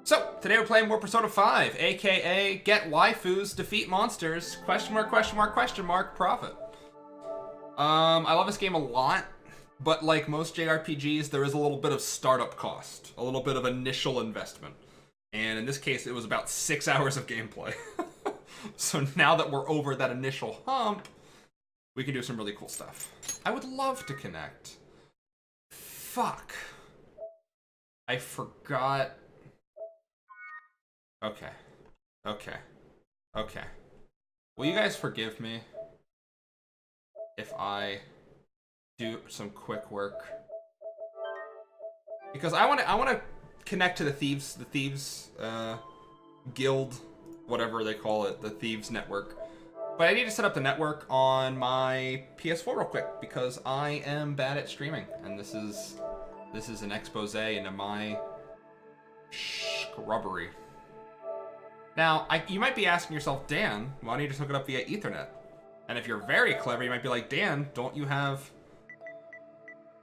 So, today we're playing more Persona 5, aka Get Waifus, Defeat Monsters, question mark, question mark, question mark, profit. I love this game a lot, but like most JRPGs, there is a little bit of startup cost, a little bit of initial investment. And in this case, it was about 6 hours of gameplay. So now that we're over that initial hump, we can do some really cool stuff. I would love to connect. Fuck. I forgot. Okay. Okay. Okay. Will you guys forgive me if I do some quick work? Because I want to connect to the thieves guild, whatever they call it, the thieves network. But I need to set up the network on my PS4 real quick because I am bad at streaming, and this is an expose into my scrubbery. Now, you might be asking yourself, Dan, why don't you just hook it up via Ethernet? And if you're very clever, you might be like, Dan, don't you have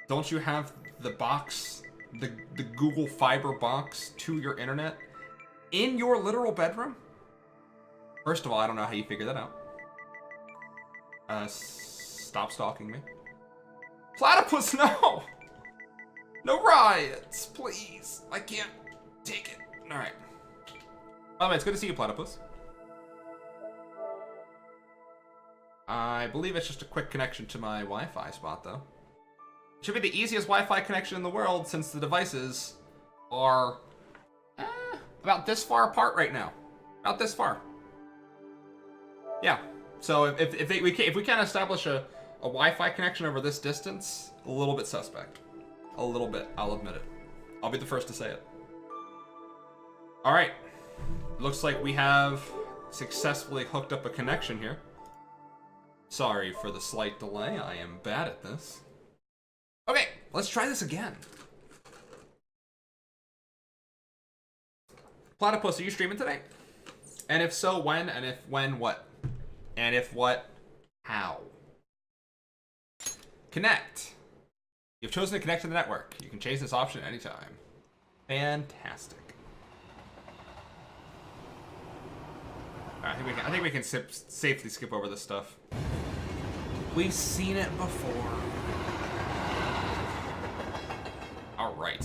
the box, the Google Fiber box to your internet in your literal bedroom? First of all, I don't know how you figure that out. Stop stalking me. Platypus, no! No riots, please. I can't take it. All right. By the way, it's good to see you, Platypus. I believe it's just a quick connection to my Wi-Fi spot, though. It should be the easiest Wi-Fi connection in the world since the devices are about this far apart right now. About this far. Yeah. So if we can't establish a Wi-Fi connection over this distance, a little bit suspect. A little bit. I'll admit it. I'll be the first to say it. All right. Looks like we have successfully hooked up a connection here. Sorry for the slight delay. I am bad at this. Okay, let's try this again. Platypus, are you streaming today? And if so, when? And if when, what? And if what, how? Connect. You've chosen to connect to the network. You can change this option anytime. Fantastic. I think we can safely skip over this stuff. We've seen it before. All right.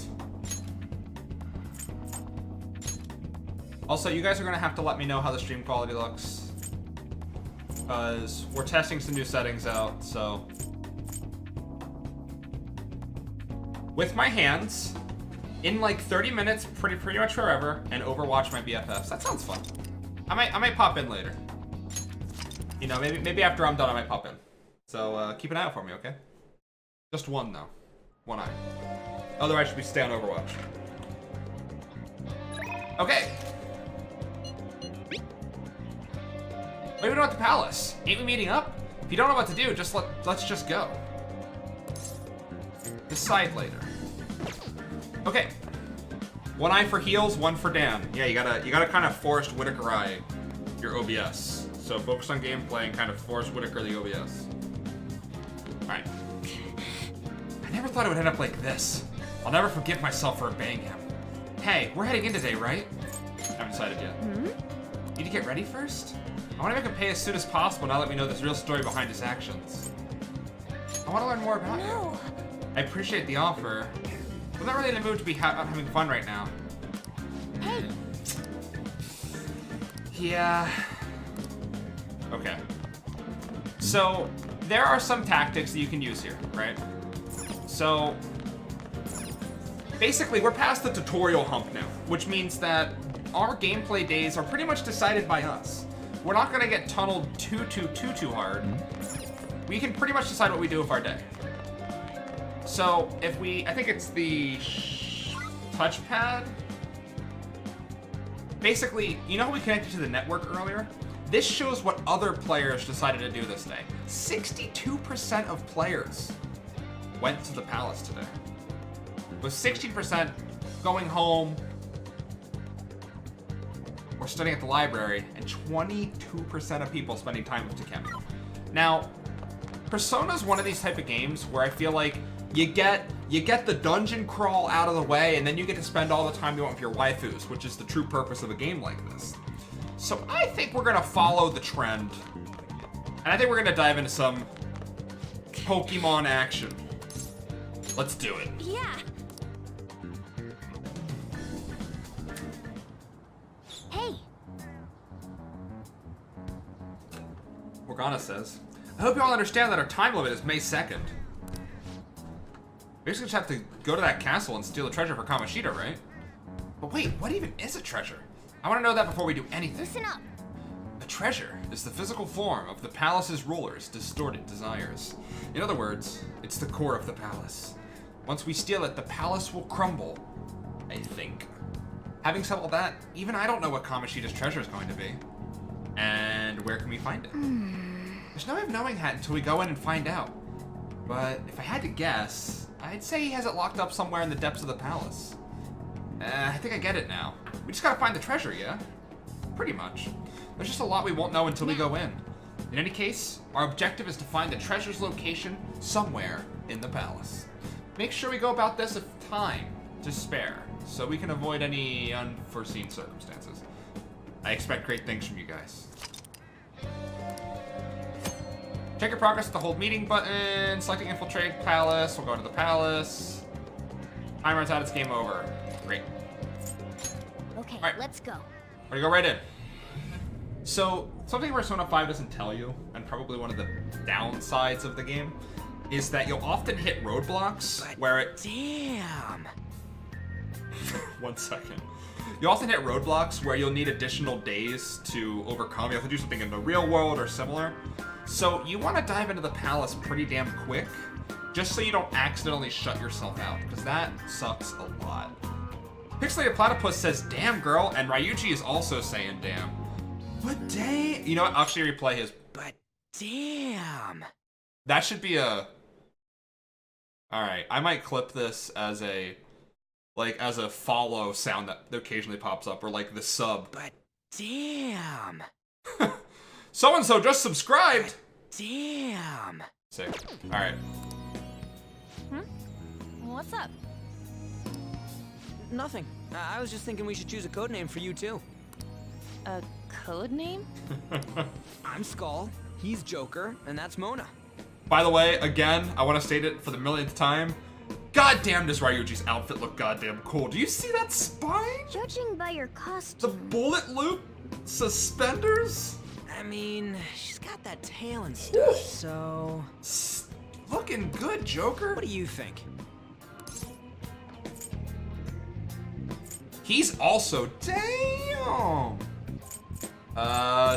Also, you guys are gonna have to let me know how the stream quality looks, because we're testing some new settings out. So, with my hands, in like 30 minutes, pretty much forever, and Overwatch my BFFs. That sounds fun. I might pop in later. You know, maybe after I'm done, I might pop in. So keep an eye out for me, okay? Just one though, one eye. Otherwise, should we stay on Overwatch? Okay. What are we doing at the palace? Ain't we meeting up? If you don't know what to do, let's just go. Decide later. Okay. One eye for heals, one for Dan. Yeah, you gotta kind of Forrest Whitaker-eye your OBS. So focus on gameplay and kind of Forrest Whitaker the OBS. Alright. I never thought it would end up like this. I'll never forgive myself for obeying him. Hey, we're heading in today, right? Haven't decided yet. Need to get ready first? I want to make him pay as soon as possible now that we know the real story behind his actions. I want to learn more about you. I appreciate the offer. I'm not really in the mood to be having fun right now. Hey. Yeah. Okay. So, there are some tactics that you can use here, right? So, basically, we're past the tutorial hump now, which means that our gameplay days are pretty much decided by us. We're not gonna get tunneled too hard. We can pretty much decide what we do with our day. So, I think it's the touchpad. Basically, you know how we connected to the network earlier? This shows what other players decided to do this day. 62% of players went to the palace today, with 16% going home or studying at the library, and 22% of people spending time with Takemi. Now, Persona's one of these type of games where I feel like you get you get the dungeon crawl out of the way, and then you get to spend all the time you want with your waifus, which is the true purpose of a game like this. So I think we're gonna follow the trend. And I think we're gonna dive into some Pokemon action. Let's do it. Yeah. Hey. Morgana says, I hope you all understand that our time limit is May 2nd. We basically just have to go to that castle and steal the treasure for Kamoshida, right? But wait, what even is a treasure? I want to know that before we do anything. Listen up. A treasure is the physical form of the palace's ruler's distorted desires. In other words, it's the core of the palace. Once we steal it, the palace will crumble, I think. Having said all that, even I don't know what Kamoshida's treasure is going to be. And where can we find it? There's no way of knowing that until we go in and find out. But if I had to guess, I'd say he has it locked up somewhere in the depths of the palace. I think I get it now. We just gotta find the treasure, yeah? Pretty much. There's just a lot we won't know until we go in. In any case, our objective is to find the treasure's location somewhere in the palace. Make sure we go about this with time to spare, so we can avoid any unforeseen circumstances. I expect great things from you guys. Check your progress with the hold meeting button. Selecting infiltrate palace. We'll go into the palace. Time runs out, it's game over. Great. Okay, right. let's go. We're gonna go right in. So, something Persona 5 doesn't tell you, and probably one of the downsides of the game, is that you'll often hit roadblocks where it... Damn! 1 second. You often hit roadblocks where you'll need additional days to overcome. You have to do something in the real world or similar. So you want to dive into the palace pretty damn quick, just so you don't accidentally shut yourself out, because that sucks a lot. Pixelated Platypus says, damn girl, and Ryuji is also saying damn. But damn, you know what, I'll actually replay his. But damn. That should be a, alright, I might clip this as a, like, as a follow sound that occasionally pops up, or like the sub. But damn. So-and-so just subscribed! Damn. Sick. Alright. What's up? Nothing. I was just thinking we should choose a code name for you too. A code name? I'm Skull, he's Joker, and that's Mona. By the way, again, I want to state it for the millionth time. God damn, does Ryuji's outfit look goddamn cool. Do you see that spine? Judging by your The costume. bullet loop suspenders? I mean, she's got that tail and stuff, so... Looking good, Joker. What do you think? He's also, damn.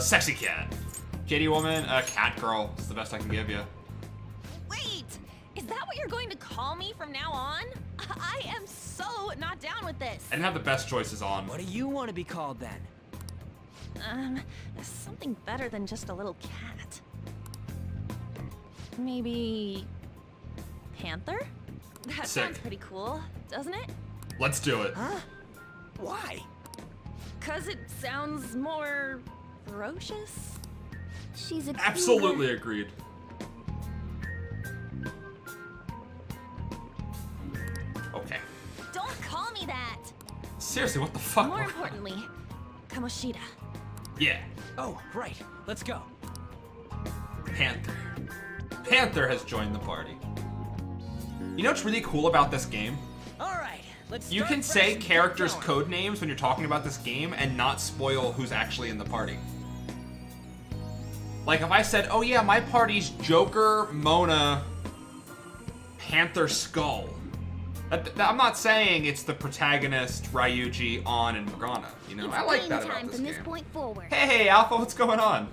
Sexy cat. Kitty woman, cat girl. It's the best I can give you. Wait! Is that what you're going to call me from now on? I am so not down with this. I didn't have the best choices on. What do you want to be called then? Something better than just a little cat. Maybe... Panther? That Sick. sounds pretty cool, doesn't it? Let's do it. Huh? Why? 'Cause it sounds more... ferocious? She's a Absolutely agreed. Okay. Don't call me that! Seriously, what the fuck? More importantly, Kamoshida. Yeah. Oh, right. Let's go. Panther. Panther has joined the party. You know what's really cool about this game? All right, let's You start can fresh say and get characters' going. code names when you're talking about this game and not spoil who's actually in the party. Like if I said, oh yeah, my party's Joker, Mona, Panther, Skull. I'm not saying it's the protagonist, Ryuji, An, and Morgana. You know, I like that about this game. Point forward. Hey, Alpha, what's going on?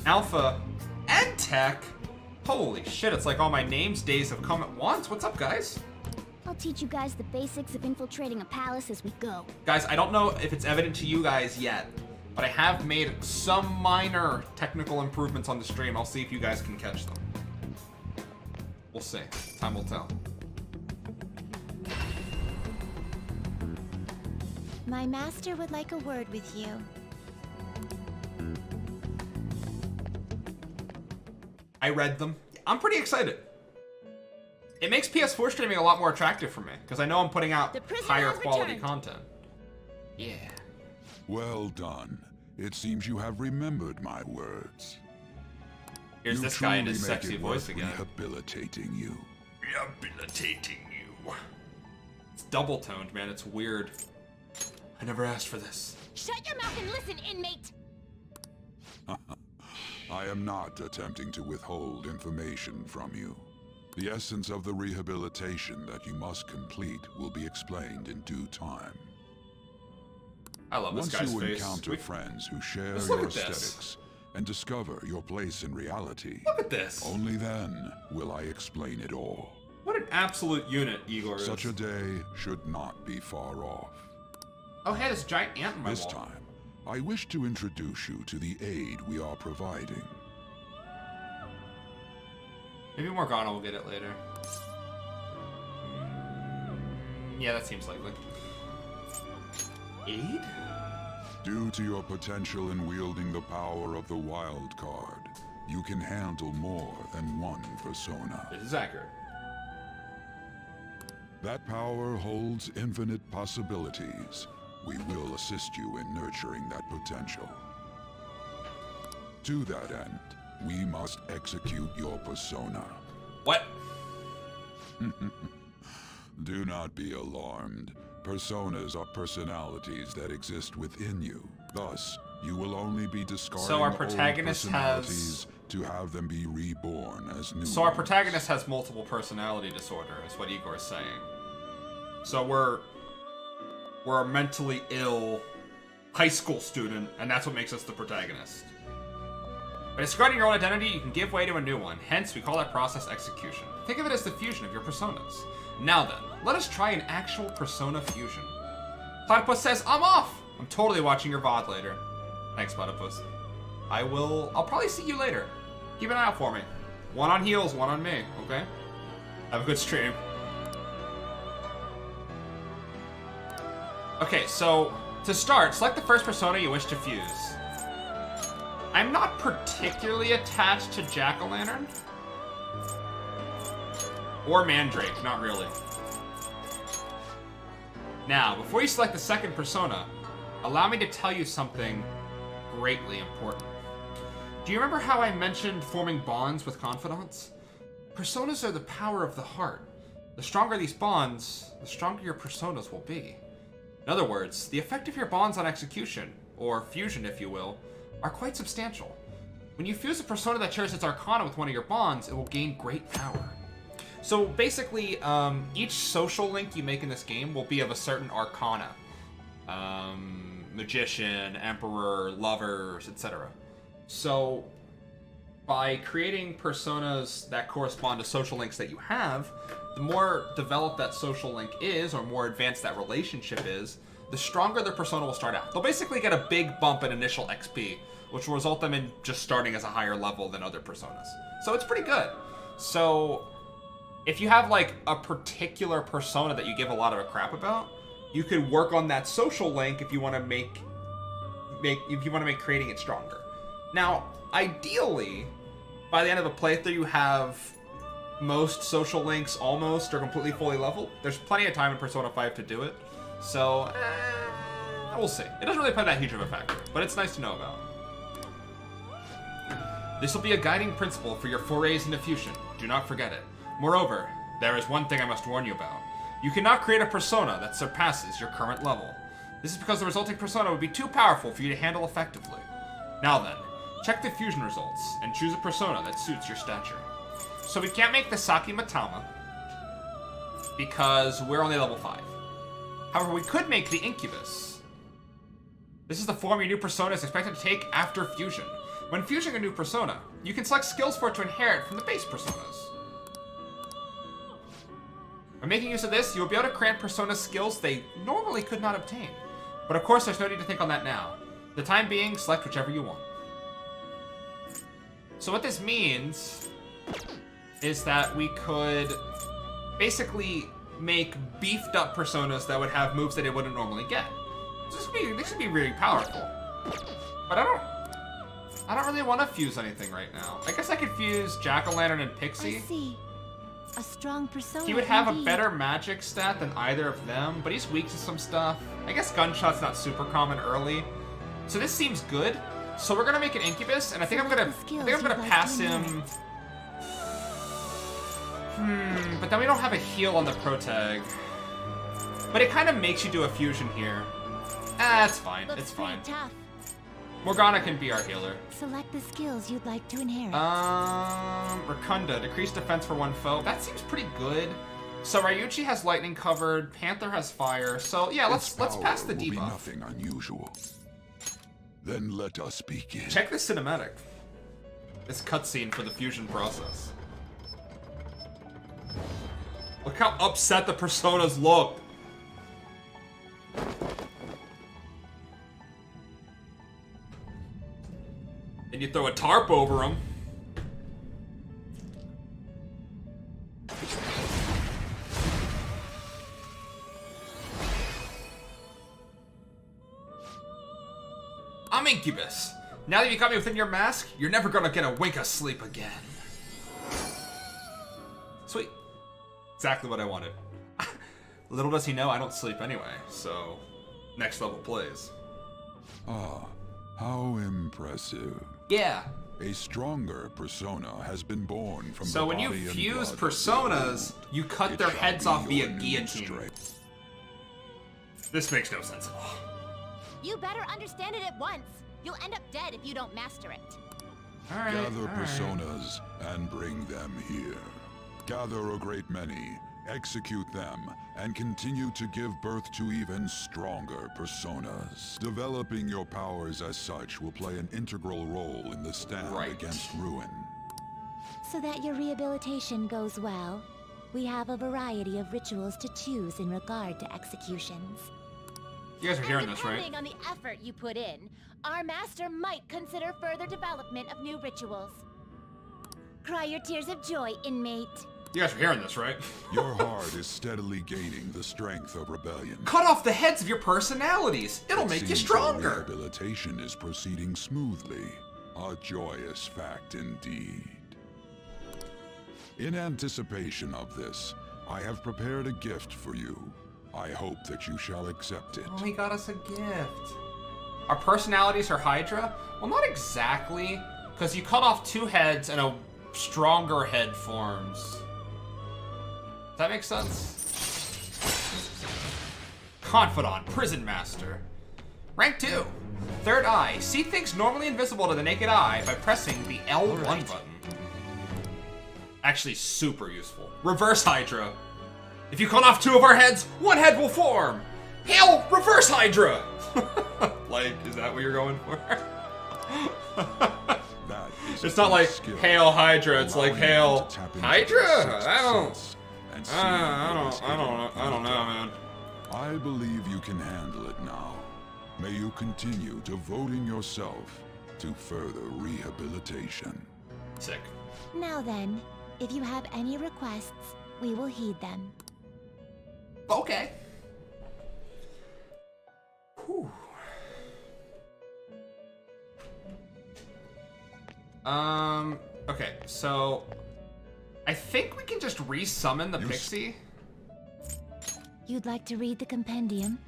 Alpha and Tech? Holy shit, it's like all my names days have come at once. What's up, guys? I'll teach you guys the basics of infiltrating a palace as we go. Guys, I don't know if it's evident to you guys yet, but I have made some minor technical improvements on the stream. I'll see if you guys can catch them. We'll see. Time will tell. My master would like a word with you. I read them. I'm pretty excited. It makes PS4 streaming a lot more attractive for me, because I know I'm putting out The prisoner higher has quality returned. content. Yeah. Well done. It seems you have remembered my words. Here's You this guy in truly his make sexy it voice worth again. Rehabilitating you. Rehabilitating you. It's double toned, man. It's weird. I never asked for this. Shut your mouth and listen, inmate! I am not attempting to withhold information from you. The essence of the rehabilitation that you must complete will be explained in due time. I love this Once guy's you face. encounter friends who share Just look your at this. aesthetics and discover your place in reality, Look at this. only then will I explain it all. What an absolute unit Igor is. Such a day should not be far off. Oh, hey, there's a giant ant in my This wall. time, I wish to introduce you to the aid we are providing. Maybe Morgana will get it later. Yeah, that seems likely. Aid? Due to your potential in wielding the power of the wild card, you can handle more than one persona. This is accurate. That power holds infinite possibilities. We will assist you in nurturing that potential. To that end, we must execute your persona. What? Do not be alarmed. Personas are personalities that exist within you. Thus, you will only be discarding So our old protagonist personalities to have them be reborn as new So our ones. protagonist has multiple personality disorder, is what Igor is saying. So we're a mentally ill high school student, and that's what makes us the protagonist. By discarding your own identity, you can give way to a new one. Hence, we call that process execution. Think of it as the fusion of your personas. Now then, let us try an actual persona fusion. Platypus says, I'm off! I'm totally watching your VOD later. Thanks, Platypus. I'll probably see you later. Keep an eye out for me. One on heels, one on me, okay? Have a good stream. Okay, so to start, select the first persona you wish to fuse. I'm not particularly attached to Jack-o'-lantern. Or Mandrake, not really. Now, before you select the second persona, allow me to tell you something greatly important. Do you remember how I mentioned forming bonds with confidants? Personas are the power of the heart. The stronger these bonds, the stronger your personas will be. In other words, the effect of your bonds on execution, or fusion if you will, are quite substantial. When you fuse a persona that shares its arcana with one of your bonds, it will gain great power. So basically, each social link you make in this game will be of a certain arcana. Magician, Emperor, Lovers, etc. So, by creating personas that correspond to social links that you have, the more developed that social link is, or more advanced that relationship is, the stronger their persona will start out. They'll basically get a big bump in initial XP, which will result them in just starting as a higher level than other personas. So it's pretty good. So, if you have like a particular persona that you give a lot of a crap about, you could work on that social link if you want to make creating it stronger. Now, ideally, by the end of a playthrough, you have most social links almost or completely fully leveled. There's plenty of time in Persona 5 to do it, so we'll see. It doesn't really play that huge of a factor, but it's nice to know about. This will be a guiding principle for your forays into fusion. Do not forget it. Moreover, there is one thing I must warn you about. You cannot create a persona that surpasses your current level. This is because the resulting persona would be too powerful for you to handle effectively. Now then, check the fusion results and choose a persona that suits your stature. So we can't make the Saki Matama because we're only level 5. However, we could make the Incubus. This is the form your new persona is expected to take after fusion. When fusing a new persona, you can select skills for it to inherit from the base personas. By making use of this, you'll be able to grant persona skills they normally could not obtain. But of course, there's no need to think on that now. For the time being, select whichever you want. So what this means is that we could basically make beefed up personas that would have moves that it wouldn't normally get. This could be really powerful. But I don't really want to fuse anything right now. I guess I could fuse Jack-o'-lantern and I Pixie. see. A strong persona. He would have a indeed. better magic stat than either of them, but he's weak to some stuff. I guess Gunshot's not super common early. So this seems good. So we're gonna make an Incubus, and I think I'm gonna pass him. But then we don't have a heal on the Protag. But it kind of makes you do a fusion here. It's fine. Looks It's fine. pretty tough. Morgana can be our healer. Select the skills you'd like to inherit. Racunda, decrease defense for one foe. That seems pretty good. So Ryuchi has lightning covered, Panther has fire. So yeah, let's pass the will be debuff. nothing unusual. Then let us begin. Check the cinematic. This cutscene for the fusion process. Look how upset the personas look. And you throw a tarp over them. I'm Incubus. Now that you got me within your mask, you're never gonna get a wink of sleep again. Sweet. Exactly what I wanted. Little does he know I don't sleep anyway, so next level plays. Ah, how impressive. Yeah. A stronger persona has been born from So the when you body and fuse blood of personas, you cut It their shall heads be off via your new guillotine. strength. This makes no sense at all. You better understand it at once. You'll end up dead if you don't master it. Alright, Gather personas and bring them here. Gather a great many, execute them, and continue to give birth to even stronger personas. Developing your powers as such will play an integral role in the stand Right. against ruin. So that your rehabilitation goes well, we have a variety of rituals to choose in regard to executions. You guys are hearing this, right? Depending on the effort you put in, our master might consider further development of new rituals. Cry your tears of joy, inmate. You guys are hearing this, right? Your heart is steadily gaining the strength of rebellion. Cut off the heads of your personalities. It'll It make you seems stronger. your rehabilitation is proceeding smoothly. A joyous fact indeed. In anticipation of this, I have prepared a gift for you. I hope that you shall accept it. Oh, he got us a gift. Our personalities are Hydra? Well, not exactly, because you cut off two heads and a stronger head forms. Does that make sense? Confidant, Prison Master. Rank 2. Third Eye. See things normally invisible to the naked eye by pressing the L1 button. Actually, super useful. Reverse Hydra. If you cut off two of our heads, one head will form. Hail Reverse Hydra! Like, is that what you're going for? That is It's a not like skill, Hail Hydra, it's like allowing you Hail to tap into Hydra? your sixth I don't sense and see I what is hidden don't know, man. I believe you can handle it now. May you continue devoting yourself to further rehabilitation. Sick. Now then, if you have any requests, we will heed them. Okay. Whew. Okay, so I think we can just resummon the You pixie. You'd like to read the compendium?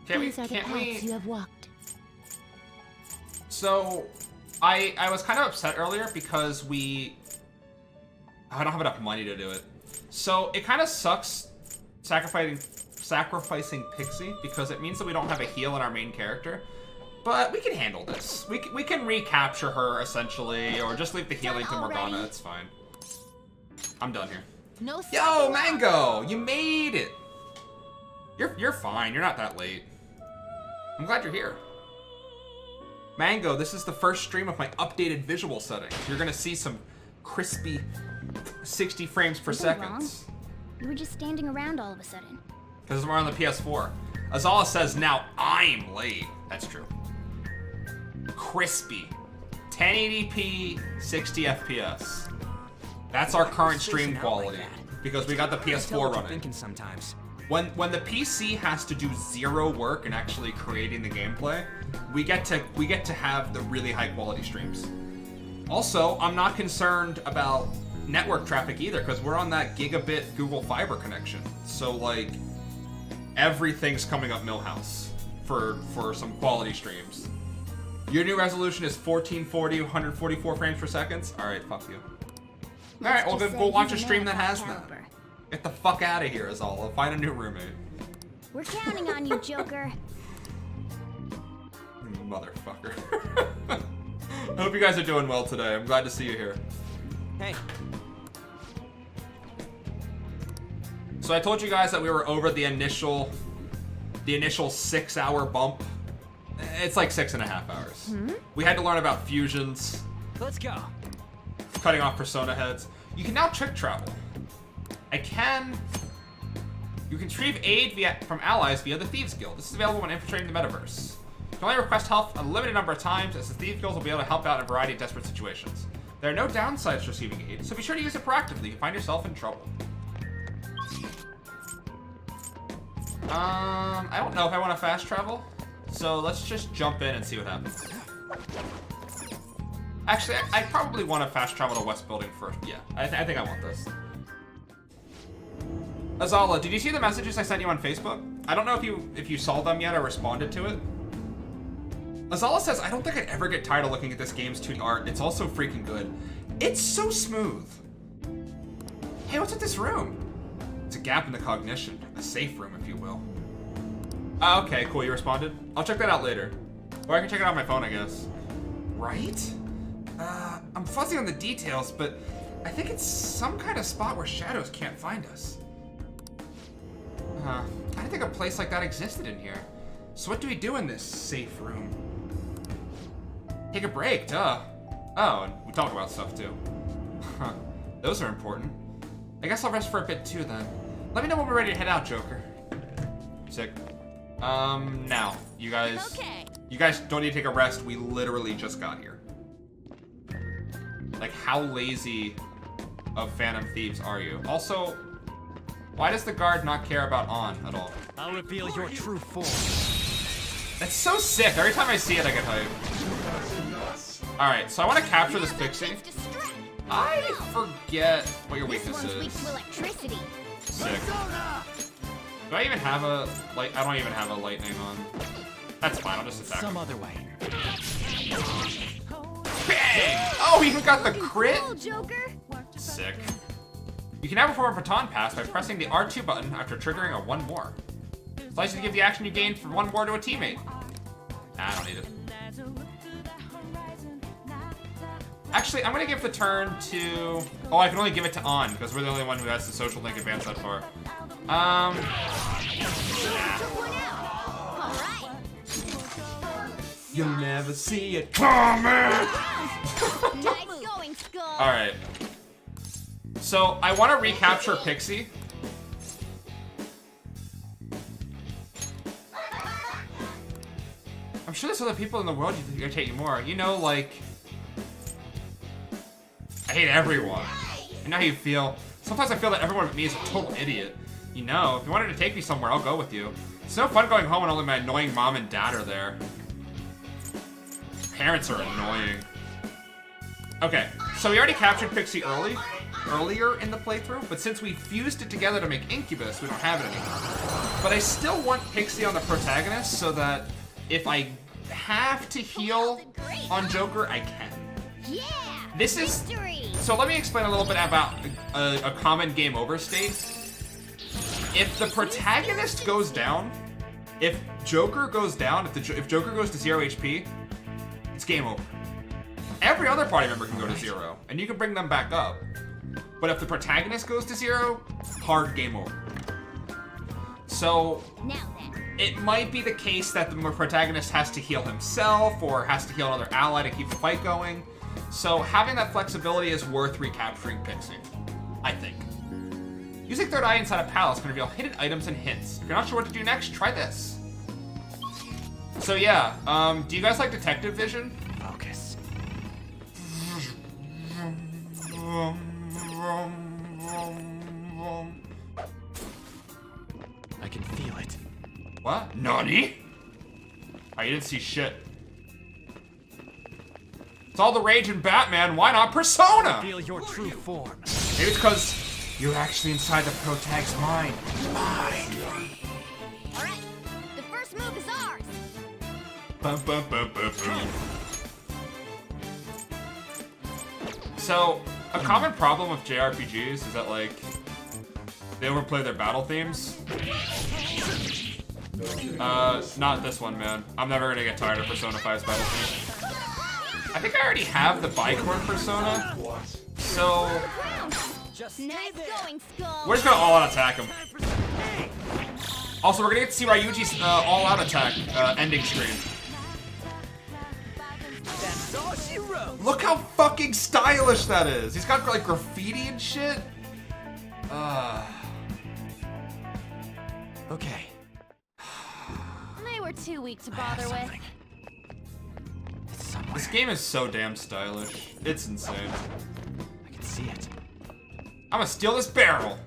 These are the paths you have walked. So, I was kind of upset earlier because I don't have enough money to do it. So it kind of sucks sacrificing Pixie because it means that we don't have a heal in our main character. But we can handle this. We can recapture her essentially, or just leave the healing to Morgana. already? It's fine. I'm done here. No Yo, slacking off. Mango, you made it. You're fine. You're not that late. I'm glad you're here. Mango, this is the first stream of my updated visual settings. You're gonna see some crispy 60 frames per Something wrong? second. You were just standing around all of a sudden. Because we're on the PS4. Azala says now I'm late. That's true. Crispy. 1080p, 60 FPS. That's our current stream quality. Because we got the PS4 running. Thinking sometimes. When the PC has to do zero work in actually creating the gameplay, we get to have the really high quality streams. Also, I'm not concerned about network traffic either, because we're on that gigabit Google Fiber connection. So like everything's coming up Millhouse for some quality streams. Your new resolution is 1440, 144 frames per second. All right, fuck you. All right, well, go watch a stream that has that. Get the fuck out of here, is all. I'll find a new roommate. We're counting on you, Joker. Motherfucker. I hope you guys are doing well today. I'm glad to see you here. Hey. So I told you guys that we were over the initial 6-hour bump. It's like 6.5 hours. We had to learn about fusions. Let's go. Cutting off persona heads. You can now trick travel. You can retrieve aid from allies via the Thieves Guild. This is available when infiltrating the metaverse. You can only request help a limited number of times, as the Thieves Guild will be able to help out in a variety of desperate situations. There are no downsides to receiving aid, so be sure to use it proactively if you find yourself in trouble. I don't know if I want to fast travel, so let's just jump in and see what happens. Actually, I probably want to fast travel to West Building first. Yeah, I think I want this. Azala, did you see the messages I sent you on Facebook? I don't know if you saw them yet or responded to it. Azala says, I don't think I'd ever get tired of looking at this game's 2D art. It's also freaking good. It's so smooth. Hey, what's with this room? It's a gap in the cognition. A safe room, if you will. Okay, cool, you responded? I'll check that out later. Or I can check it out on my phone, I guess. Right? I'm fuzzy on the details, but I think it's some kind of spot where shadows can't find us. I didn't think a place like that existed in here. So what do we do in this safe room? Take a break, duh. Oh, and we talk about stuff too. Huh, those are important. I guess I'll rest for a bit too then. Let me know when we're ready to head out, Joker. Sick. Now, you guys don't need to take a rest. We literally just got here. Like, how lazy of Phantom Thieves are you? Also, why does the guard not care about On at all? I'll reveal your true form. That's so sick. Every time I see it, I get hyped. Alright, so I want to capture this pixie. I forget what your weakness is. Weak to electricity. Sick. Do I even have a light? I don't even have a lightning on. That's fine, I'll just attack Some him. other way. Bang! Oh, he even got the crit? Cool, Joker. Sick. You can now perform a baton pass by pressing the R2 button after triggering a one more. It's likely to give the action you gain for one more to a teammate. Nah, I don't need it. Actually, I'm gonna give the turn to... Oh, I can only give it to On, because we're the only one who has the social link advanced that far. Nah. You'll never see it coming! Nice going, Skull. Alright. So, I want to recapture Pixie. I'm sure there's other people in the world who irritate you more. You know, like... I hate everyone. I know how you feel. Sometimes I feel that everyone but me is a total idiot. You know, if you wanted to take me somewhere, I'll go with you. It's no fun going home when only my annoying mom and dad are there. Parents are annoying. Okay, so we already captured Pixie earlier in the playthrough, but since we fused it together to make Incubus, we don't have it anymore. But I still want Pixie on the protagonist so that if I have to heal on Joker, I can. Yeah. This is... Victory. So let me explain a little bit about a common game over state. If the protagonist goes down, if Joker goes down, if Joker goes to 0 HP, it's game over. Every other party member can go to 0, and you can bring them back up. But if the protagonist goes to 0, hard game over. So, Now then. it might be the case that the protagonist has to heal himself, or has to heal another ally to keep the fight going. So having that flexibility is worth recapturing Pixie, I think. Using third eye inside a palace can reveal hidden items and hints. If you're not sure what to do next, try this. So yeah, do you guys like detective vision? Focus. I can feel it. What? Nani? Oh, you didn't see shit. It's all the rage in Batman, why not Persona? Feel your true form. Maybe it's because you're actually inside the protag's mind. Alright, the first move is ours. Bum, bum, bum, bum, bum. So, a common problem with JRPGs is that, like, they overplay their battle themes. Not this one, man. I'm never gonna get tired of Persona 5's battle theme. I think I already have the Bicorn Persona, so Nice going, Skull. we're just gonna all-out attack him. Also, we're gonna get to see Ryuji's all-out attack ending stream. That's all she wrote. Look how fucking stylish that is. He's got like graffiti and shit. Okay. They were too weak to bother with. It's somewhere. This game is so damn stylish. It's insane. I can see it. I'm gonna steal this barrel.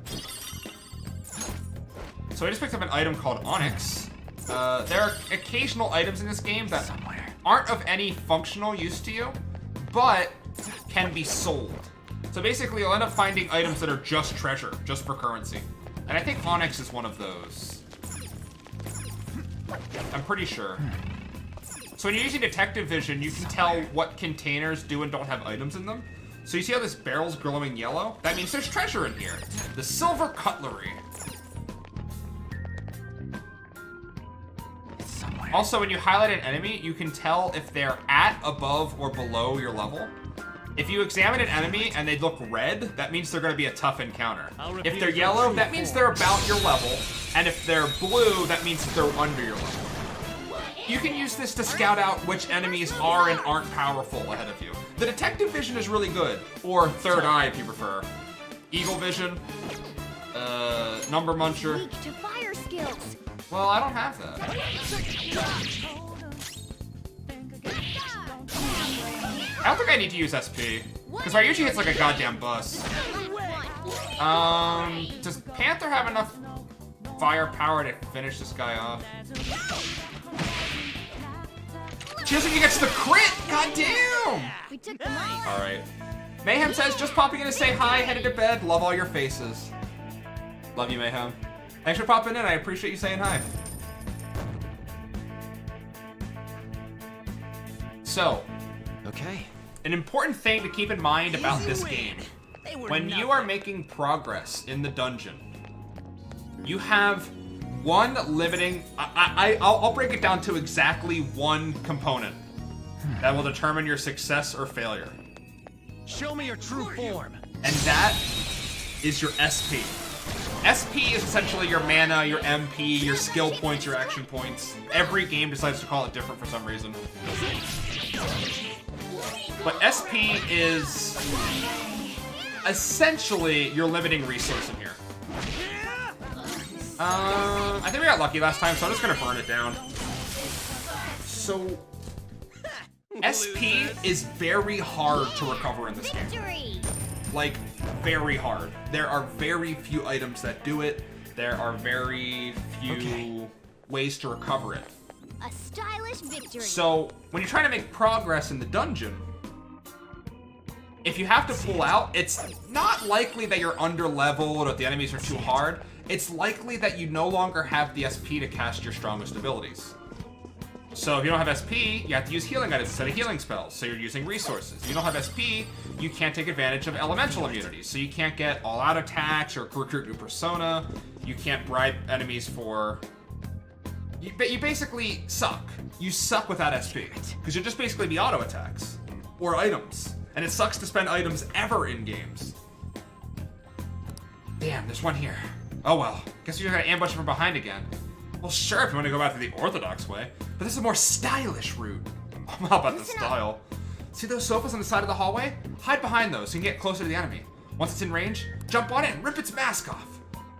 So I just picked up an item called Onyx. There are occasional items in this game that Somewhere. aren't of any functional use to you, but can be sold. So basically, you'll end up finding items that are just treasure, just for currency. And I think Onyx is one of those. I'm pretty sure. So when you're using detective vision, you can tell what containers do and don't have items in them. So you see how this barrel's glowing yellow? That means there's treasure in here. The silver cutlery. It's somewhere. Also, when you highlight an enemy, you can tell if they're at, above, or below your level. If you examine an enemy and they look red, that means they're going to be a tough encounter. If they're yellow, that means they're about your level. And if they're blue, that means they're under your level. You can use this to scout out which enemies are and aren't powerful ahead of you. The detective vision is really good, or third eye if you prefer. Eagle vision, number muncher. Weak to fire skills. Well, I don't have that. I don't think I need to use SP, because Ryuji hits like a goddamn bus. Does Panther have enough firepower to finish this guy off? She doesn't even get to the crit! Goddamn! We took them all. Alright. Mayhem says, just popping in to say hi, headed to bed, love all your faces. Love you, Mayhem. Thanks for popping in, I appreciate you saying hi. So, Okay. an important thing to keep in mind about this game. When you are making progress in the dungeon, you have one limiting... I'll break it down to exactly one component that will determine your success or failure. Show me your true form. And that is your SP. SP is essentially your mana, your MP, your skill points, your action points. Every game decides to call it different for some reason. But SP is essentially your limiting resource in here. I think we got lucky last time, so I'm just gonna burn it down. So, SP is very hard to recover in this game. Victory. Like, very hard. There are very few items that do it. There are very few ways to recover it. A stylish victory. So, when you're trying to make progress in the dungeon, if you have to pull out, it's not likely that you're under-leveled or that the enemies are too hard. It's likely that you no longer have the SP to cast your strongest abilities. So if you don't have SP, you have to use healing items instead of healing spells, so you're using resources. If you don't have SP, you can't take advantage of elemental immunities, so you can't get all-out attacks or recruit new persona. You can't bribe enemies for... You basically suck. You suck without SP, because you'll just basically be auto attacks or items, and it sucks to spend items ever in games. Damn, there's one here. Oh well, guess you're gonna ambush from behind again. Well, sure, if you want to go back to the orthodox way, but this is a more stylish route. How about the style? See those sofas on the side of the hallway? Hide behind those so you can get closer to the enemy. Once it's in range, jump on it and rip its mask off.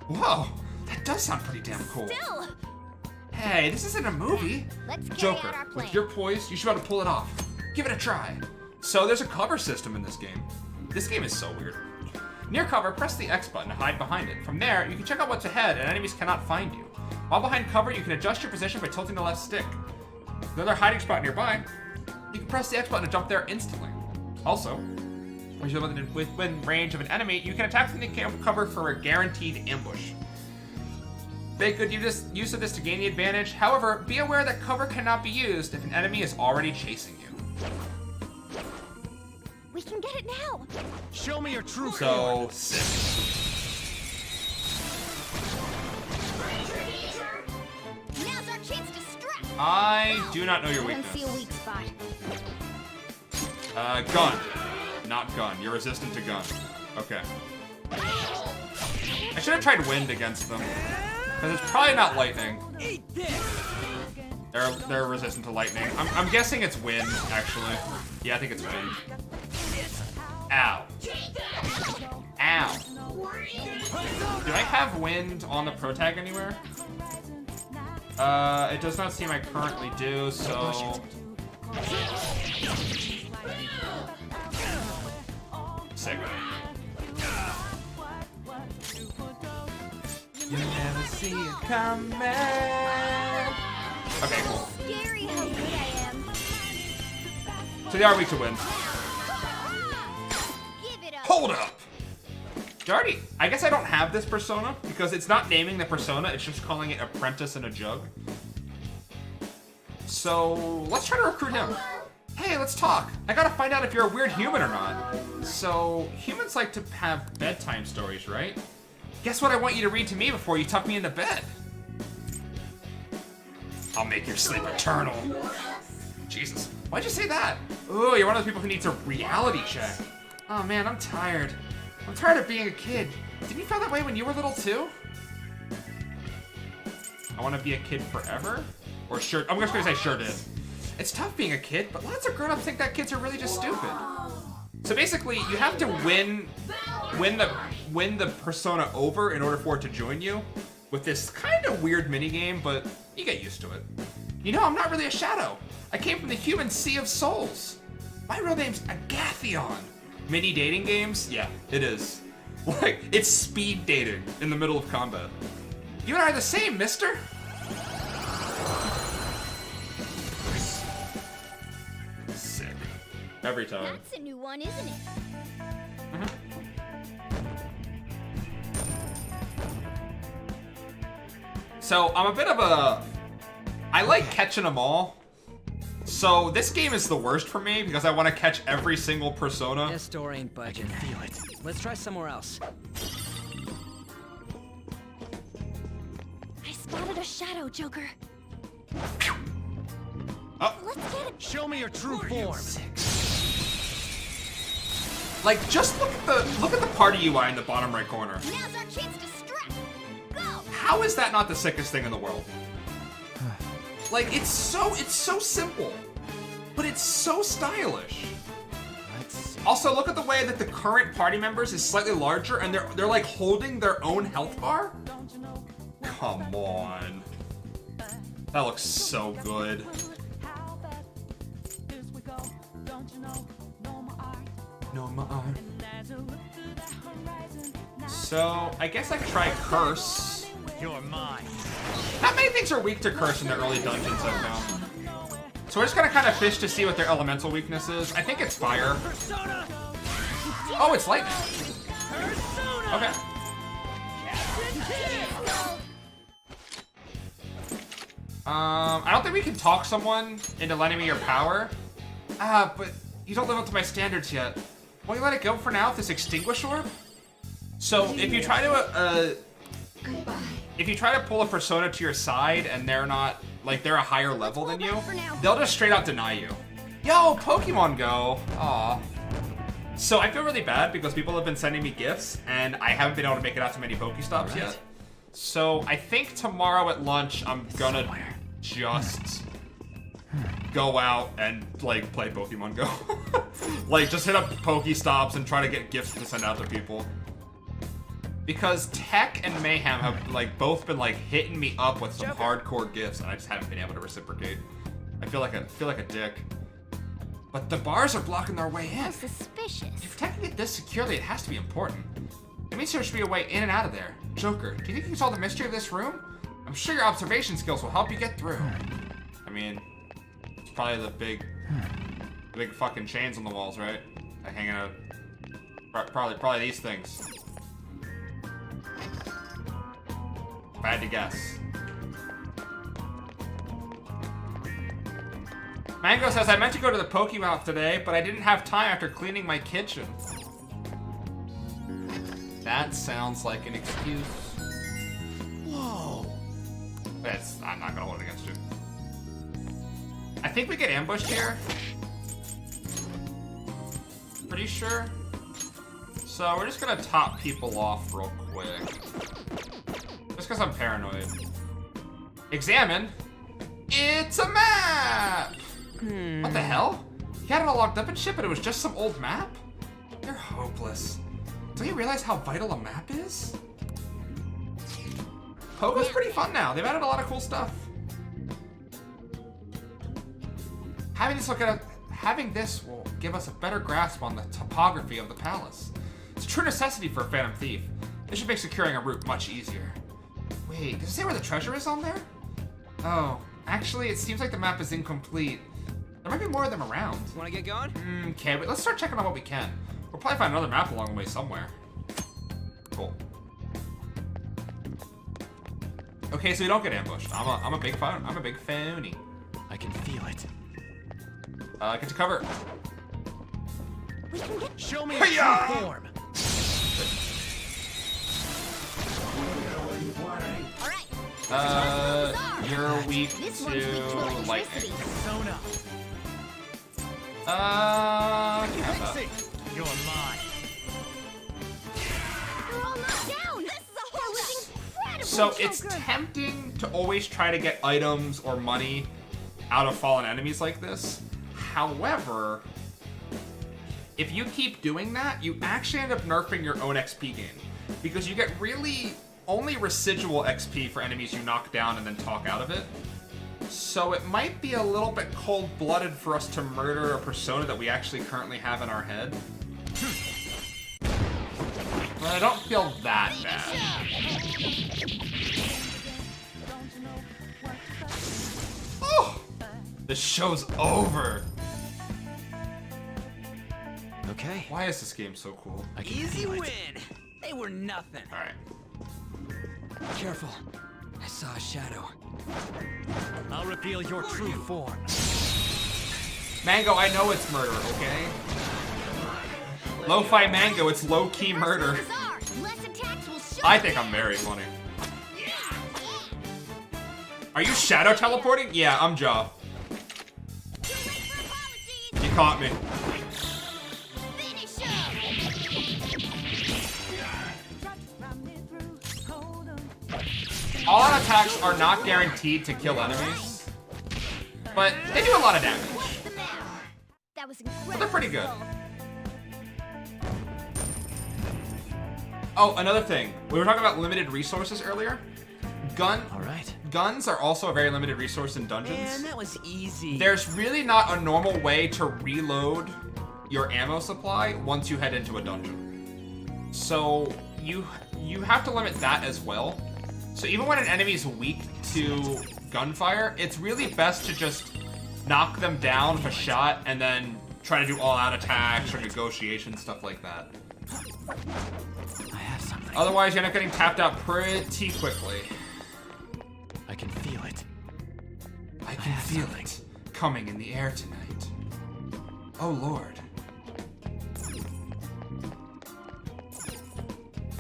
Whoa, that does sound pretty damn cool. Still. Hey, this isn't a movie. Let's carry Joker, out our plan. with your poise, you should be able to pull it off. Give it a try. So there's a cover system in this game. This game is so weird. Near cover, press the X button to hide behind it. From there, you can check out what's ahead and enemies cannot find you. While behind cover, you can adjust your position by tilting the left stick. Another hiding spot nearby, you can press the X button to jump there instantly. Also, when you're within range of an enemy, you can attack from the cover for a guaranteed ambush. Make good use of this to gain the advantage. However, be aware that cover cannot be used if an enemy is already chasing you. We can get it now. Show me your true So, sick. Now's our chance to strike. I do not know your I don't see a weakness. weak spot. Gun. Not gun. You're resistant to gun. Okay. I should have tried wind against them. Because it's probably not lightning. They're resistant to lightning. I'm guessing it's wind, actually. Yeah, I think it's wind. Ow. Ow. Do I have wind on the pro tag anywhere? It does not seem I currently do, so... Sick. You never see it coming. Okay, cool. Scary how good I am. So they are weak to wind. Give it up. Hold up! Already, I guess I don't have this persona because it's not naming the persona, it's just calling it Apprentice in a Jug. So let's try to recruit him. Hey, let's talk. I gotta find out if you're a weird human or not. So, humans like to have bedtime stories, right? Guess what I want you to read to me before you tuck me into bed? I'll make your sleep eternal. Jesus, why'd you say that? Ooh, you're one of those people who needs a reality check. Oh man, I'm tired. I'm tired of being a kid. Didn't you feel that way when you were little too? I want to be a kid forever? Or sure, I'm just gonna say sure did. It's tough being a kid, but lots of grown-ups think that kids are really just stupid. So basically, you have to win the persona over in order for it to join you with this kind of weird minigame, but you get used to it. You know, I'm not really a shadow. I came from the human sea of souls. My real name's Agathion. Mini dating games? Yeah, it is. Like, it's speed dating in the middle of combat. You and I are the same, mister. Sick. Every time. That's a new one, isn't it? So, I'm a bit of a... I like catching them all. So, this game is the worst for me because I want to catch every single persona. This door ain't budging. I can feel it. Let's try somewhere else. I spotted a shadow, Joker. Oh. Let's get it. Show me your true form. Like, just look at the party UI in the bottom right corner. Now's our chance to strike. Go. How is that not the sickest thing in the world? Like, it's so simple, but it's so stylish. Let's see. Also, look at the way that the current party members is slightly larger, and they're like holding their own health bar. Come on, that looks so good. No more. So I guess I could try Curse. You're mine. Not many things are weak to Curse in the early dungeons I've found. So we're just gonna kind of fish to see what their elemental weakness is. I think it's fire. Oh, it's lightning. Okay. I don't think we can talk someone into lending me your power. But you don't live up to my standards yet. Will you let it go for now with this extinguish orb? So if you try to pull a persona to your side and they're not, like, they're a higher level than you, they'll just straight out deny you. Yo, Pokemon Go. Aw. So I feel really bad because people have been sending me gifts and I haven't been able to make it out to many Pokestops yet. So I think tomorrow at lunch I'm gonna just go out and, like, play Pokemon Go. Like, just hit up Pokestops and try to get gifts to send out to people. Because Tech and Mayhem have, like, both been, like, hitting me up with some hardcore gifts, and I just haven't been able to reciprocate. I feel like a dick. But the bars are blocking their way in. How suspicious. If protecting it this securely, it has to be important. It means there should be a way in and out of there. Joker, do you think you can solve the mystery of this room? I'm sure your observation skills will help you get through. I mean, it's probably the big fucking chains on the walls, right? hanging out. Probably these things. If I had to guess. Mango says, I meant to go to the Pokemon today, but I didn't have time after cleaning my kitchen. That sounds like an excuse. Whoa. I'm not gonna hold it against you. I think we get ambushed here. Pretty sure. So we're just gonna top people off real quick. Just because I'm paranoid. Examine. It's a map! What the hell? You had it all locked up and shit, but it was just some old map? You're hopeless. Don't you realize how vital a map is? Pogo's pretty fun now. They've added a lot of cool stuff. Having this will give us a better grasp on the topography of the palace. It's a true necessity for a Phantom Thief. This should make securing a route much easier. Wait, does it say where the treasure is on there? Oh, actually, it seems like the map is incomplete. There might be more of them around. Wanna get going? Okay, but let's start checking out what we can. We'll probably find another map along the way somewhere. Cool. Okay, so we don't get ambushed. I'm a big fan. I'm a big phony. I can feel it. Get to cover. We can get Show me your true form. Alright. You're weak This to one's weak to lightning. electricity. Persona. Can't have that. You're mine. They're all knocked down. This is a whole incredible So it's Joker. tempting to always try to get items or money out of fallen enemies like this. However, if you keep doing that, you actually end up nerfing your own XP gain. Because you get really only residual XP for enemies you knock down and then talk out of it. So it might be a little bit cold-blooded for us to murder a persona that we actually currently have in our head. But I don't feel that bad. Oh! The show's over! Okay. Why is this game so cool? I can Easy feel it. win. They were nothing. Alright. Careful. I saw a shadow. I'll reveal your true form. Mango, I know it's murder, okay? Lo-fi Mango, it's low-key murder. Bizarre. Less attacks will show I think I'm very funny. Are you shadow teleporting? Yeah, I'm Jaw. Too late for apologies. You caught me. Finish him. All-out attacks are not guaranteed to kill enemies, but they do a lot of damage. What's the matter? That was incredible. They're pretty good. Oh, another thing. We were talking about limited resources earlier. All right. Guns are also a very limited resource in dungeons. Man, that was easy. There's really not a normal way to reload your ammo supply once you head into a dungeon. So you have to limit that as well. So even when an enemy is weak to gunfire, it's really best to just knock them down with a shot and then try to do all-out attacks or negotiation, stuff like that. I have something. Otherwise, you end up getting tapped out pretty quickly. I can feel it. I can feel it coming in the air tonight. Oh, Lord.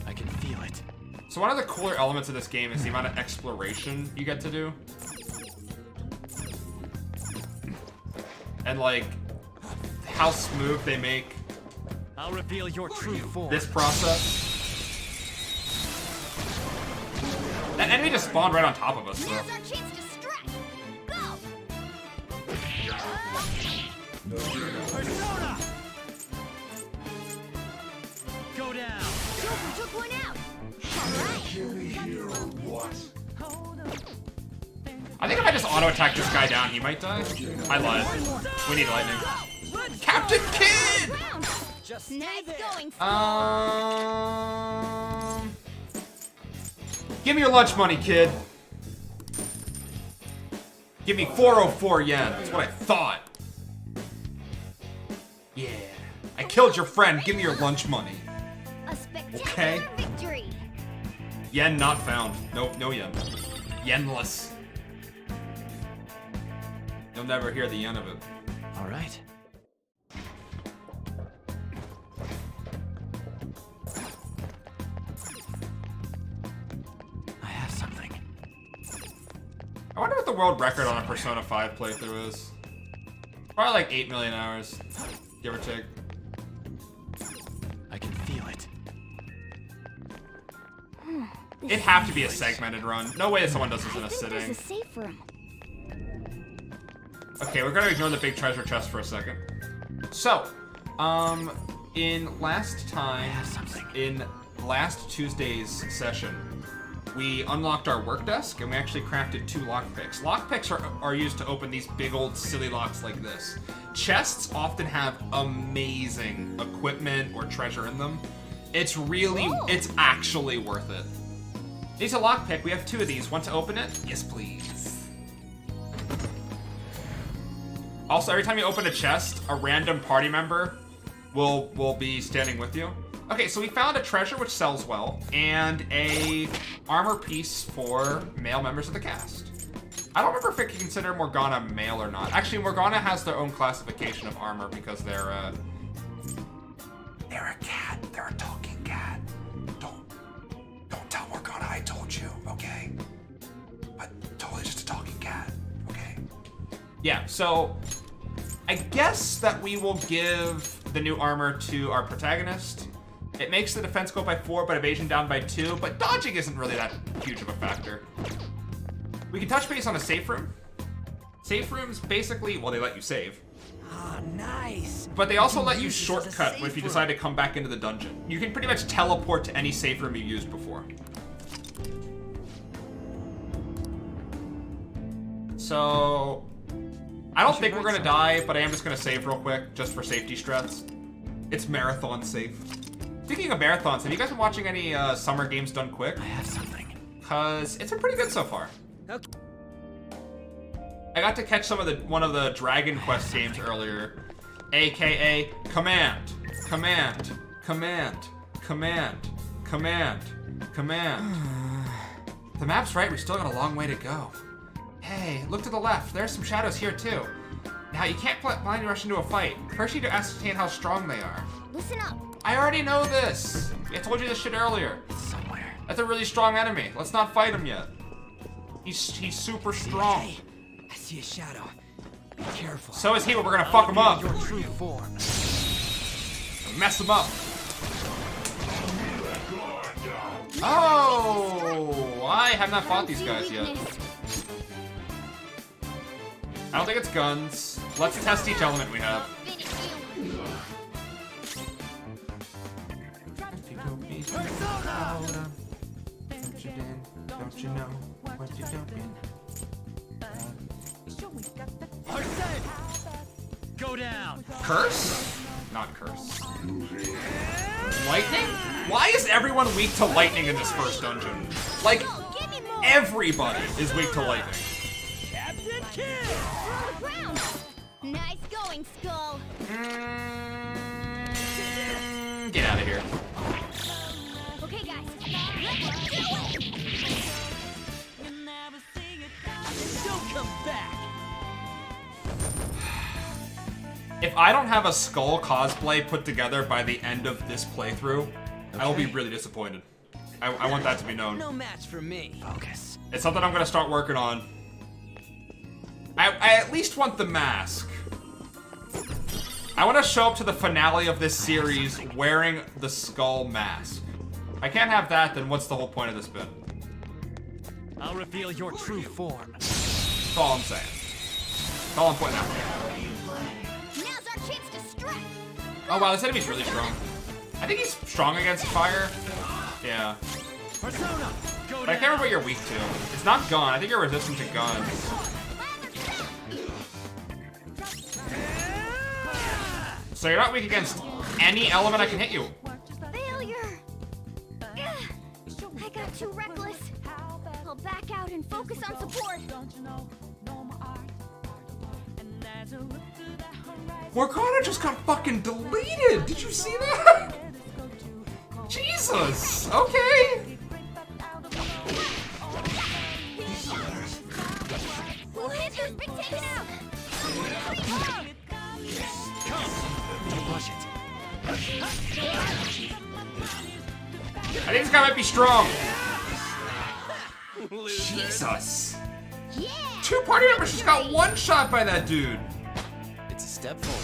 I can feel it. So one of the cooler elements of this game is the amount of exploration you get to do. And like, how smooth they make I'll reveal your true form. this process. That enemy just spawned right on top of us, though. Now's our chance to strike. Go. Persona! Go down. Joker took one out. I think if I just auto-attack this guy down, he might die. I lied. We need lightning. Captain Kidd! Just nice going. Give me your lunch money, kid. Give me 404 yen. That's what I thought. Yeah. I killed your friend. Give me your lunch money. A spectacular Okay. victory. Yen not found. No yen. Yenless. You'll never hear the yen of it. All right. I have something. I wonder what the world record on a Persona 5 playthrough is. Probably like 8 million hours, give or take. I can feel it. It'd have to be a segmented run. No way that someone does this in a I think sitting. there's a safe room. Okay, we're gonna ignore the big treasure chest for a second. So, in last Tuesday's session, we unlocked our work desk and we actually crafted 2 lockpicks. Lockpicks are used to open these big old silly locks like this. Chests often have amazing equipment or treasure in them. It's actually worth it. Needs a lockpick. We have 2 of these. Want to open it? Yes, please. Also, every time you open a chest, a random party member will be standing with you. Okay, so we found a treasure which sells well, and a armor piece for male members of the cast. I don't remember if it can consider Morgana male or not. Actually, Morgana has their own classification of armor because they're a cat. They're a talking cat. Don't tell Morgana I told you, okay? But totally just a talking cat, okay? Yeah, so I guess that we will give the new armor to our protagonist. It makes the defense go by 4, but evasion down by 2, but dodging isn't really that huge of a factor. We can touch base on a safe room. Safe rooms basically, well, they let you save. Ah, nice. But they also let you use this as a shortcut safe if you room. decide to come back into the dungeon. You can pretty much teleport to any safe room you used before. So, I don't think we're gonna die, but I am just gonna save real quick, just for safety strats. It's marathon safe. Speaking of marathons, have you guys been watching any Summer Games Done Quick? I have something. Cause it's been pretty good so far. Okay. I got to catch one of the Dragon Quest games earlier, aka Command, Command, Command, Command, Command, Command. The map's right, we still got a long way to go. Hey, look to the left, there's some shadows here too. Now you can't blindly rush into a fight. First you need to ascertain how strong they are. Listen up. I already know this! I told you this shit earlier. Somewhere. That's a really strong enemy. Let's not fight him yet. He's super strong. Hey, I see a shadow. Be careful. So is he, but we're gonna fuck him up. Your true form. Mess him up. Oh, I have not fought these guys yet. I don't think it's guns. Let's test each element we have. Don't you know what you're doing? Go down. Curse? Not curse. Lightning? Why is everyone weak to lightning in this first dungeon? Like, everybody is weak to lightning. Nice going, Skull. Get out of here. Okay, guys. Let's do it. Don't come back. If I don't have a Skull cosplay put together by the end of this playthrough, I will be really disappointed. I want that to be known. No match for me. Focus. It's something I'm gonna start working on. I at least want the mask. I want to show up to the finale of this series wearing the Skull mask. If I can't have that, then what's the whole point of this bit? I'll reveal your true form. That's all I'm saying. That's all I'm pointing out. Now's our chance to strike. Oh wow, this enemy's really strong. I think he's strong against fire. Yeah. Persona. Go But I can't remember what you're weak to. It's not gun. I think you're resistant to guns. So you're not weak against any element I can hit you. Failure. I got too reckless. I'll back out and focus on support. Morgana just got fucking deleted! Did you see that? Jesus! Okay! We'll hit this big taken out! Don't push it. I think this guy might be strong. Jesus. Yeah! 2 party members just got one shot by that dude. It's a step forward.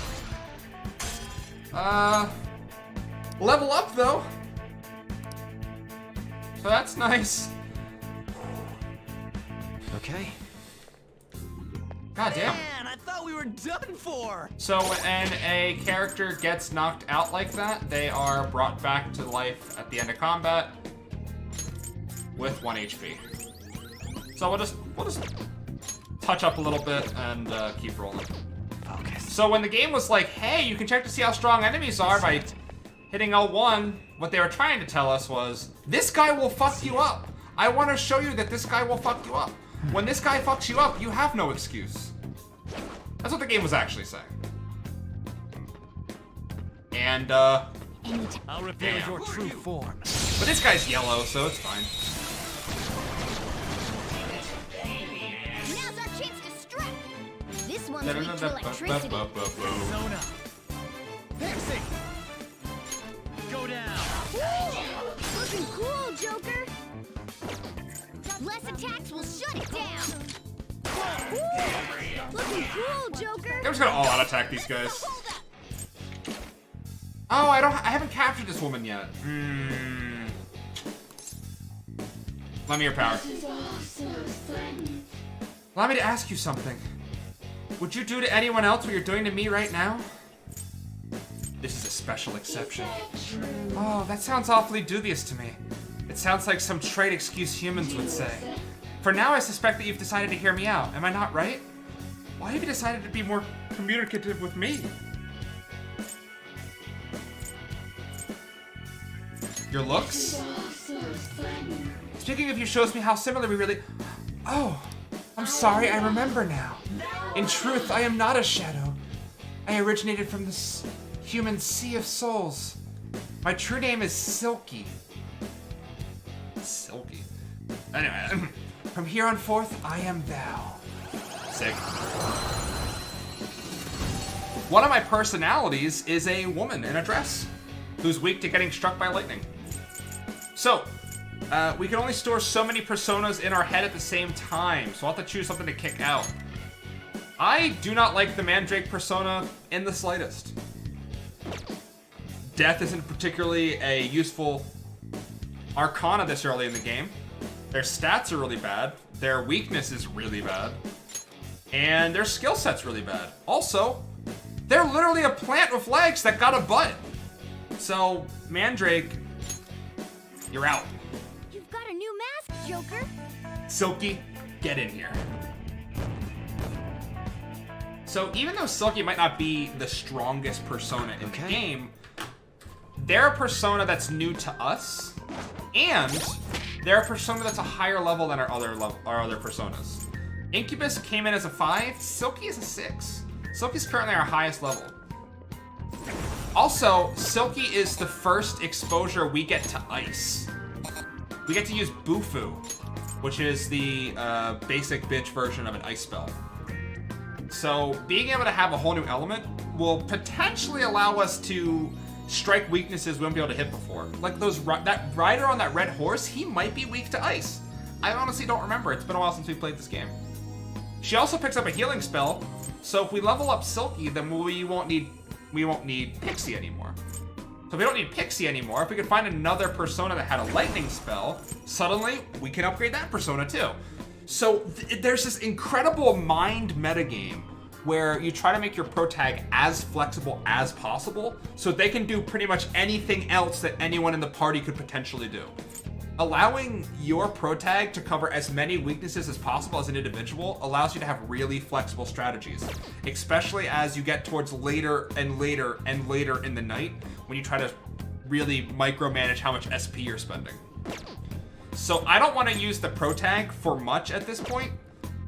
Level up though. So that's nice. Okay. God damn. Man, I thought we were done for. So when a character gets knocked out like that, they are brought back to life at the end of combat with 1 HP. So we'll just touch up a little bit and keep rolling. Focus. So when the game was like, hey, you can check to see how strong enemies are by hitting L1, what they were trying to tell us was, this guy will fuck you up. I want to show you that this guy will fuck you up. When this guy fucks you up, you have no excuse. That's what the game was actually saying. And, I'll reveal Damn. your true form. but this guy's yellow, so it's fine. Now's our chance to strike! This one's weak to electricity. Zone up. Fixing. Go down. Looking cool, Joker! Less attacks will shut it down! Looking cool, Joker! I'm just gonna all-out attack these guys. Oh, I haven't captured this woman yet. Let me your power. Allow me to ask you something. Would you do to anyone else what you're doing to me right now? This is a special exception. Oh, that sounds awfully dubious to me. It sounds like some trite excuse humans would say. For now, I suspect that you've decided to hear me out. Am I not right? Why have you decided to be more communicative with me? Your looks? Speaking of you shows me how similar we really... Oh, I'm sorry, I remember now. In truth, I am not a shadow. I originated from this human sea of souls. My true name is Silky. Silky. Anyway, from here on forth, I am thou. Sick. One of my personalities is a woman in a dress who's weak to getting struck by lightning. So, we can only store so many personas in our head at the same time, so I'll have to choose something to kick out. I do not like the Mandrake persona in the slightest. Death isn't particularly a useful arcana this early in the game. Their stats are really bad, their weakness is really bad, and their skill set's really bad. Also, they're literally a plant with legs that got a butt. So, Mandrake, you're out. You've got a new mask, Joker! Silky, get in here. So even though Silky might not be the strongest persona in the game, they're a persona that's new to us, and they're a persona that's a higher level than our other personas. Incubus came in as a 5, Silky is a 6. Silky's currently our highest level. Also, Silky is the first exposure we get to ice. We get to use Bufu, which is the basic bitch version of an ice spell. So being able to have a whole new element will potentially allow us to strike weaknesses we won't be able to hit before. Like that rider on that red horse, he might be weak to ice. I honestly don't remember. It's been a while since we played this game. She also picks up a healing spell, so if we level up Silky, then we won't need Pixie anymore. So if we don't need Pixie anymore, if we could find another persona that had a lightning spell, suddenly we can upgrade that persona too. So there's this incredible mind metagame where you try to make your pro tag as flexible as possible so they can do pretty much anything else that anyone in the party could potentially do. Allowing your pro tag to cover as many weaknesses as possible as an individual allows you to have really flexible strategies, especially as you get towards later and later and later in the night when you try to really micromanage how much SP you're spending. So I don't want to use the pro tag for much at this point.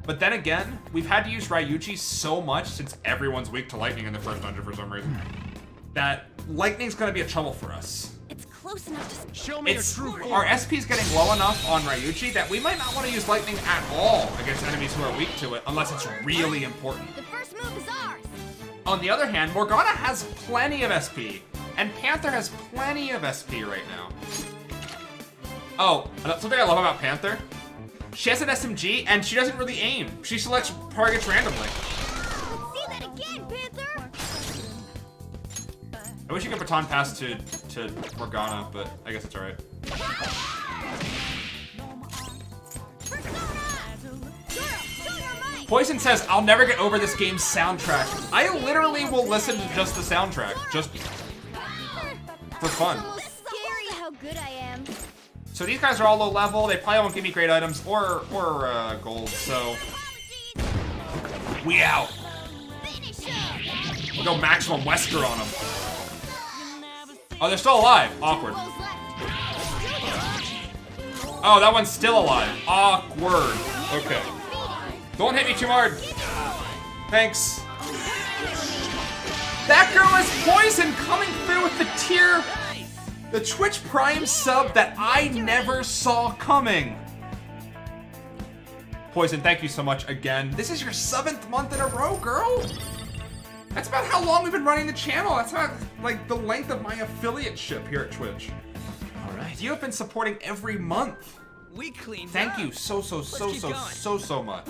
But then again, we've had to use Ryuji so much since everyone's weak to lightning in the first dungeon for some reason, that lightning's gonna be a trouble for us. It's close enough to... Show me your true form. Our SP's getting low enough on Ryuji that we might not want to use lightning at all against enemies who are weak to it, unless it's really important. The first move is ours. On the other hand, Morgana has plenty of SP, and Panther has plenty of SP right now. Oh, something I love about Panther, she has an SMG, and she doesn't really aim. She selects targets randomly. See that again, Panther. I wish you could baton pass to Morgana, but I guess it's alright. Poison says, I'll never get over this game's soundtrack. I literally will listen to just the soundtrack, just for fun. Almost scary how good I am. So these guys are all low level. They probably won't give me great items or gold, so we out. We'll go maximum Wesker on them. Oh, they're still alive. Awkward. Oh, that one's still alive. Awkward. Okay. Don't hit me too hard. Thanks. That girl is Poison coming through with the Twitch Prime sub that I never saw coming. Poison, thank you so much again. This is your 7th month in a row, girl. That's about how long we've been running the channel. That's about like the length of my affiliateship here at Twitch. All right. You have been supporting every month. We cleaned Thank up. you so much.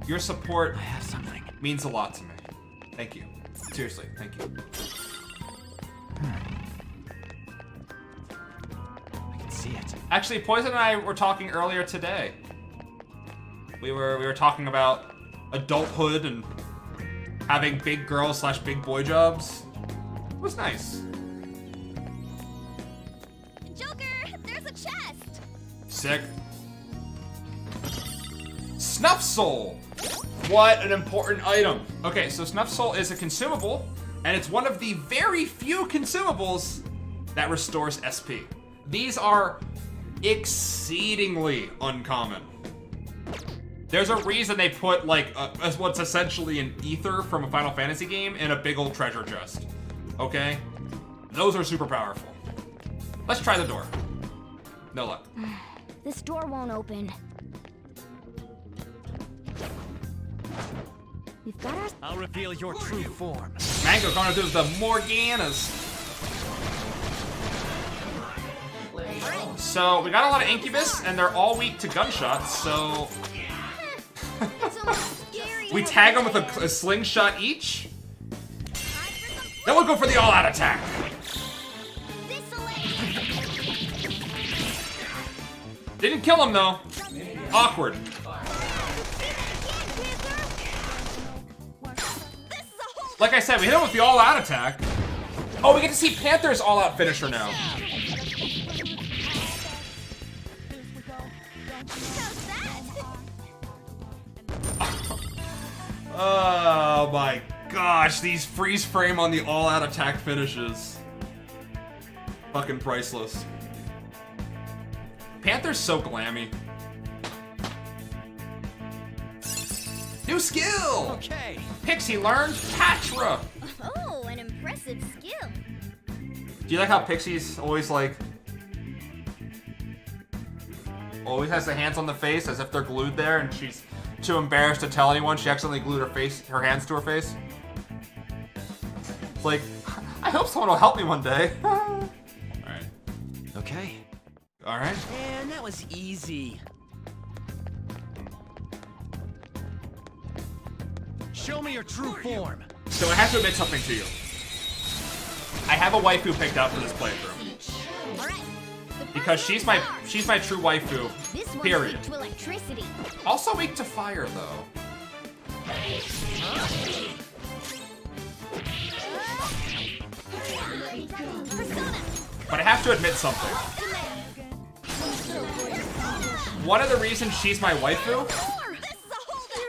Your support I have something. means a lot to me. Thank you. Seriously, thank you. I can see it. Actually, Poison and I were talking earlier today. We were talking about adulthood and having big girl / big boy jobs. It was nice. Joker, there's a chest. Sick. Snuff Soul! What an important item. Okay, so Snuff Soul is a consumable, and it's one of the very few consumables that restores SP. These are exceedingly uncommon. There's a reason they put like what's essentially an ether from a Final Fantasy game in a big old treasure chest. Okay? Those are super powerful. Let's try the door. No luck. This door won't open. We've got our... I'll reveal your true form. Mango gonna do the Morganas. So we got a lot of Incubus, and they're all weak to gunshots, so It's almost scary. we tag them with a slingshot each. Then we'll go for the all-out attack. Didn't kill him though. Awkward. Like I said, we hit him with the all-out attack. Oh, we get to see Panther's all-out finisher now. Oh my gosh, these freeze frame on the all-out attack finishes. Fucking priceless. Panther's so glammy. New skill! Okay. Pixie learned Patra. Oh, an impressive skill. Do you like how Pixie's always like... always has the hands on the face as if they're glued there and she's too embarrassed to tell anyone she accidentally glued her hands to her face? It's like, I hope someone will help me one day. Alright. Okay. Alright. Man, that was easy. Show me your true form. So I have to admit something to you. I have a waifu picked out for this playthrough. All right. Because she's my true waifu, This one's period. weak to electricity. Also weak to fire, though. Persona. But I have to admit something. One of the reasons she's my waifu You're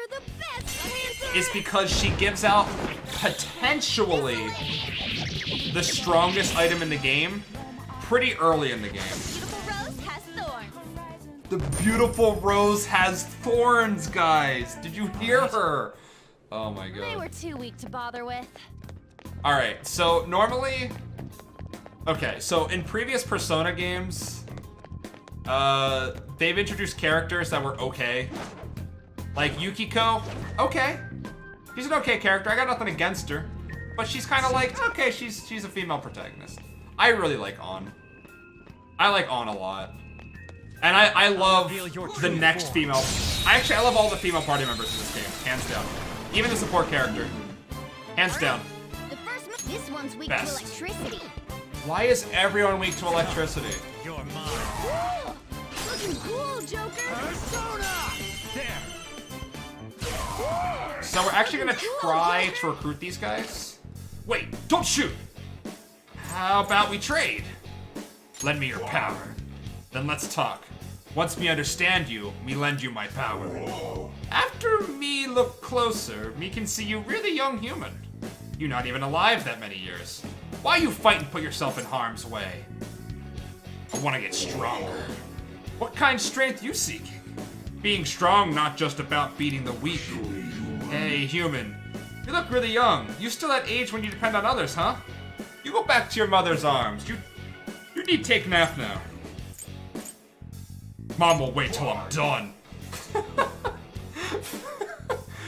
the best, Panther. is because she gives out potentially the strongest item in the game pretty early in the game. Beautiful rose has thorns. The beautiful rose has thorns, guys. Did you hear her? Oh my god. They were too weak to bother with. Alright, so normally... Okay, so in previous Persona games, they've introduced characters that were okay. Like Yukiko, okay. She's an okay character, I got nothing against her. But she's kind of like, okay, she's a female protagonist. I really like Ann. I like Ann a lot. And I love the next female. I love all the female party members in this game, hands down. Even the support character, hands down. The first this one's weak Best. to electricity. Why is everyone weak to electricity? You're mine. Cool. Looking cool, Joker. Persona! There. So we're actually gonna try to recruit these guys. Wait, don't shoot! How about we trade? Lend me your power. Then let's talk. Once me understand you, me lend you my power. After me look closer, me can see you really young human. You not even alive that many years. Why you fight and put yourself in harm's way? I wanna get stronger. What kind strength you seeking? Being strong not just about beating the weak. Hey, human. You look really young. You still at age when you depend on others, huh? You go back to your mother's arms. You need to take a nap now. Mom will wait till I'm done.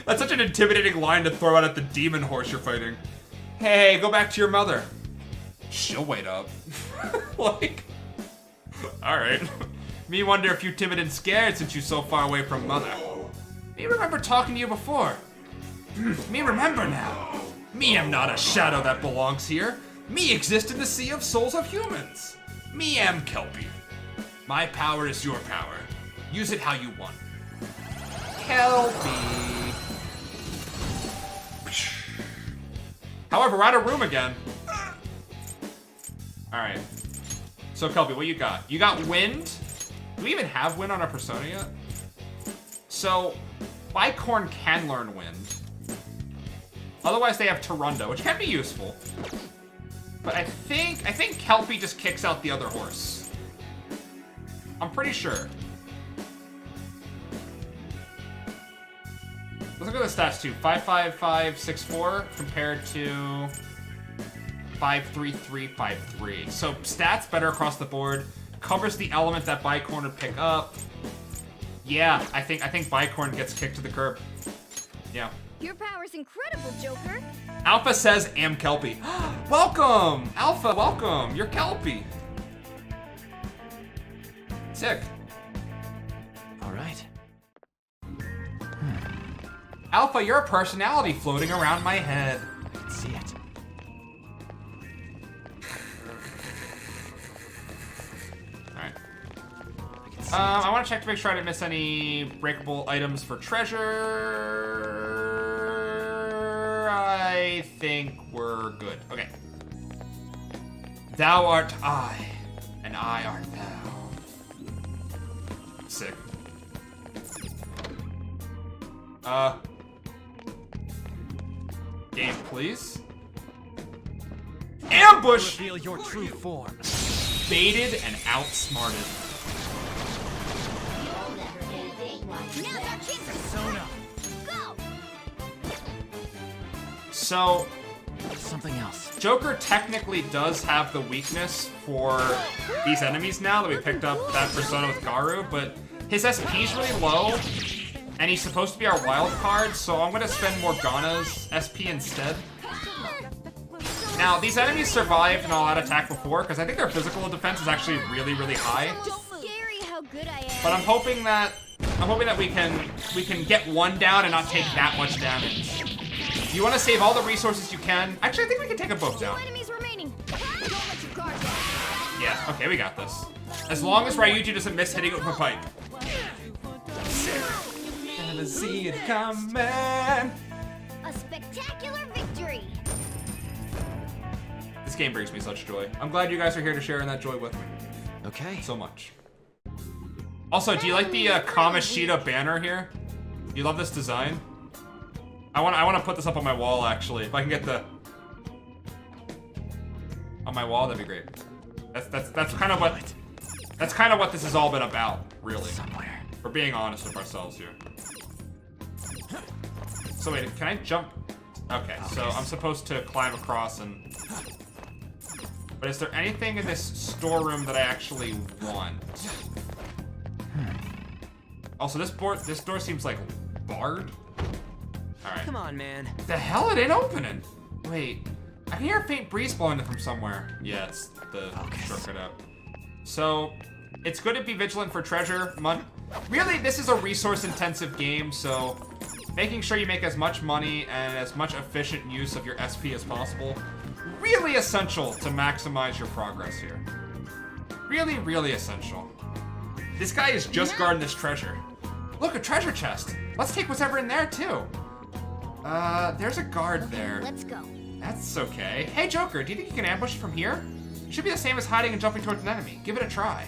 That's such an intimidating line to throw out at the demon horse you're fighting. Hey, go back to your mother. She'll wait up. Like, alright. Me wonder if you timid and scared since you so far away from mother. Me remember talking to you before. Me remember now. Me am not a shadow that belongs here. Me exist in the sea of souls of humans. Me am Kelpie. My power is your power. Use it how you want. Kelpie. However, we're out of room again. Alright. So Kelpie, what you got? You got wind? Do we even have wind on our persona yet? So, Bicorn can learn wind. Otherwise they have Tarundo, which can be useful. But I think Kelpie just kicks out the other horse. I'm pretty sure. Let's look at the stats too. 55564 compared to 53353. So stats better across the board. Covers the element that Bicorn would pick up. Yeah, I think Bicorn gets kicked to the curb. Yeah. Your power's incredible, Joker. Alpha says, am Kelpie. Welcome! Alpha, welcome! You're Kelpie. Sick. All right. Alpha, you're a personality floating around my head. Let's see it. Alright. I want to check to make sure I didn't miss any breakable items for treasure. I think we're good. Okay. Thou art I, and I art thou. Sick. Game, please. Ambush! Reveal your true form. Baited and outsmarted. Now's our chance. Persona. Go. So, Something else. Joker technically does have the weakness for these enemies now that we picked up that persona with Garu, but his SP's really low, and he's supposed to be our wild card, so I'm gonna spend Morgana's SP instead. Now, these enemies survived an all-out attack before, because I think their physical defense is actually really, really high. Scary how good I am. But I'm hoping that we can get one down and not take that much damage. You want to save all the resources you can. Actually, I think we can take them both down. Two enemies remaining. Don't let your guard down. Yeah, okay, we got this. As long as Ryuji doesn't miss hitting it with a pipe. Never see it coming. A spectacular victory. This game brings me such joy. I'm glad you guys are here to share in that joy with me. Okay. So much. Also, do you like the Kamoshida banner here? You love this design? I want to put this up on my wall, actually. If I can get the... on my wall, that'd be great. That's kind of what this has all been about. really. Somewhere. We're being honest with ourselves here. So wait, can I jump? Okay, so I'm supposed to climb across and... But is there anything in this storeroom that I actually want? Also, this door seems like barred. Alright. Come on, man. The hell, it ain't opening! Wait, I can hear a faint breeze blowing in from somewhere. Yeah, it's the shortcut up. So, it's good to be vigilant for treasure. Really, this is a resource-intensive game, so making sure you make as much money and as much efficient use of your SP as possible, really essential to maximize your progress here. Really, really essential. This guy is just guarding this treasure. Look, a treasure chest. Let's take whatever in there, too. There's a guard there. Let's go. That's okay. Hey, Joker, do you think you can ambush it from here? It should be the same as hiding and jumping towards an enemy. Give it a try.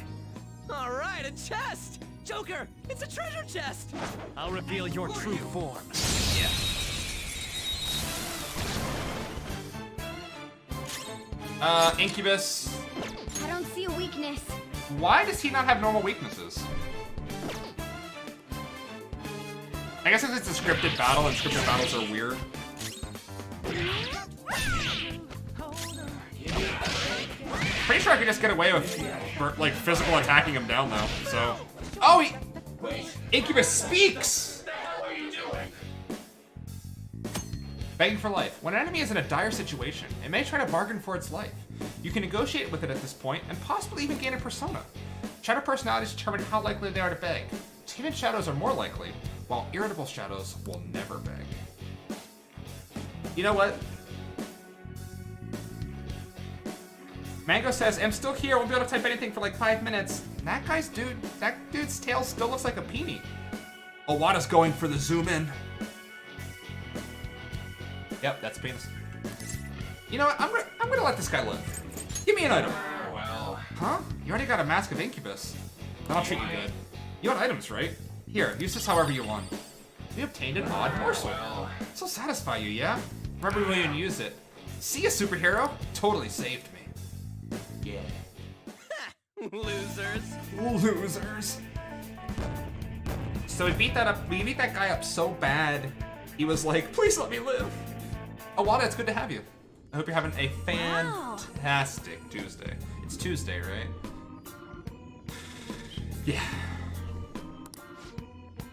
All right, a chest. Joker, it's a treasure chest. I'll reveal your true form. Incubus. I don't see a weakness. Why does he not have normal weaknesses? I guess it's a scripted battle, and scripted battles are weird. Pretty sure I could just get away with, like, physical attacking him down, though, so... Oh, Incubus speaks! Begging for life. When an enemy is in a dire situation, it may try to bargain for its life. You can negotiate with it at this point, and possibly even gain a persona. Shadow personalities determine how likely they are to beg. Timid shadows are more likely, while irritable shadows will never beg. You know what? Mango says, I'm still here, won't be able to type anything for like 5 minutes. That dude's tail still looks like a peenie. Owada's going for the zoom in. Yep, that's penis. You know what, I'm gonna let this guy live. Give me an item. Well. Huh? You already got a mask of Incubus. That'll treat you good. You want items, right? Here, use this however you want. We obtained an odd morsel. This'll satisfy you, yeah? Remember when you use it. See ya, superhero? Totally saved me. Yeah. Losers. Losers. So we beat that guy up so bad, he was like, please let me live. Owada, it's good to have you. I hope you're having a fantastic Tuesday. It's Tuesday, right? Yeah.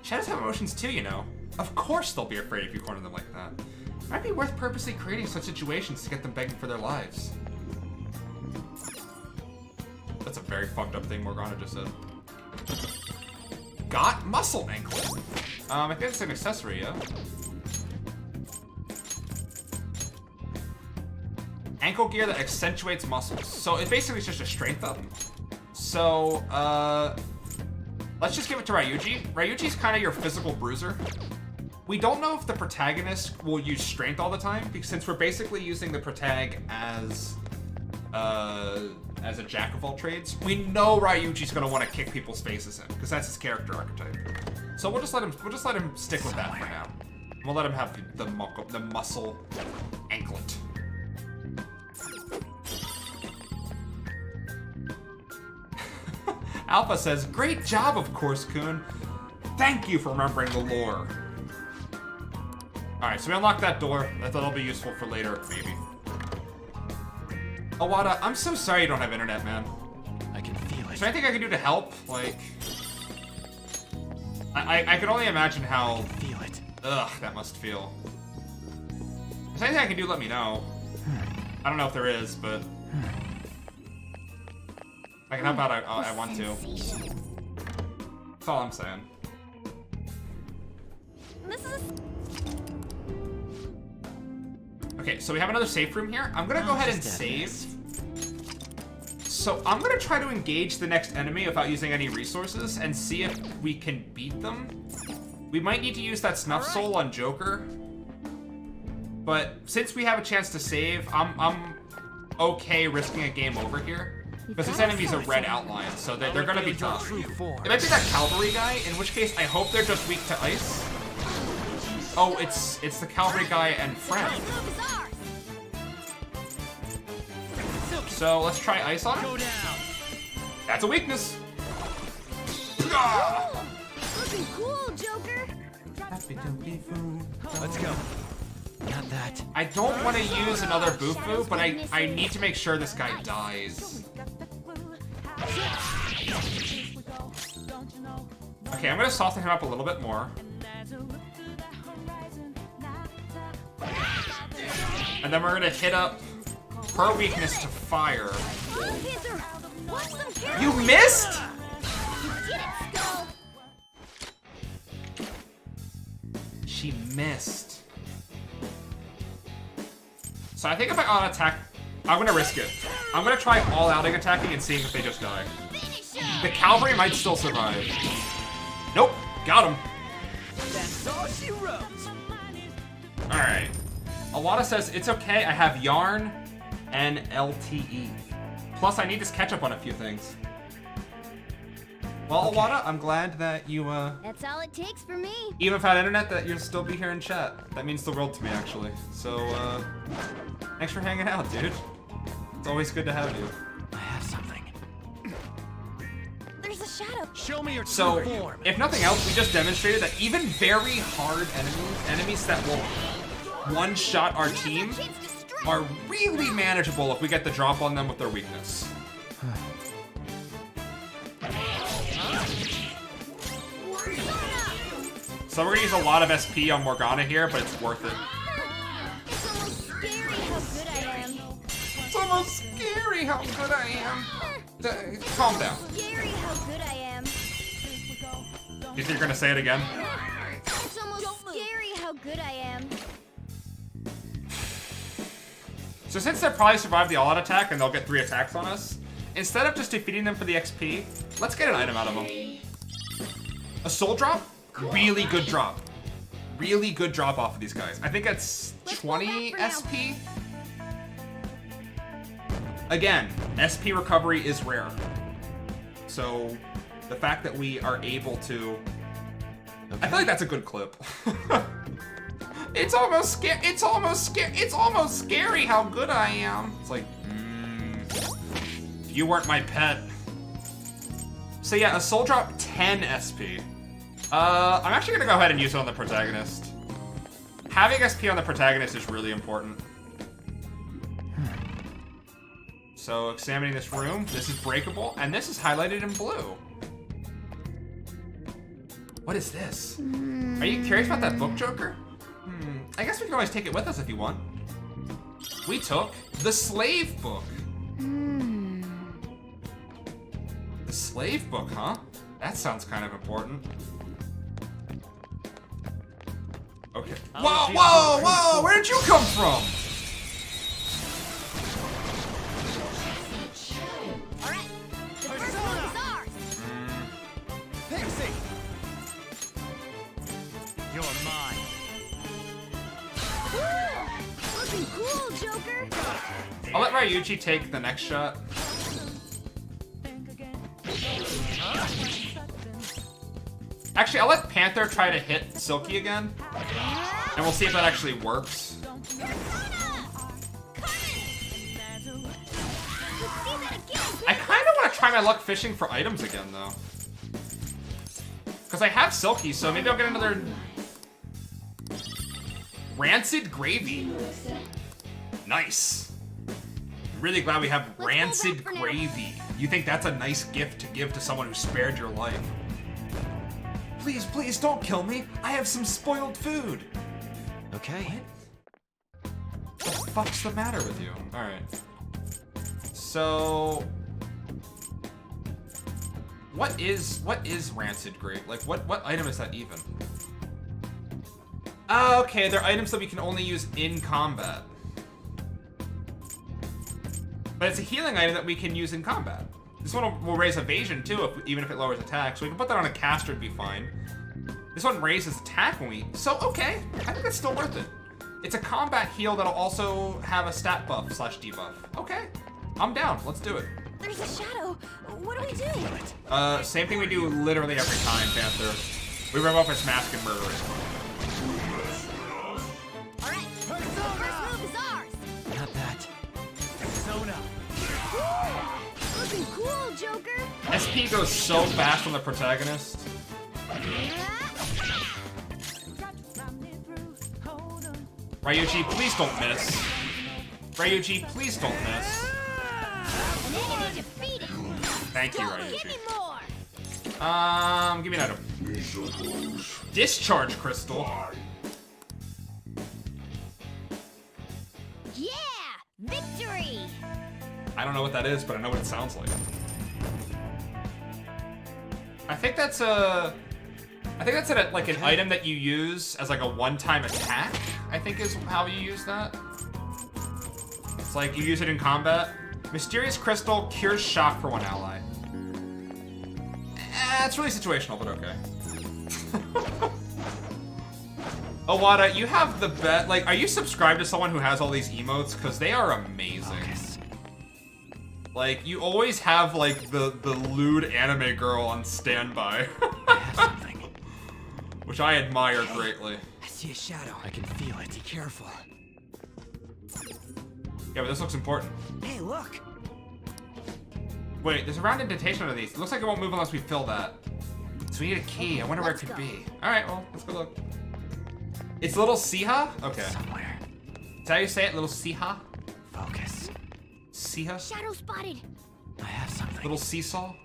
Shadows have emotions too, you know. Of course they'll be afraid if you corner them like that. Might be worth purposely creating such situations to get them begging for their lives. That's a very fucked up thing Morgana just said. Got muscle anklet. I think it's an accessory, yeah? Ankle gear that accentuates muscles. So it basically is just a strength up. So, let's just give it to Ryuji. Ryuji's kind of your physical bruiser. We don't know if the protagonist will use strength all the time, because since we're basically using the protag as a jack of all trades, we know Ryuji's gonna want to kick people's faces in, because that's his character archetype. So we'll just let him stick with that for now. We'll let him have the muscle anklet. Alpha says, great job, of course, Kun. Thank you for remembering the lore. Alright, so we unlocked that door. That'll be useful for later, maybe. Owada, I'm so sorry you don't have internet, man. I can feel it. Is there anything I can do to help? Like... I can only imagine how... Feel it. Ugh, that must feel. If there's anything I can do, let me know. I don't know if there is, but... I can help out, I want to. That's all I'm saying. This is Okay, so we have another safe room here. I'm gonna go ahead and save. So I'm gonna try to engage the next enemy without using any resources and see if we can beat them. We might need to use that snuff soul on Joker. But since we have a chance to save, I'm okay risking a game over here. Because this enemy's a red outline, so they're gonna be tough. It might be that cavalry guy, in which case I hope they're just weak to ice. Oh, it's the cavalry guy and friend. So let's try ice on him. That's a weakness. Ah! Looking cool, Joker. Let's go. Not that. I don't want to use another Bufu, but I need to make sure this guy dies. Okay, I'm gonna soften him up a little bit more. And then we're gonna hit up her weakness to fire. You missed? She missed. So I think if I auto-attack, I'm gonna risk it. I'm gonna try all-outing attacking and seeing if they just die. The cavalry might still survive. Nope, got him. That's all she wrote. Alright. Awada says, it's okay, I have Yarn and LTE. Plus, I need to catch up on a few things. Well, okay. Awada, I'm glad that you, That's all it takes for me. even without internet, that you'll still be here in chat. That means the world to me, actually. So, thanks for hanging out, dude. It's always good to have you. I have something. There's a shadow. Show me your true So, form. if nothing else, we just demonstrated that even very hard enemies that will one-shot our team, are really manageable if we get the drop on them with their weakness. So we're gonna use a lot of SP on Morgana here, but it's worth it. It's almost scary how good I am. It's almost scary how good I am. Calm down. Scary how good I am. You think you're gonna say it again? It's almost scary how good I am. So since they'll probably survive the all-out attack and they'll get 3 attacks on us, instead of just defeating them for the XP, let's get an item out of them. A soul drop? Really good drop. Really good drop off of these guys. I think that's 20 SP. Again, SP recovery is rare. So the fact that we are able to... Okay. I feel like that's a good clip. It's almost scary how good I am. It's like, if you weren't my pet. So yeah, a soul drop 10 SP. I'm actually gonna go ahead and use it on the protagonist. Having SP on the protagonist is really important. So examining this room, this is breakable, and this is highlighted in blue. What is this? Are you curious about that book, Joker? I guess we can always take it with us if you want. We took the slave book. The slave book, huh? That sounds kind of important. Okay. Whoa, whoa, whoa! Where did you come from? Alright, the first one is ours. Pixie. You're mine. Looking cool, Joker. I'll let Ryuji take the next shot. Actually, I'll let Panther try to hit Silky again. And we'll see if that actually works. I kind of want to try my luck fishing for items again, though. Because I have Silky, so maybe I'll get another... Rancid Gravy. Nice. Really glad we have Rancid Gravy. You think that's a nice gift to give to someone who spared your life? Please, please don't kill me. I have some spoiled food. Okay. What the fuck's the matter with you? Alright. So... What is Rancid Gravy? Like, what item is that even? Oh, okay, they're items that we can only use in combat. But it's a healing item that we can use in combat. This one will raise evasion too, even if it lowers attack. So we can put that on a caster and be fine. This one raises attack when we... So, okay. I think that's still worth it. It's a combat heal that'll also have a stat buff / debuff. Okay. I'm down. Let's do it. There's a shadow. What do we do? Same thing we do literally every time, Panther. We remove off its mask and murder it. Alright, the first move is ours. Not that. Persona. Looking cool, Joker. SP goes so fast on the protagonist. Ryuji, please don't miss. Ryuji, please don't miss. Thank you, Ryuji. Give me an item. Discharge crystal. Yeah! Victory! I don't know what that is, but I know what it sounds like. I think that's like an item that you use as like a one-time attack, I think is how you use that. It's like you use it in combat. Mysterious crystal cures shock for one ally. It's really situational, but okay. Owada, you have the bet. Like, are you subscribed to someone who has all these emotes? Because they are amazing. Like, you always have, like, the lewd anime girl on standby. I have something. Which I admire greatly. I see a shadow. I can feel it. Be careful. Yeah, but this looks important. Hey, look. Wait, there's a round indentation under these. It looks like it won't move unless we fill that. So we need a key. I wonder where it could be. Alright, well, let's go look. It's Little Siha? Okay. Somewhere. Is that how you say it? Little Siha? Focus. Siha? Shadow spotted. I have something. Little seesaw?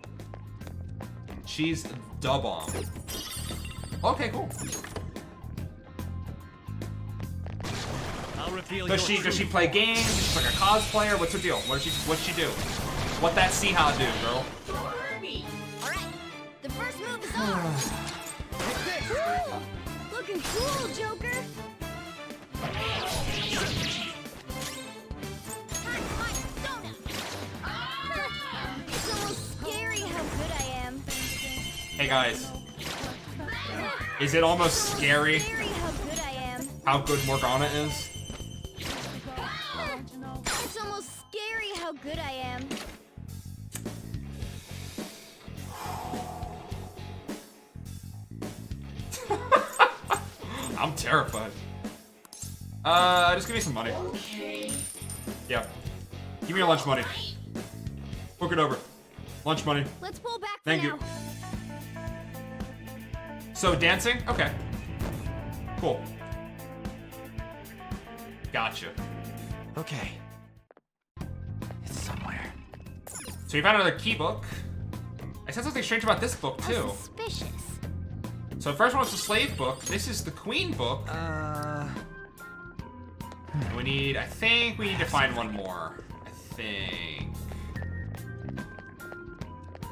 She's da bomb. Okay, cool. I'll reveal Does she play games? Is she like a cosplayer? What's her deal? What's she do? What that Siha do, girl? Alright, the first move is on. Cool. Looking cool, Joker. It's almost scary how good I am. Hey guys. Is it almost scary Scary how good I am. how good Morgana is? It's almost scary how good I am. I'm terrified. Just give me some money. Yeah. Give me your lunch money. Book it over. Lunch money. Let's pull back for Thank you. now. So, dancing? Okay. Cool. Gotcha. Okay. It's somewhere. So you found another key book. I said something strange about this book, too. Suspicious. So the first one was the slave book. This is the queen book. We need, I think we need to find one more. I think.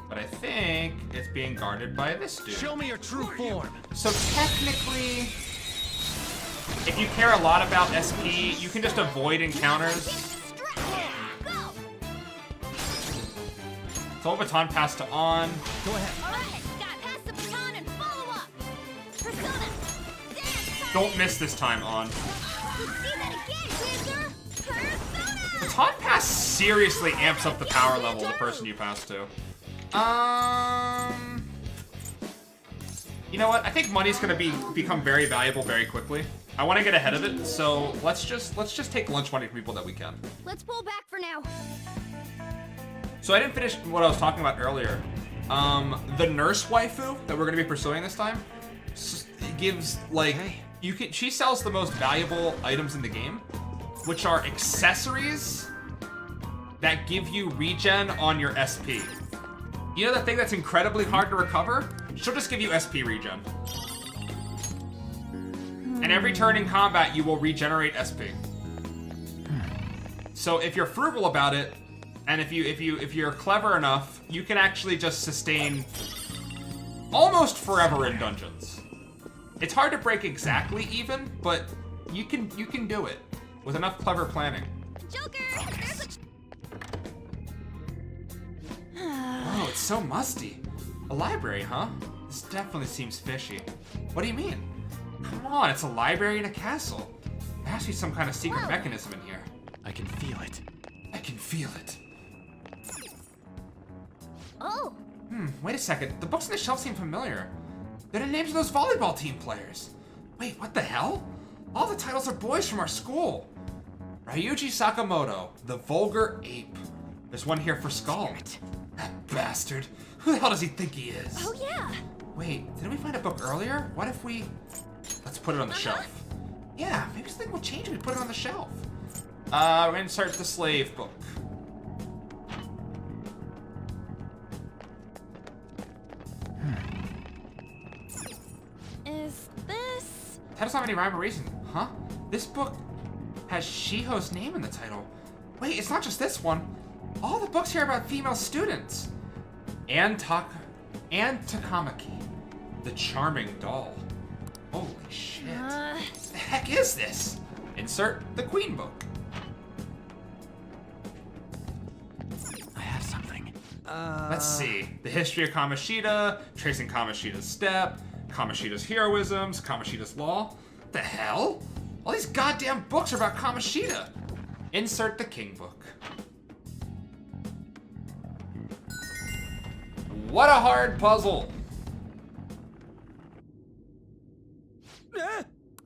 But I think it's being guarded by this dude. Show me your true form. So technically, if you care a lot about SP, you can just avoid encounters. Go! So baton pass to on. Go ahead. Alright, gotta pass the baton and follow up. Persona! Dance time! Don't miss this time on. See that again, Wizard! Persona! Baton pass seriously amps up the power level of the person you pass to. You know what? I think money's gonna become very valuable very quickly. I want to get ahead of it, so let's just take lunch money from people that we can. Let's pull back for now. So I didn't finish what I was talking about earlier. The nurse waifu that we're gonna be pursuing this time gives like she sells the most valuable items in the game, which are accessories that give you regen on your SP. You know that thing that's incredibly hard to recover? She'll just give you SP regen. And every turn in combat, you will regenerate SP. So if you're frugal about it, and if you're clever enough, you can actually just sustain almost forever in dungeons. It's hard to break exactly even, but you can do it with enough clever planning. Joker! There's a... Oh, it's so musty. A library, huh? This definitely seems fishy. What do you mean? Come on, it's a library in a castle. There has to be some kind of secret mechanism in here. I can feel it. I can feel it. Oh! Wait a second. The books on the shelf seem familiar. They're the names of those volleyball team players. Wait, what the hell? All the titles are boys from our school. Ryuji Sakamoto, the vulgar ape. There's one here for Skull. That bastard. Who the hell does he think he is? Oh, yeah. Wait, didn't we find a book earlier? What if we... Let's put it on the shelf. Yeah, maybe something will change if we put it on the shelf. We're gonna insert the slave book. Is this... That doesn't have any rhyme or reason, huh? This book has Shiho's name in the title. Wait, it's not just this one. All the books here are about female students. And Takamaki, the charming doll. Holy shit. What the heck is this? Insert the Queen book. I have something. Let's see. The history of Kamoshida, tracing Kamoshida's step, Kamoshida's heroisms, Kamoshida's law. The hell? All these goddamn books are about Kamoshida. Insert the King book. What a hard puzzle.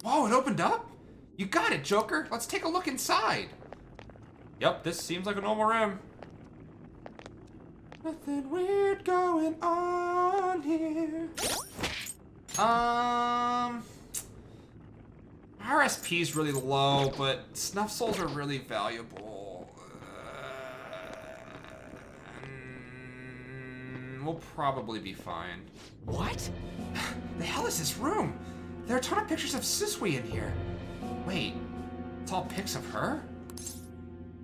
Whoa, it opened up? You got it, Joker. Let's take a look inside. Yep, this seems like a normal room. Nothing weird going on here. RSP's really low, but snuff souls are really valuable. We'll probably be fine. What? The hell is this room? There are a ton of pictures of Susui in here. Wait, it's all pics of her?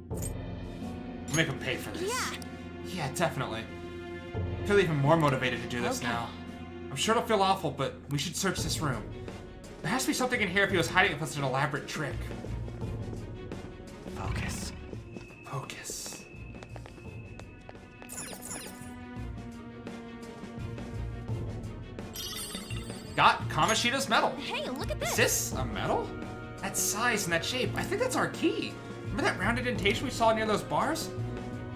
We'll make him pay for this. Yeah. Yeah, definitely. I feel even more motivated to do this now. I'm sure it'll feel awful, but we should search this room. There has to be something in here if he was hiding it with such an elaborate trick. Focus. Focus. Got Kamoshida's medal. Hey, look at this. Is this a medal? That size and that shape, I think that's our key. Remember that round indentation we saw near those bars?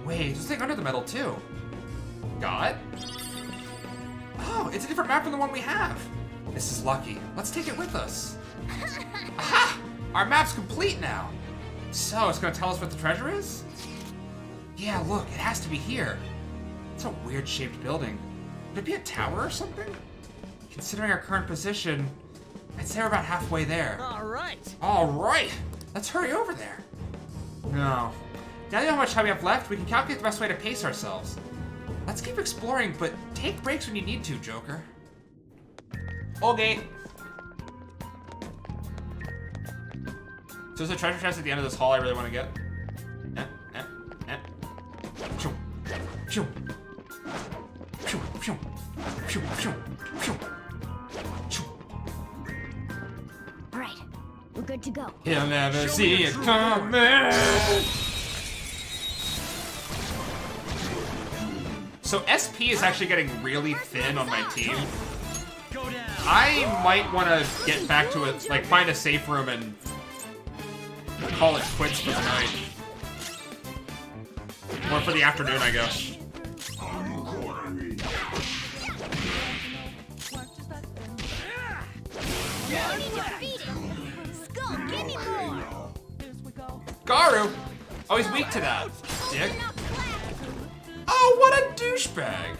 Wait, there's a thing under the medal too. Got? Oh, it's a different map from the one we have. This is lucky. Let's take it with us. Aha! Our map's complete now. So, it's gonna tell us what the treasure is? Yeah, look, it has to be here. It's a weird shaped building. Could it be a tower or something? Considering our current position, I'd say we're about halfway there. All right, let's hurry over there. No. Now that you know how much time we have left, we can calculate the best way to pace ourselves. Let's keep exploring, but take breaks when you need to, Joker. Okay. So there's a treasure chest at the end of this hall I really want to get. Phew. Phew. Phew. Phew. Phew. Phew. Phew. All right, we're good to go. He'll never see it coming. So SP is actually getting really thin on my team. I might want to get back to it, like find a safe room and call it quits for the night. Or for the afternoon, I guess. Garu! Oh, he's weak to that. Dick. Oh, what a douchebag!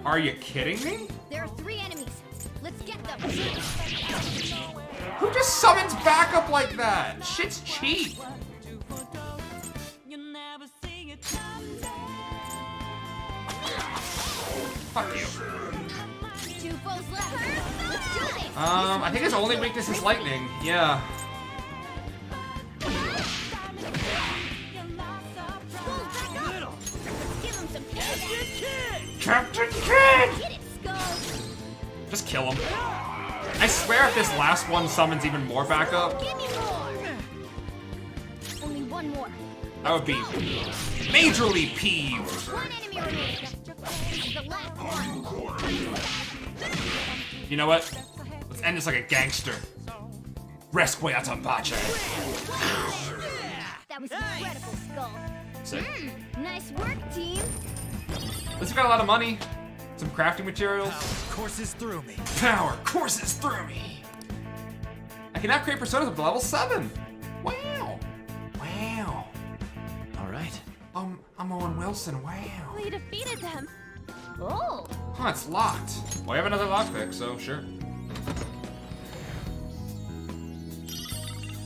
Are you kidding me? There are 3 enemies. Let's get them. Who just summons backup like that? Shit's cheap. Fuck you. 2 foes left. Let's do this. I think his only weakness is lightning. Yeah. Captain Kidd! Get it, Skull. Just kill him. I swear if this last one summons even more backup, Give me more. Only 1 more. I would be majorly peeved. 1 enemy remaining. This is the last one. You know what? Let's end this like a gangster. Resquiatambache. That was incredible, Skull. Sick. Nice work, team. At least we got a lot of money. Some crafting materials. Courses through me. Power courses through me. I can now create personas up to level 7. Wow. Wow. All right. I'm Owen Wilson, wow. We defeated them. Oh. Huh, it's locked. Well, I have another lockpick, so sure.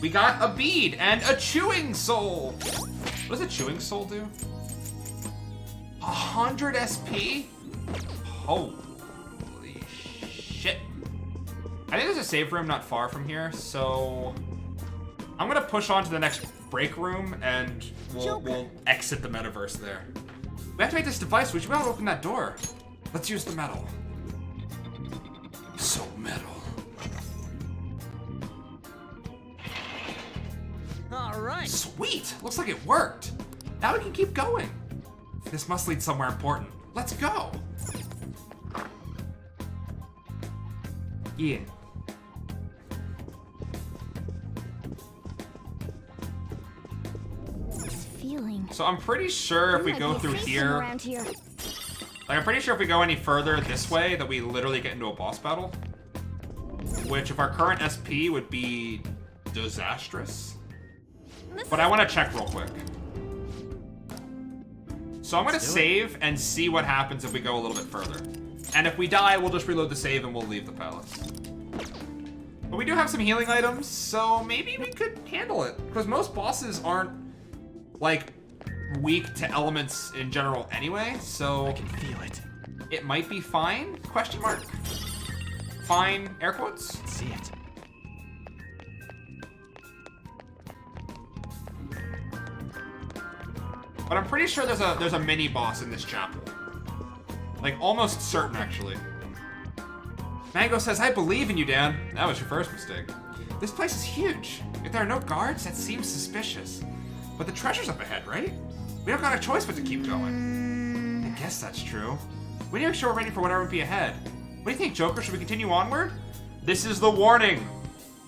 We got a bead and a chewing soul. What does a chewing soul do? 100 SP? Holy shit. I think there's a save room not far from here, so I'm gonna push on to the next break room and we'll exit the metaverse there. We have to make this device. We should be able to open that door. Let's use the metal. So metal. All right. Sweet! Looks like it worked. Now we can keep going. This must lead somewhere important. Let's go. Yeah. This feeling. So I'm pretty sure if we go through here, like I'm pretty sure if we go any further this way, that we literally get into a boss battle. Which, if our current SP would be disastrous. But I want to check real quick. So I'm going to save and see what happens if we go a little bit further. And if we die, we'll just reload the save and we'll leave the palace. But we do have some healing items, so maybe we could handle it. Because most bosses aren't, like, weak to elements in general anyway, so... I can feel it. It might be fine? Question mark. Fine, air quotes? See it. But I'm pretty sure there's a mini boss in this chapel. Like, almost certain, actually. Mango says, I believe in you, Dan. That was your first mistake. This place is huge. If there are no guards, that seems suspicious. But the treasure's up ahead, right? We don't got a choice but to keep going. I guess that's true. We need to make sure we're ready for whatever would be ahead. What do you think, Joker? Should we continue onward? This is the warning.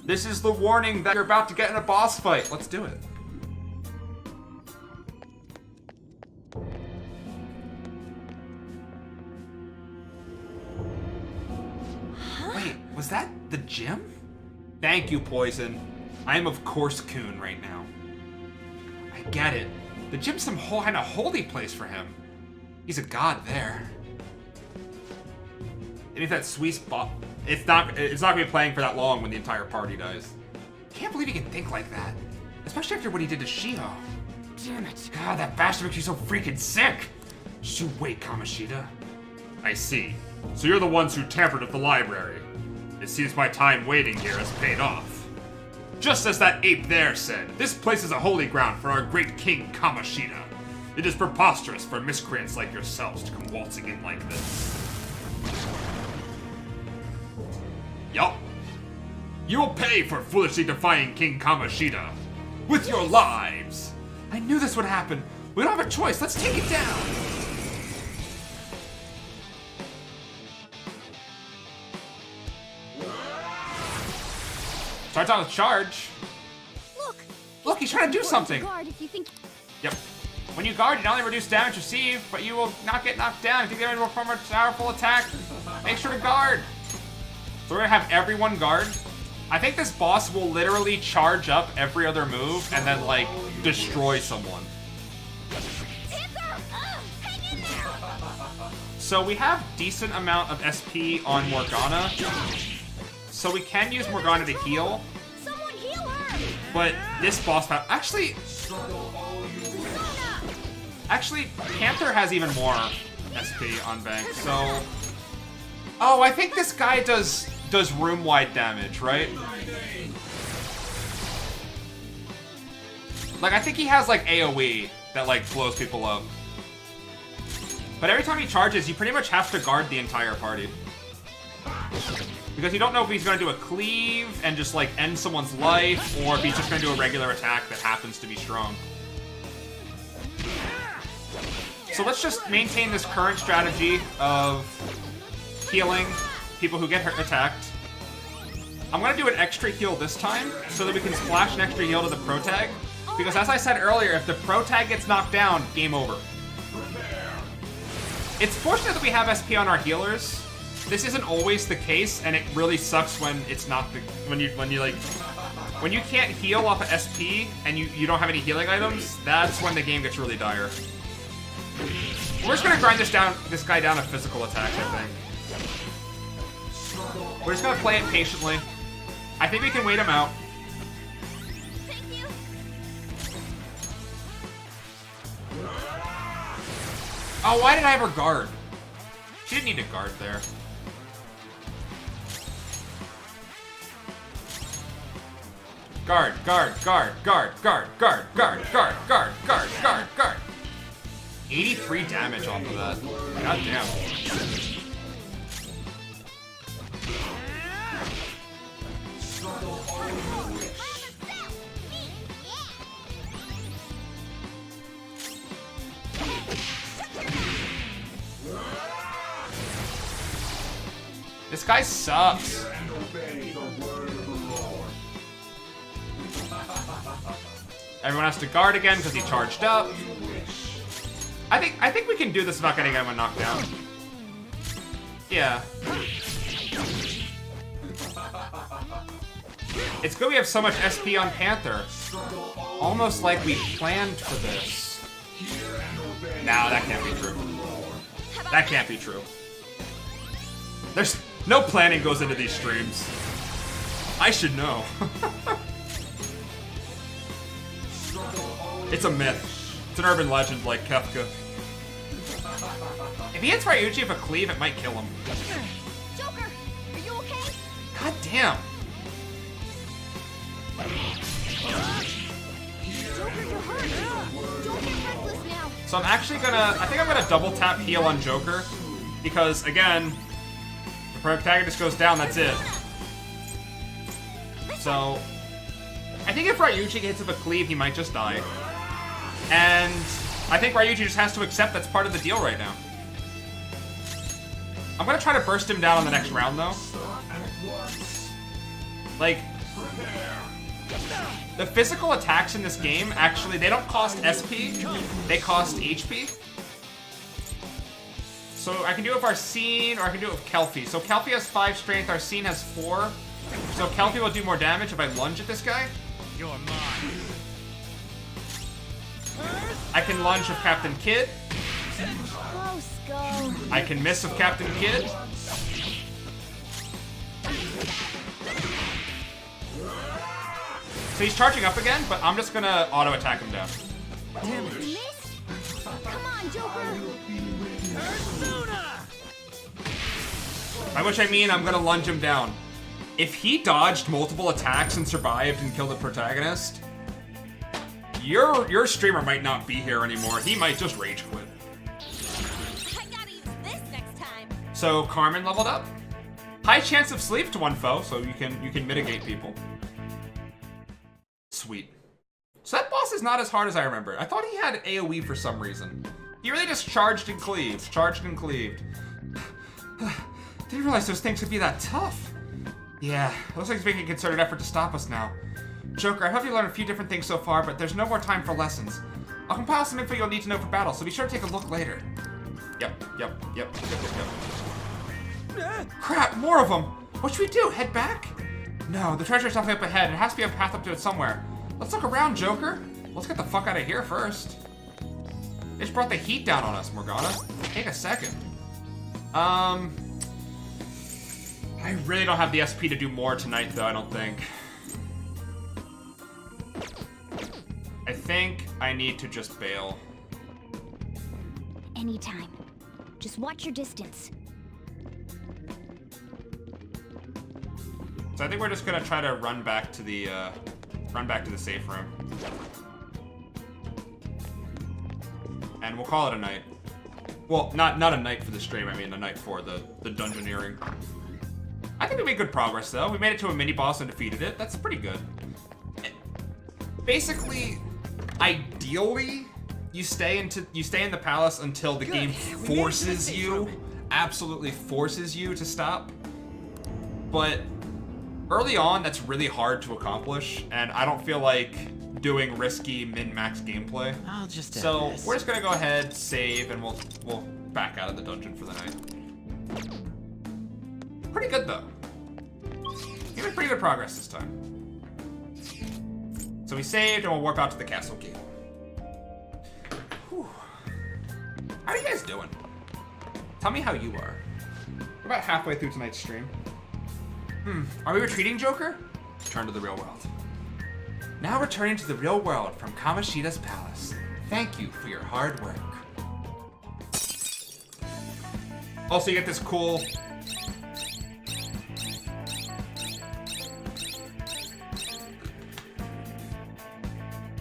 This is the warning that you're about to get in a boss fight. Let's do it. Wait, was that the gym? Thank you, Poison. I am of course Coon right now. I get it. The gym's some kind of holy place for him. He's a god there. And if that sweet spot, it's not gonna be playing for that long when the entire party dies. Can't believe he can think like that, especially after what he did to Shio. Damn it! God, that bastard makes you so freaking sick. Just you wait, Kamoshida. I see. So you're the ones who tampered with the library. It seems my time waiting here has paid off. Just as that ape there said, this place is a holy ground for our great king Kamoshida. It is preposterous for miscreants like yourselves to come waltzing in like this. Yup. You will pay for foolishly defying King Kamoshida. With your lives. I knew this would happen. We don't have a choice. Let's take it down. Starts on with charge. Look, he's trying to do something. Guard if you think. Yep. When you guard, you not only reduce damage received, but you will not get knocked down. If you get ready to perform a powerful attack, make sure to guard. So we're gonna have everyone guard. I think this boss will literally charge up every other move and then, like, destroy someone. Hang in there. So we have decent amount of SP on Morgana. So we can use Morgana to heal. Someone heal her. But this boss battle, actually, Panther has even more SP on Bank, so... Oh, I think this guy does room-wide damage, right? Like, I think he has, like, AoE that, like, blows people up. But every time he charges, you pretty much have to guard the entire party. Because you don't know if he's going to do a cleave and just, like, end someone's life, or if he's just going to do a regular attack that happens to be strong. So let's just maintain this current strategy of healing people who get attacked. I'm going to do an extra heal this time, so that we can splash an extra heal to the pro tag. Because as I said earlier, if the pro tag gets knocked down, game over. It's fortunate that we have SP on our healers. This isn't always the case, and it really sucks when it's not the when you can't heal off of SP and you don't have any healing items. That's when the game gets really dire. We're just gonna grind this guy down to physical attacks, I think. We're just gonna play it patiently. I think we can wait him out. Thank you. Oh, why did I have her guard? She didn't need a guard there. Guard, guard, guard, guard, guard, guard, guard, guard, guard, guard, guard, guard. 83 damage off of that. God damn. This guy sucks. Everyone has to guard again because he charged up. I think we can do this without getting anyone knocked down. Yeah. It's good we have so much SP on Panther. Almost like we planned for this. No, that can't be true. That can't be true. There's no planning goes into these streams. I should know. It's a myth. It's an urban legend like Kefka. If he hits Ryuji with a cleave, it might kill him. Joker, are you okay? God damn. Joker, you're hurt. Don't get reckless now. So I think I'm gonna double tap heal on Joker. Because again, the protagonist goes down, that's it. So, I think if Ryuji hits with a cleave, he might just die. And I think Ryuji just has to accept that's part of the deal right now. I'm gonna try to burst him down on the next round, though. Like, the physical attacks in this game, actually, they don't cost SP, they cost HP. So I can do it with Arsene, or I can do it with Kelpie. So Kelpie has 5 strength, Arsene has 4. So Kelpie will do more damage if I lunge at this guy. You're mine. I can lunge with Captain Kid. Close go. I can miss with Captain Kid. So he's charging up again, but I'm just gonna auto attack him down. Missed? Come on, Joker. By which I mean I'm gonna lunge him down. If he dodged multiple attacks and survived and killed the protagonist, your streamer might not be here anymore. He might just rage quit. I gotta use this next time. So Carmen leveled up. High chance of sleep to one foe, so you can mitigate people. Sweet. So that boss is not as hard as I remember. I thought he had AoE for some reason. He really just charged and cleaved. Charged and cleaved. Didn't realize those things could be that tough. Yeah, looks like he's making a concerted effort to stop us now. Joker, I hope you learned a few different things so far, but there's no more time for lessons. I'll compile some info you'll need to know for battle, so be sure to take a look later. Yep. Crap, more of them! What should we do, head back? No, the treasure's not up ahead. It has to be a path up to it somewhere. Let's look around, Joker. Let's get the fuck out of here first. They just brought the heat down on us, Morgana. Take a second. I really don't have the SP to do more tonight, though, I don't think. I think I need to just bail. Anytime. Just watch your distance. So I think we're just gonna try to run back to the safe room. And we'll call it a night. Well, not a night for the stream, I mean a night for the dungeoneering. I think we made good progress, though. We made it to a mini-boss and defeated it. That's pretty good. Basically, ideally, you stay in the palace until the game forces you, absolutely forces you to stop. But early on, that's really hard to accomplish, and I don't feel like doing risky min-max gameplay. I'll just So we're just gonna go ahead, save, and we'll back out of the dungeon for the night. Pretty good, though. We made pretty good progress this time. So we saved, and we'll warp out to the castle gate. Whew. How are you guys doing? Tell me how you are. We're about halfway through tonight's stream. Are we retreating, Joker? Return to the real world. Now returning to the real world from Kamoshida's palace. Thank you for your hard work. Also, you get this cool...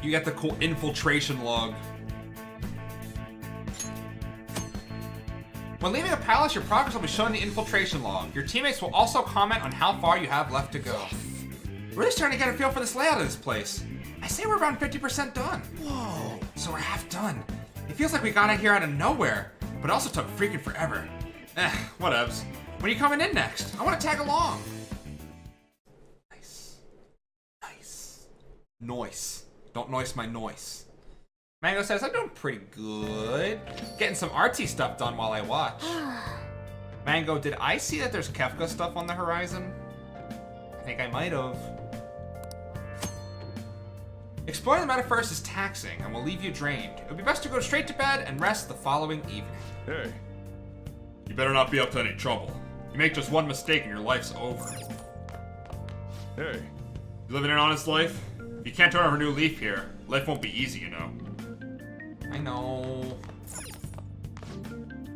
You get the cool infiltration log. When leaving a palace, your progress will be shown in the infiltration log. Your teammates will also comment on how far you have left to go. Really starting to get a feel for this layout of this place. I say we're around 50% done. Whoa. So we're half done. It feels like we got out here out of nowhere, but it also took freaking forever. Whatevs. When are you coming in next? I want to tag along. Nice. Nice. Noise. Don't noise my noise. Mango says, I'm doing pretty good. Getting some artsy stuff done while I watch. Mango, did I see that there's Kefka stuff on the horizon? I think I might have. Exploring the metaverse is taxing and will leave you drained. It would be best to go straight to bed and rest the following evening. Hey. You better not be up to any trouble. You make just one mistake and your life's over. Hey. You living an honest life? If you can't turn over a new leaf here, life won't be easy, you know. I know.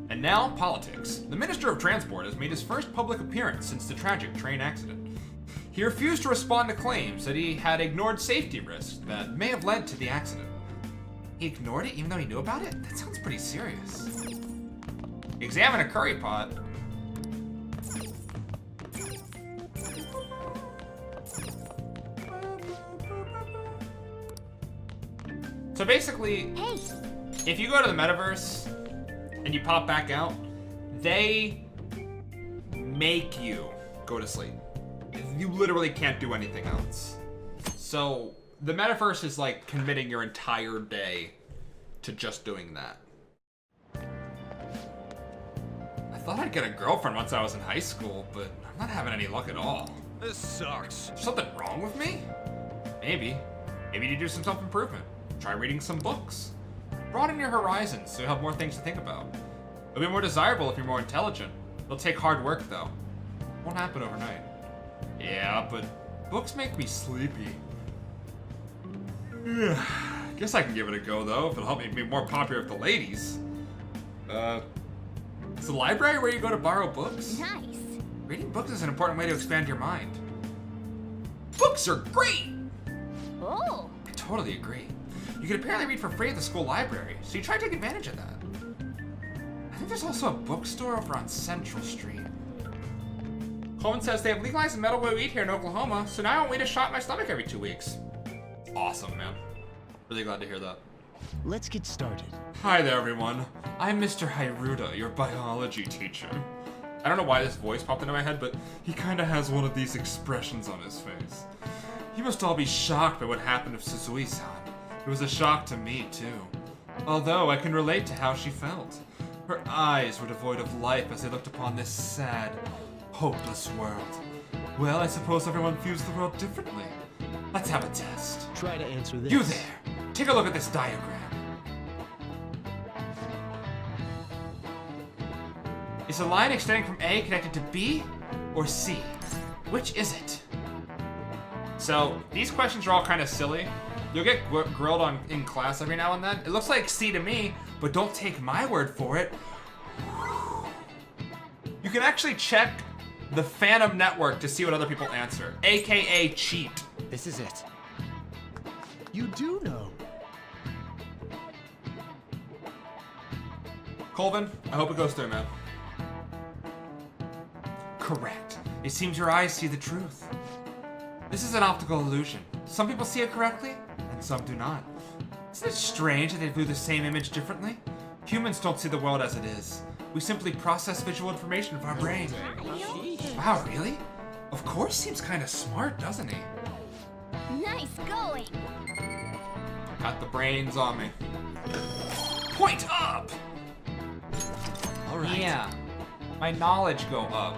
And now, politics. The Minister of Transport has made his first public appearance since the tragic train accident. He refused to respond to claims that he had ignored safety risks that may have led to the accident. He ignored it even though he knew about it? That sounds pretty serious. Examine a curry pot. So basically, if you go to the metaverse and you pop back out, they make you go to sleep. You literally can't do anything else. So the metaverse is like committing your entire day to just doing that. I thought I'd get a girlfriend once I was in high school, but I'm not having any luck at all. This sucks. Is there something wrong with me? Maybe. Maybe you do some self-improvement. Try reading some books. Broaden your horizons so you'll have more things to think about. It'll be more desirable if you're more intelligent. It'll take hard work though. It won't happen overnight. Yeah, but books make me sleepy. Guess I can give it a go though, if it'll help me be more popular with the ladies. Is the library where you go to borrow books? Nice. Reading books is an important way to expand your mind. Books are great! Oh. I totally agree. You can apparently read for free at the school library, so you try to take advantage of that. I think there's also a bookstore over on Central Street. Coleman says they have legalized metal weed here in Oklahoma, so now I don't wait a shot in my stomach every 2 weeks. Awesome, man. Really glad to hear that. Let's get started. Hi there, everyone. I'm Mr. Hyruda, your biology teacher. I don't know why this voice popped into my head, but he kinda has one of these expressions on his face. You must all be shocked by what happened to Suzui-san. It was a shock to me, too. Although I can relate to how she felt. Her eyes were devoid of life as they looked upon this sad, hopeless world. Well, I suppose everyone views the world differently. Let's have a test. Try to answer this. You there! Take a look at this diagram. Is the line extending from A connected to B or C? Which is it? So, these questions are all kind of silly. You'll get grilled in class every now and then. It looks like C to me, but don't take my word for it. You can actually check the Phantom Network to see what other people answer, aka cheat. This is it. You do know. Colvin, I hope it goes through, man. Correct. It seems your eyes see the truth. This is an optical illusion. Some people see it correctly, and some do not. Isn't it strange that they view the same image differently? Humans don't see the world as it is. We simply process visual information from our brain. Wow, really? Of course, seems kind of smart, doesn't he? Nice going. Got the brains on me. Point up! All right. Yeah, my knowledge go up.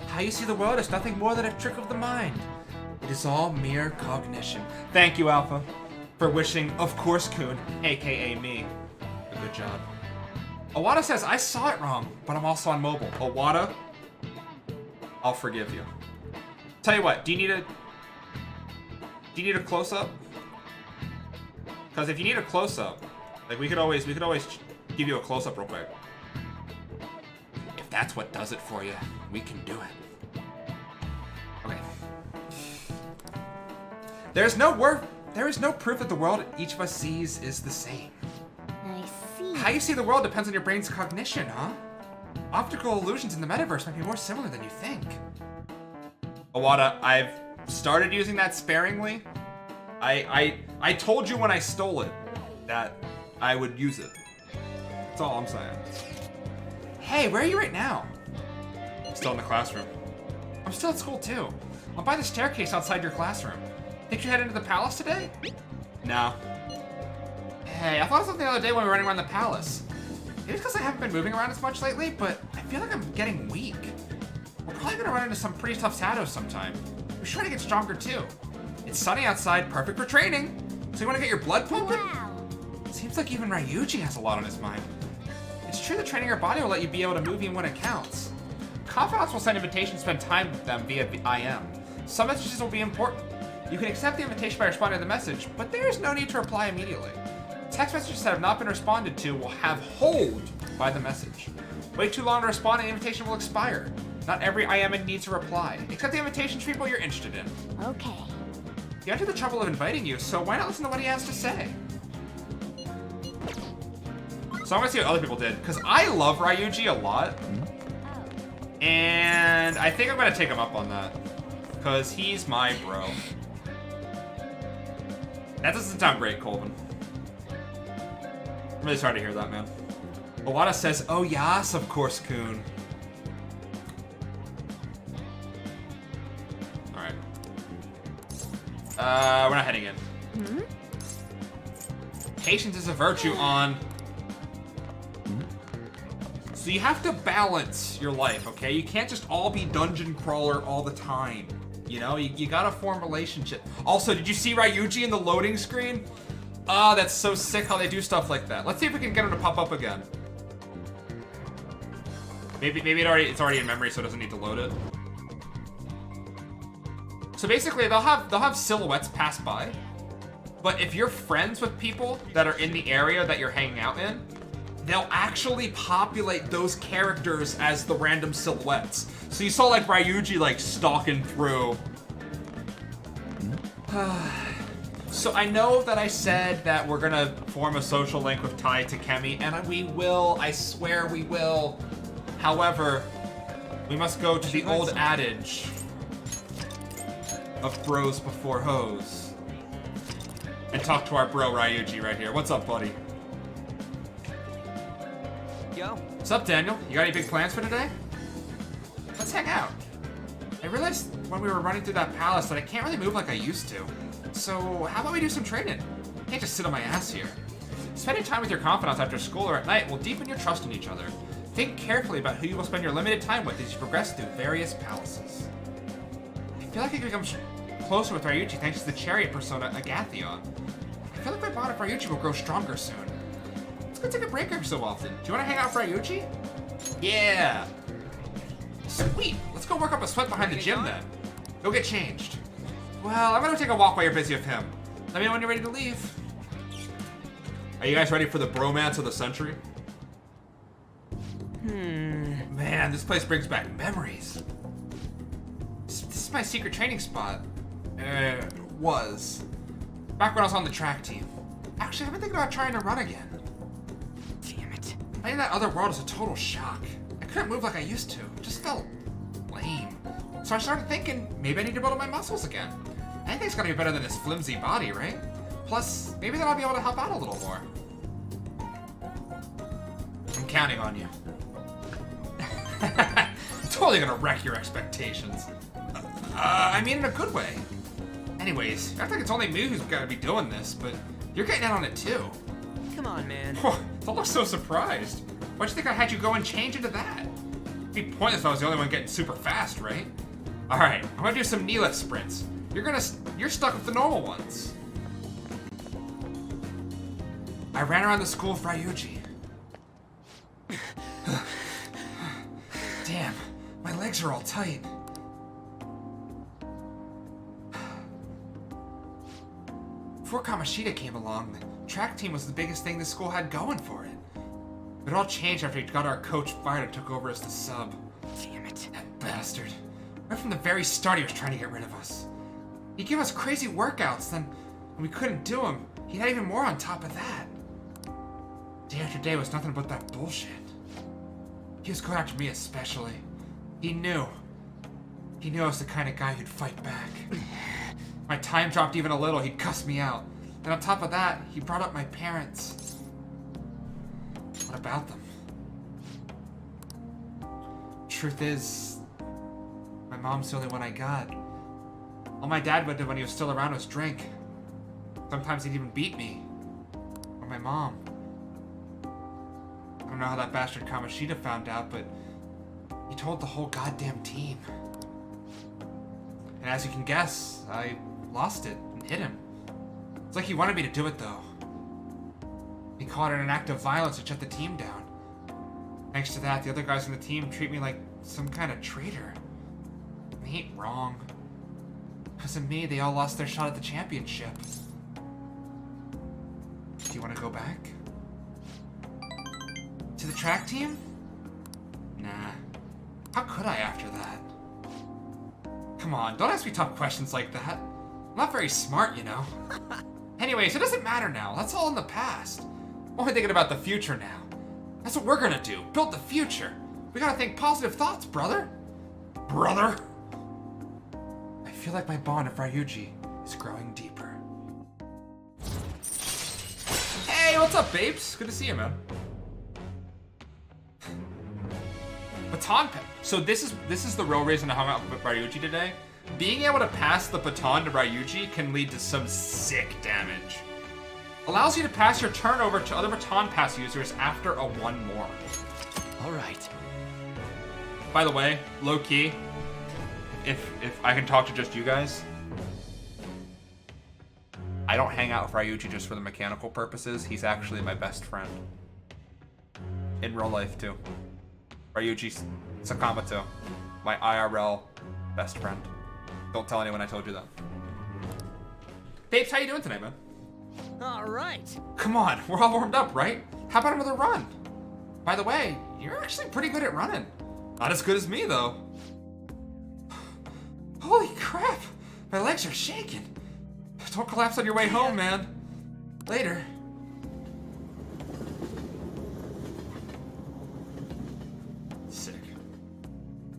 How you see the world is nothing more than a trick of the mind. It is all mere cognition. Thank you, Alpha, for wishing, of course, Kun, aka me, a good job. Owada says, I saw it wrong, but I'm also on mobile. Owada, I'll forgive you. Tell you what, do you need a close-up? Because if you need a close-up, like we could always give you a close-up real quick. If that's what does it for you, we can do it. Okay. There is no proof that the world each of us sees is the same. I see. How you see the world depends on your brain's cognition, huh? Optical illusions in the metaverse might be more similar than you think. Owada, I've started using that sparingly. I told you when I stole it that I would use it. That's all I'm saying. Hey, where are you right now? Still in the classroom. I'm still at school too. I'm by the staircase outside your classroom. Think you head into the palace today? No. Hey, I thought of something the other day when we were running around the palace. Maybe it's because I haven't been moving around as much lately, but I feel like I'm getting weak. We're probably gonna run into some pretty tough shadows sometime. We should try to get stronger too. It's sunny outside, perfect for training. So you wanna get your blood pumping? Wow. Seems like even Ryuji has a lot on his mind. It's true that training your body will let you be able to move even when it counts. Confidants will send invitations to spend time with them via IM. Some messages will be important. You can accept the invitation by responding to the message, but there is no need to reply immediately. Text messages that have not been responded to will have hold by the message. Wait too long to respond and the invitation will expire. Not every IM needs a reply. Accept the invitations to people you're interested in. Okay. He went to the trouble of inviting you, so why not listen to what he has to say? So I'm gonna see what other people did, because I love Ryuji a lot. And I think I'm gonna take him up on that. Because he's my bro. That doesn't sound great, Colvin. I'm really sorry to hear that, man. Owada says, oh yas, of course, Kun. Alright. We're not heading in. Hmm? Patience is a virtue on... So you have to balance your life, okay? You can't just all be dungeon crawler all the time. You know, you gotta form relationship. Also, did you see Ryuji in the loading screen? Ah, that's so sick how they do stuff like that. Let's see if we can get him to pop up again. Maybe it's already in memory, so it doesn't need to load it. So basically, they'll have silhouettes pass by, but if you're friends with people that are in the area that you're hanging out in, they'll actually populate those characters as the random silhouettes. So you saw like Ryuji like stalking through. So I know that I said that we're gonna form a social link with Tai Takemi, and we will, I swear we will. However, we must go to the old adage of bros before hoes. And talk to our bro Ryuji right here. What's up, buddy? Yo. What's up, Daniel? You got any big plans for today? Let's hang out. I realized when we were running through that palace that I can't really move like I used to. So how about we do some training? I can't just sit on my ass here. Spending time with your confidants after school or at night will deepen your trust in each other. Think carefully about who you will spend your limited time with as you progress through various palaces. I feel like I can become closer with Ryuji thanks to the chariot persona Agathion. I feel like my bond with Ryuji will grow stronger soon. Let's go take a break every so often. Do you want to hang out with Ryuji? Yeah! Sweet! Let's go work up a sweat behind the gym then. Go get changed. Well, I'm gonna take a walk while you're busy with him. Let me know when you're ready to leave. Are you guys ready for the bromance of the century? Man, this place brings back memories. This is my secret training spot. Was. Back when I was on the track team. Actually, I've been thinking about trying to run again. Damn it. Playing that other world is a total shock. I couldn't move like I used to. It just felt lame. So I started thinking, maybe I need to build up my muscles again. Anything's gotta be better than this flimsy body, right? Plus, maybe then I'll be able to help out a little more. I'm counting on you. Totally gonna wreck your expectations. I mean in a good way. Anyways, I think it's only me who's gotta be doing this, but you're getting in on it too. Come on, man. Don't look so surprised. Why'd you think I had you go and change into that? It'd be pointless if I was the only one getting super fast, right? Alright, I'm gonna do some knee lift sprints. You're stuck with the normal ones. I ran around the school with Ryuji. Damn, my legs are all tight. Before Kamoshida came along, the track team was the biggest thing the school had going for it. But it all changed after he got our coach fired and took over as the sub. Damn it. That bastard. Right from the very start, he was trying to get rid of us. He'd give us crazy workouts, then when we couldn't do them, he had even more on top of that. Day after day was nothing but that bullshit. He was going after me especially. He knew. He knew I was the kind of guy who'd fight back. My time dropped even a little, he'd cuss me out. And on top of that, he brought up my parents. What about them? Truth is, my mom's the only one I got. All my dad would do when he was still around was drink. Sometimes he'd even beat me. Or my mom. I don't know how that bastard Kamoshida found out, but he told the whole goddamn team. And as you can guess, I lost it and hit him. It's like he wanted me to do it though. He called it an act of violence to shut the team down. Thanks to that, the other guys on the team treat me like some kind of traitor. And he ain't wrong. Because of me, they all lost their shot at the championship. Do you want to go back? To the track team? Nah. How could I after that? Come on, don't ask me tough questions like that. I'm not very smart, you know. Anyways, it doesn't matter now. That's all in the past. I'm only thinking about the future now. That's what we're gonna do. Build the future. We gotta think positive thoughts, brother. Brother? I feel like my bond of Ryuji is growing deeper. Hey, what's up, babes? Good to see you, man. Baton pass. So this is the real reason I hung out with Ryuji today. Being able to pass the baton to Ryuji can lead to some sick damage. Allows you to pass your turn over to other baton pass users after a one more. All right. By the way, low key, if I can talk to just you guys, I don't hang out with Ryuji just for the mechanical purposes. He's actually my best friend. In real life too. Ryuji Sakamoto, my IRL best friend. Don't tell anyone I told you that. Babes, how you doing tonight, man? All right. Come on, we're all warmed up, right? How about another run? By the way, you're actually pretty good at running. Not as good as me, though. Holy crap! My legs are shaking. Don't collapse on your way home, man. Later. Sick.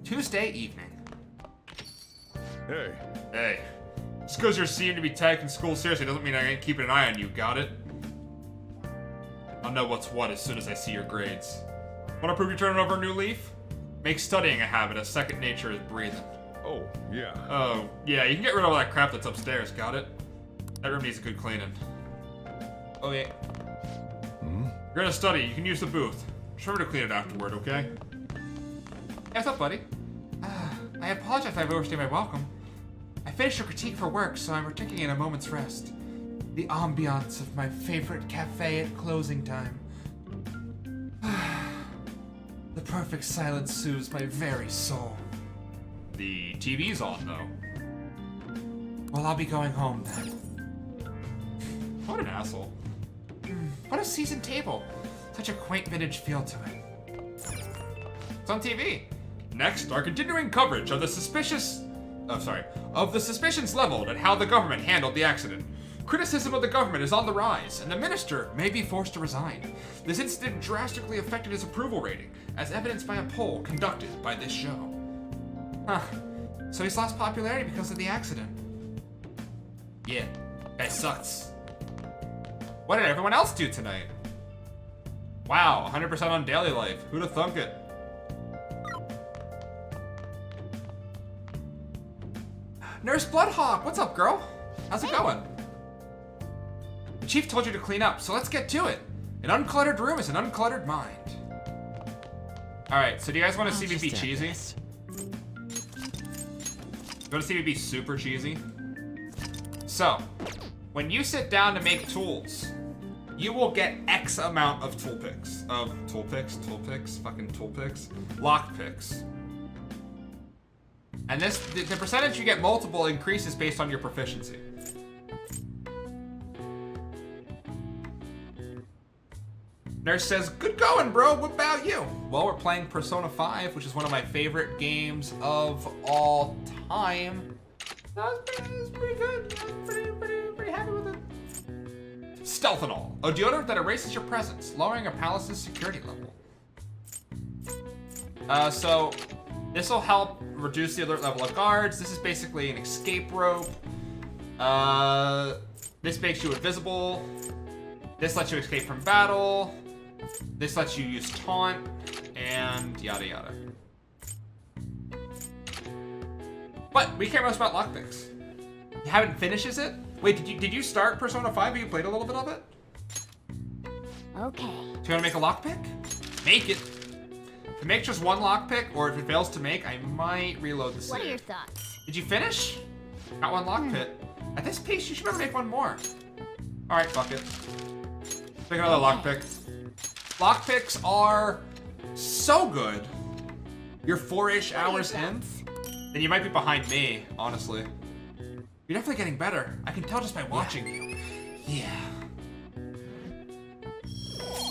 Tuesday evening. Hey, Hey, just because you're seen to be taking school seriously doesn't mean I ain't keeping an eye on you, got it? I'll know what's what as soon as I see your grades. Want to prove you're turning over a new leaf? Make studying a habit as second nature is breathing. oh, yeah. Oh, yeah, you can get rid of all that crap that's upstairs, got it? That room needs a good cleaning. Oh, yeah. You're gonna study, you can use the booth. Just remember to clean it afterward, okay? Hey, what's up, buddy? I apologize if I've overstayed my welcome. I finished a critique for work, so I'm taking in a moment's rest. The ambiance of my favorite cafe at closing time. The perfect silence soothes my very soul. The TV's on, though. Well, I'll be going home then. What an asshole. What a seasoned table. Such a quaint vintage feel to it. It's on TV. Next, our continuing coverage of the suspicions leveled at how the government handled the accident. Criticism of the government is on the rise, and the minister may be forced to resign. This incident drastically affected his approval rating, as evidenced by a poll conducted by this show. Huh. So he's lost popularity because of the accident. Yeah, that sucks. What did everyone else do tonight? Wow, 100% on daily life. Who'da thunk it? Nurse Bloodhawk, what's up, girl? How's it going? The chief told you to clean up, so let's get to it. An uncluttered room is an uncluttered mind. Alright, so do you guys want to see me be cheesy? You want to see me be super cheesy? So, when you sit down to make tools, you will get X amount of tool picks. Fucking tool picks? Lock picks. And this, the percentage you get multiple increases based on your proficiency. Nurse says, good going, bro. What about you? Well, we're playing Persona 5, which is one of my favorite games of all time. That was pretty good. I was pretty happy with it. Stealth and all. A deodorant that erases your presence, lowering a palace's security level. So this will help reduce the alert level of guards. This is basically an escape rope. This makes you invisible. This lets you escape from battle. This lets you use taunt, and yada yada. But we care most about lockpicks. You haven't finished, is it? Wait, did you start Persona 5? Have you played a little bit of it? Okay. Do you want to make a lockpick? Make it. If it makes just one lockpick, or if it fails to make, I might reload the save. What are your thoughts? Did you finish? Got one lockpick. At this pace, you should be able to make one more. All right, fuck it. Make another lockpick. Lockpicks are so good. You're 4-ish hours in, then you might be behind me, honestly. You're definitely getting better. I can tell just by watching you. Yeah.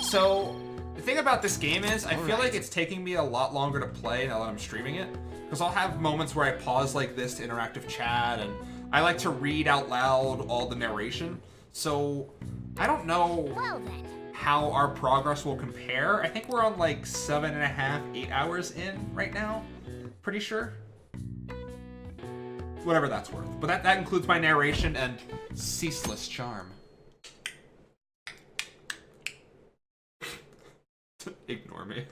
So, the thing about this game is, I feel like it's taking me a lot longer to play now that I'm streaming it. Because I'll have moments where I pause like this to interactive chat, and I like to read out loud all the narration. So, I don't know how our progress will compare. I think we're on like 7.5, 8 hours in right now. Pretty sure. Whatever that's worth. But that includes my narration and ceaseless charm. Ignore me.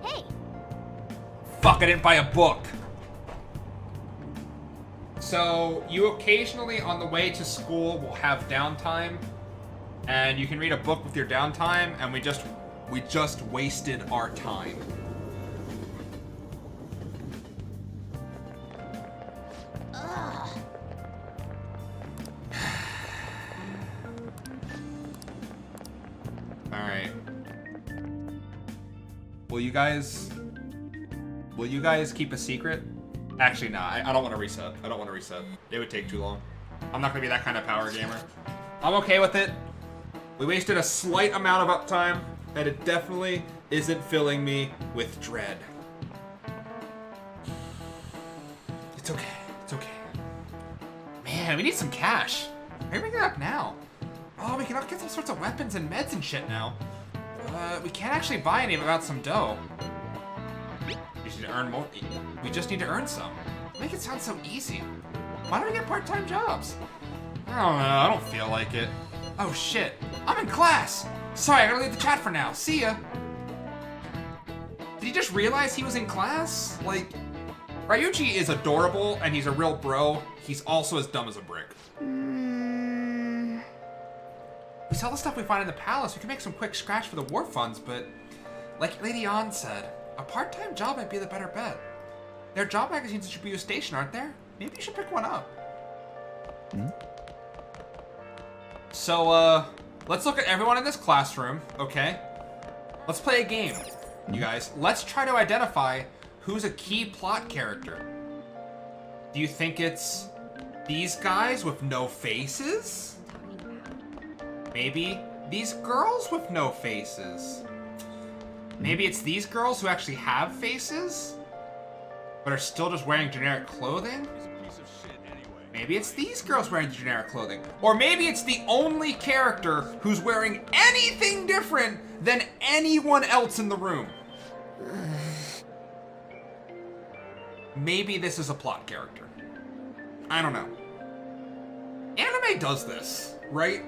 Hey! Fuck, I didn't buy a book! So, you occasionally on the way to school will have downtime, and you can read a book with your downtime, and we just wasted our time. Alright. Will you guys keep a secret? Actually, nah, I don't want to reset. I don't want to reset. It would take too long. I'm not going to be that kind of power gamer. I'm okay with it. We wasted a slight amount of uptime, and it definitely isn't filling me with dread. It's okay. It's okay. Man, we need some cash. How are we up now? Oh, we can get all sorts of weapons and meds and shit now. We can't actually buy any without some dough. We just need to earn more. We just need to earn some. Make it sound so easy. Why don't we get part-time jobs? I don't know. I don't feel like it. Oh shit. I'm in class. Sorry, I gotta leave the chat for now. See ya. Did he just realize he was in class? Like, Ryuji is adorable and he's a real bro. He's also as dumb as a brick. We sell the stuff we find in the palace. We can make some quick scratch for the war funds, but like Lady An said, a part-time job might be the better bet. There are job magazines at Shibuya Station, aren't there? Maybe you should pick one up. So, let's look at everyone in this classroom, okay? Let's play a game, you guys. Let's try to identify who's a key plot character. Do you think it's these guys with no faces? Maybe these girls with no faces? Maybe it's these girls who actually have faces, but are still just wearing generic clothing? Maybe it's these girls wearing generic clothing. Or maybe it's the only character who's wearing anything different than anyone else in the room. Maybe this is a plot character. I don't know. Anime does this, right?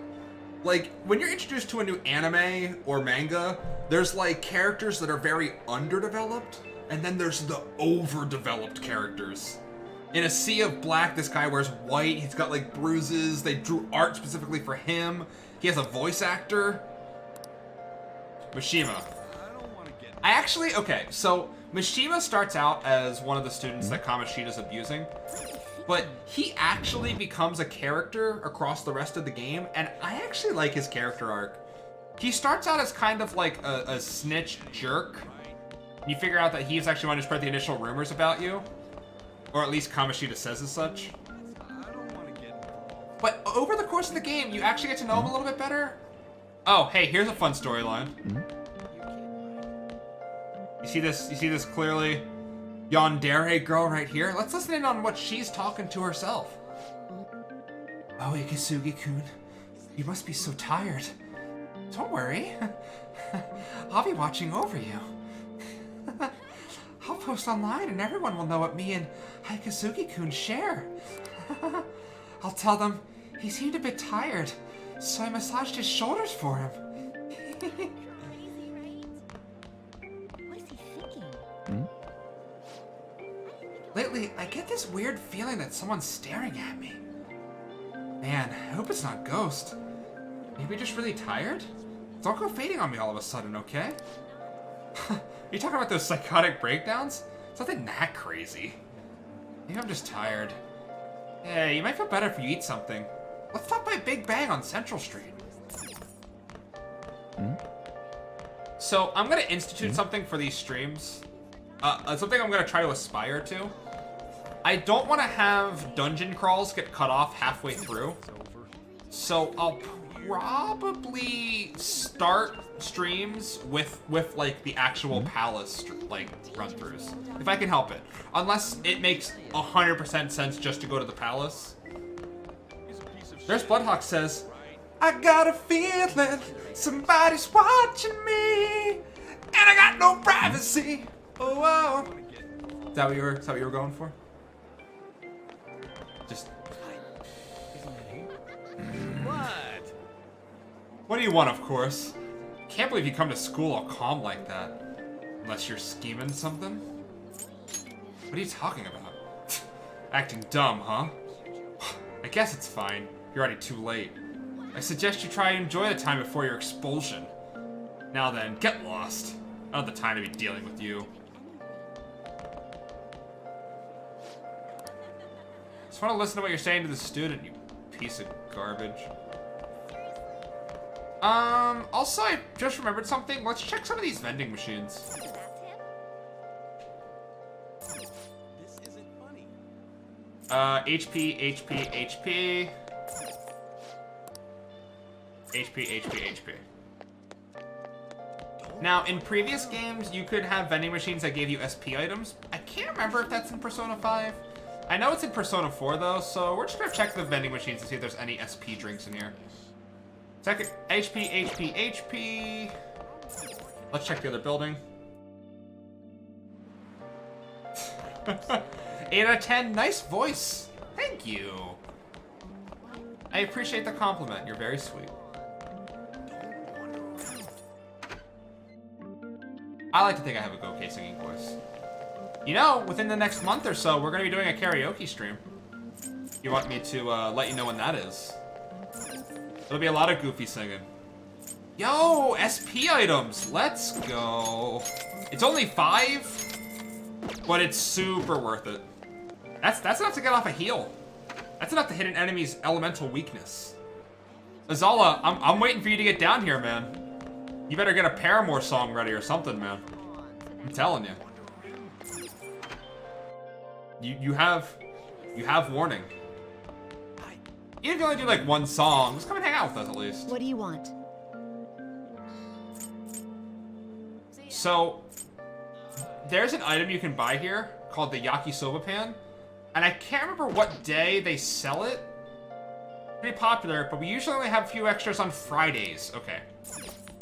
Like, when you're introduced to a new anime or manga, there's like characters that are very underdeveloped, and then there's the overdeveloped characters. In A Sea of Black, this guy wears white, he's got like bruises, they drew art specifically for him, he has a voice actor. Mishima. Okay, so Mishima starts out as one of the students that Kamoshida's abusing. but he actually becomes a character across the rest of the game, and I actually like his character arc. He starts out as kind of like a snitch jerk. You figure out that he's actually one who spread the initial rumors about you, or at least Kamoshida says as such. But over the course of the game, you actually get to know him a little bit better. Oh, hey, here's a fun storyline. You see this? You see this clearly? Yandere girl right here. Let's listen in on what she's talking to herself. Oh, Ikisugi-kun, you must be so tired. Don't worry. I'll be watching over you. I'll post online and everyone will know what me and Ikisugi-kun share. I'll tell them he seemed a bit tired, so I massaged his shoulders for him. What is he thinking? Lately, I get this weird feeling that someone's staring at me. Man, I hope it's not Ghost. Maybe just really tired? Don't go fading on me all of a sudden, okay? You talking about those psychotic breakdowns? It's nothing that crazy. Maybe I'm just tired. Yeah, you might feel better if you eat something. Let's stop by Big Bang on Central Street. So, I'm gonna institute something for these streams. Something I'm gonna try to aspire to. I don't want to have dungeon crawls get cut off halfway through. So, I'll probably start streams with like the actual palace like run-throughs, if I can help it. Unless it makes 100% sense just to go to the palace. There's Bloodhawk says, I got a feeling somebody's watching me, and I got no privacy. Oh, wow. Is that what you were going for? Just. What? What do you want, of course? Can't believe you come to school all calm like that. Unless you're scheming something? What are you talking about? Acting dumb, huh? I guess it's fine. You're already too late. I suggest you try and enjoy the time before your expulsion. Now then, get lost. I don't have the time to be dealing with you. Just want to listen to what you're saying to the student, you piece of garbage. Also, I just remembered something. Let's check some of these vending machines. This isn't funny. HP, HP, HP. HP, HP, HP. Now, in previous games, you could have vending machines that gave you SP items. I can't remember if that's in Persona 5. I know it's in Persona 4, though, so we're just gonna check the vending machines to see if there's any SP drinks in here. Second, HP, HP, HP. Let's check the other building. 8 out of 10, nice voice. Thank you. I appreciate the compliment, you're very sweet. I like to think I have a go-K singing voice. You know, within the next month or so, we're going to be doing a karaoke stream. You want me to let you know when that is? There'll be a lot of goofy singing. Yo, SP items, let's go. It's only 5, but it's super worth it. That's enough to get off a heal. That's enough to hit an enemy's elemental weakness. Azala, I'm waiting for you to get down here, man. You better get a Paramore song ready or something, man. I'm telling you. You have warning. Even if you only do like one song, just come and hang out with us at least. What do you want? So, there's an item you can buy here called the yakisoba pan, and I can't remember what day they sell it. Pretty popular, but we usually only have a few extras on Fridays. Okay.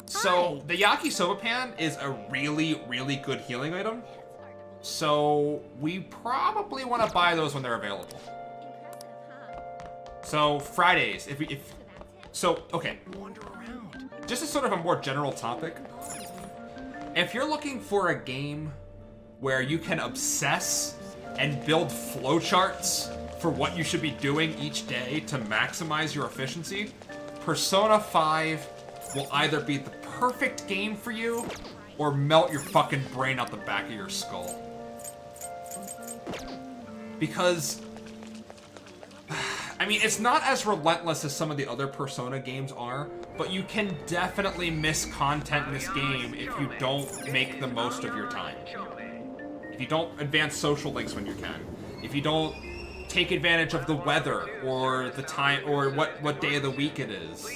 So, the yakisoba pan is a really, really good healing item. So, we probably want to buy those when they're available. So, Fridays, okay. Just as sort of a more general topic, if you're looking for a game where you can obsess and build flowcharts for what you should be doing each day to maximize your efficiency, Persona 5 will either be the perfect game for you or melt your fucking brain out the back of your skull. Because I mean, it's not as relentless as some of the other Persona games are, but you can definitely miss content in this game if you don't make the most of your time. If you don't advance social links when you can. If you don't take advantage of the weather or the time or what day of the week it is.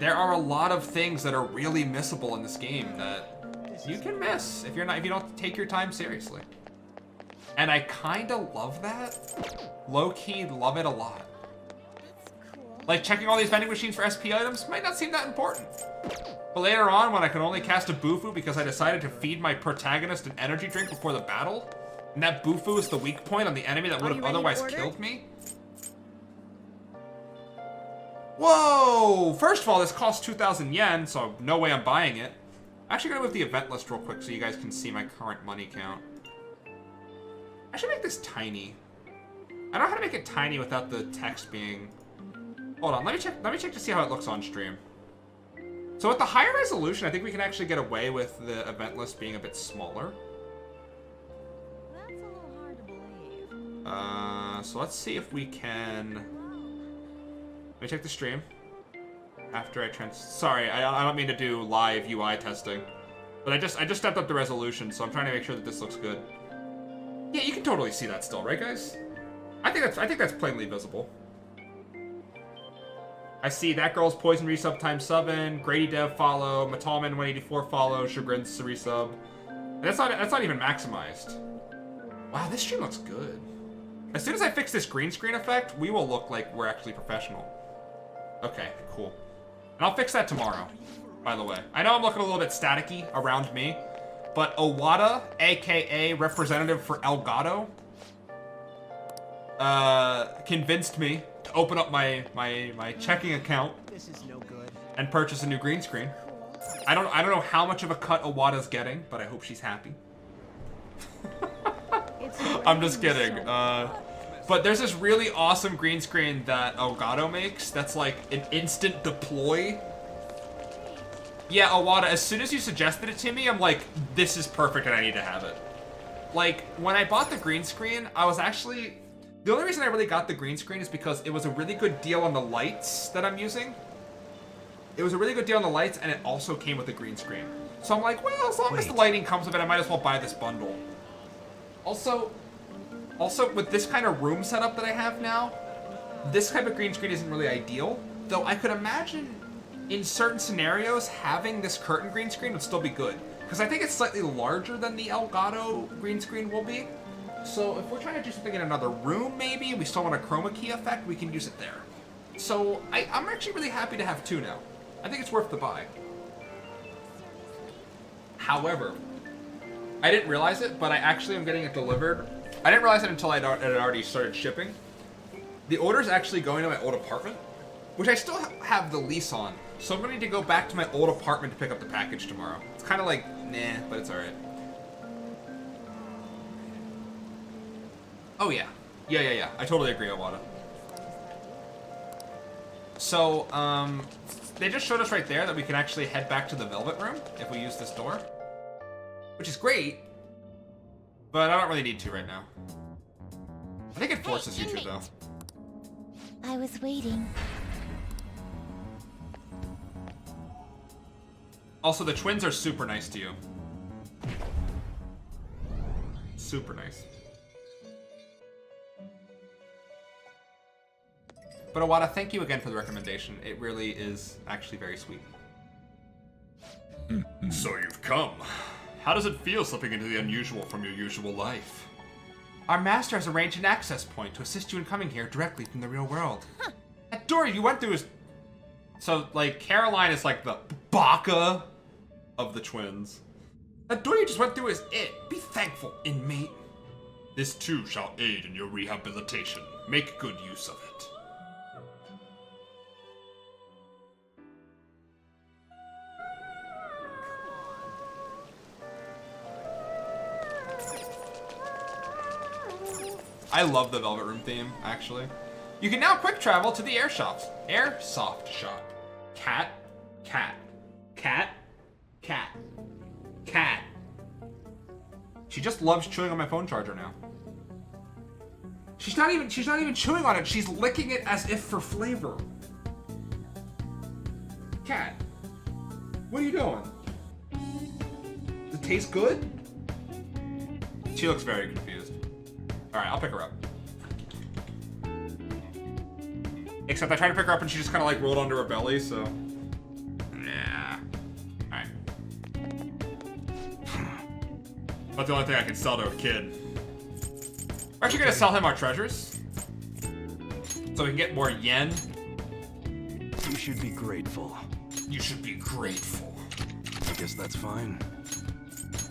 There are a lot of things that are really missable in this game that you can miss if you don't take your time seriously. And I kinda love that. Low-key love it a lot. Like, checking all these vending machines for SP items might not seem that important. But later on, when I can only cast a Bufu because I decided to feed my protagonist an energy drink before the battle, and that Bufu is the weak point on the enemy that would have otherwise killed me. Whoa! First of all, this costs 2,000 yen, so no way I'm buying it. I'm actually gonna move the event list real quick so you guys can see my current money count. I should make this tiny. I don't know how to make it tiny without the text being... Hold on, let me check to see how it looks on stream. So with the higher resolution, I think we can actually get away with the event list being a bit smaller. That's a little hard to believe. So let's see if we can... Let me check the stream. After I Sorry, I don't mean to do live UI testing. But I just stepped up the resolution, so I'm trying to make sure that this looks good. Yeah, you can totally see that still, right guys? I think that's plainly visible. I see that girl's Poison resub times subbing, Grady Dev follow, Metalman 184 follow, Chagrin's resub. And that's not even maximized. Wow, this stream looks good. As soon as I fix this green screen effect, we will look like we're actually professional. Okay, cool. And I'll fix that tomorrow, by the way. I know I'm looking a little bit staticky around me, but Owada, aka representative for Elgato, convinced me to open up my checking account and purchase a new green screen. I don't know how much of a cut Owada's getting, but I hope she's happy. I'm just kidding. But there's this really awesome green screen that Elgato makes that's like an instant deploy. Yeah, Owada, as soon as you suggested it to me, I'm like, this is perfect and I need to have it. Like, when I bought the green screen, I was actually... The only reason I really got the green screen is because it was a really good deal on the lights that I'm using. It was a really good deal on the lights, and it also came with a green screen. So I'm like, well, as long as the lighting comes with it, I might as well buy this bundle. Also, with this kind of room setup that I have now, this type of green screen isn't really ideal. Though I could imagine, in certain scenarios, having this curtain green screen would still be good. Because I think it's slightly larger than the Elgato green screen will be. So if we're trying to do something in another room, maybe, we still want a chroma key effect, we can use it there. So I'm actually really happy to have two now. I think it's worth the buy. However, I didn't realize it, but I actually am getting it delivered. I didn't realize it until it had already started shipping. The order's actually going to my old apartment, which I still have the lease on. So I'm going to need to go back to my old apartment to pick up the package tomorrow. It's kind of like, nah, but it's alright. Oh yeah. Yeah. I totally agree, Owada. So, they just showed us right there that we can actually head back to the Velvet Room if we use this door. Which is great, but I don't really need to right now. I think it forces you to, though. I was waiting. Also, the twins are super nice to you. Super nice. But Owada, thank you again for the recommendation. It really is actually very sweet. So you've come. How does it feel slipping into the unusual from your usual life? Our master has arranged an access point to assist you in coming here directly from the real world. Huh. That door you went through is... So, like, Caroline is like the baka of the twins. That door you just went through is it. Be thankful, inmate. This too shall aid in your rehabilitation. Make good use of it. I love the Velvet Room theme, actually. You can now quick travel to the Airsoft shop. Cat. She just loves chewing on my phone charger now. She's not even chewing on it. She's licking it as if for flavor. Cat, what are you doing? Does it taste good? She looks very confused. All right, I'll pick her up. Except I tried to pick her up and she just kind of like rolled onto her belly, so. Yeah. All right. That's the only thing I can sell to a kid. We're actually gonna sell him our treasures, so we can get more yen. You should be grateful. You should be grateful. I guess that's fine.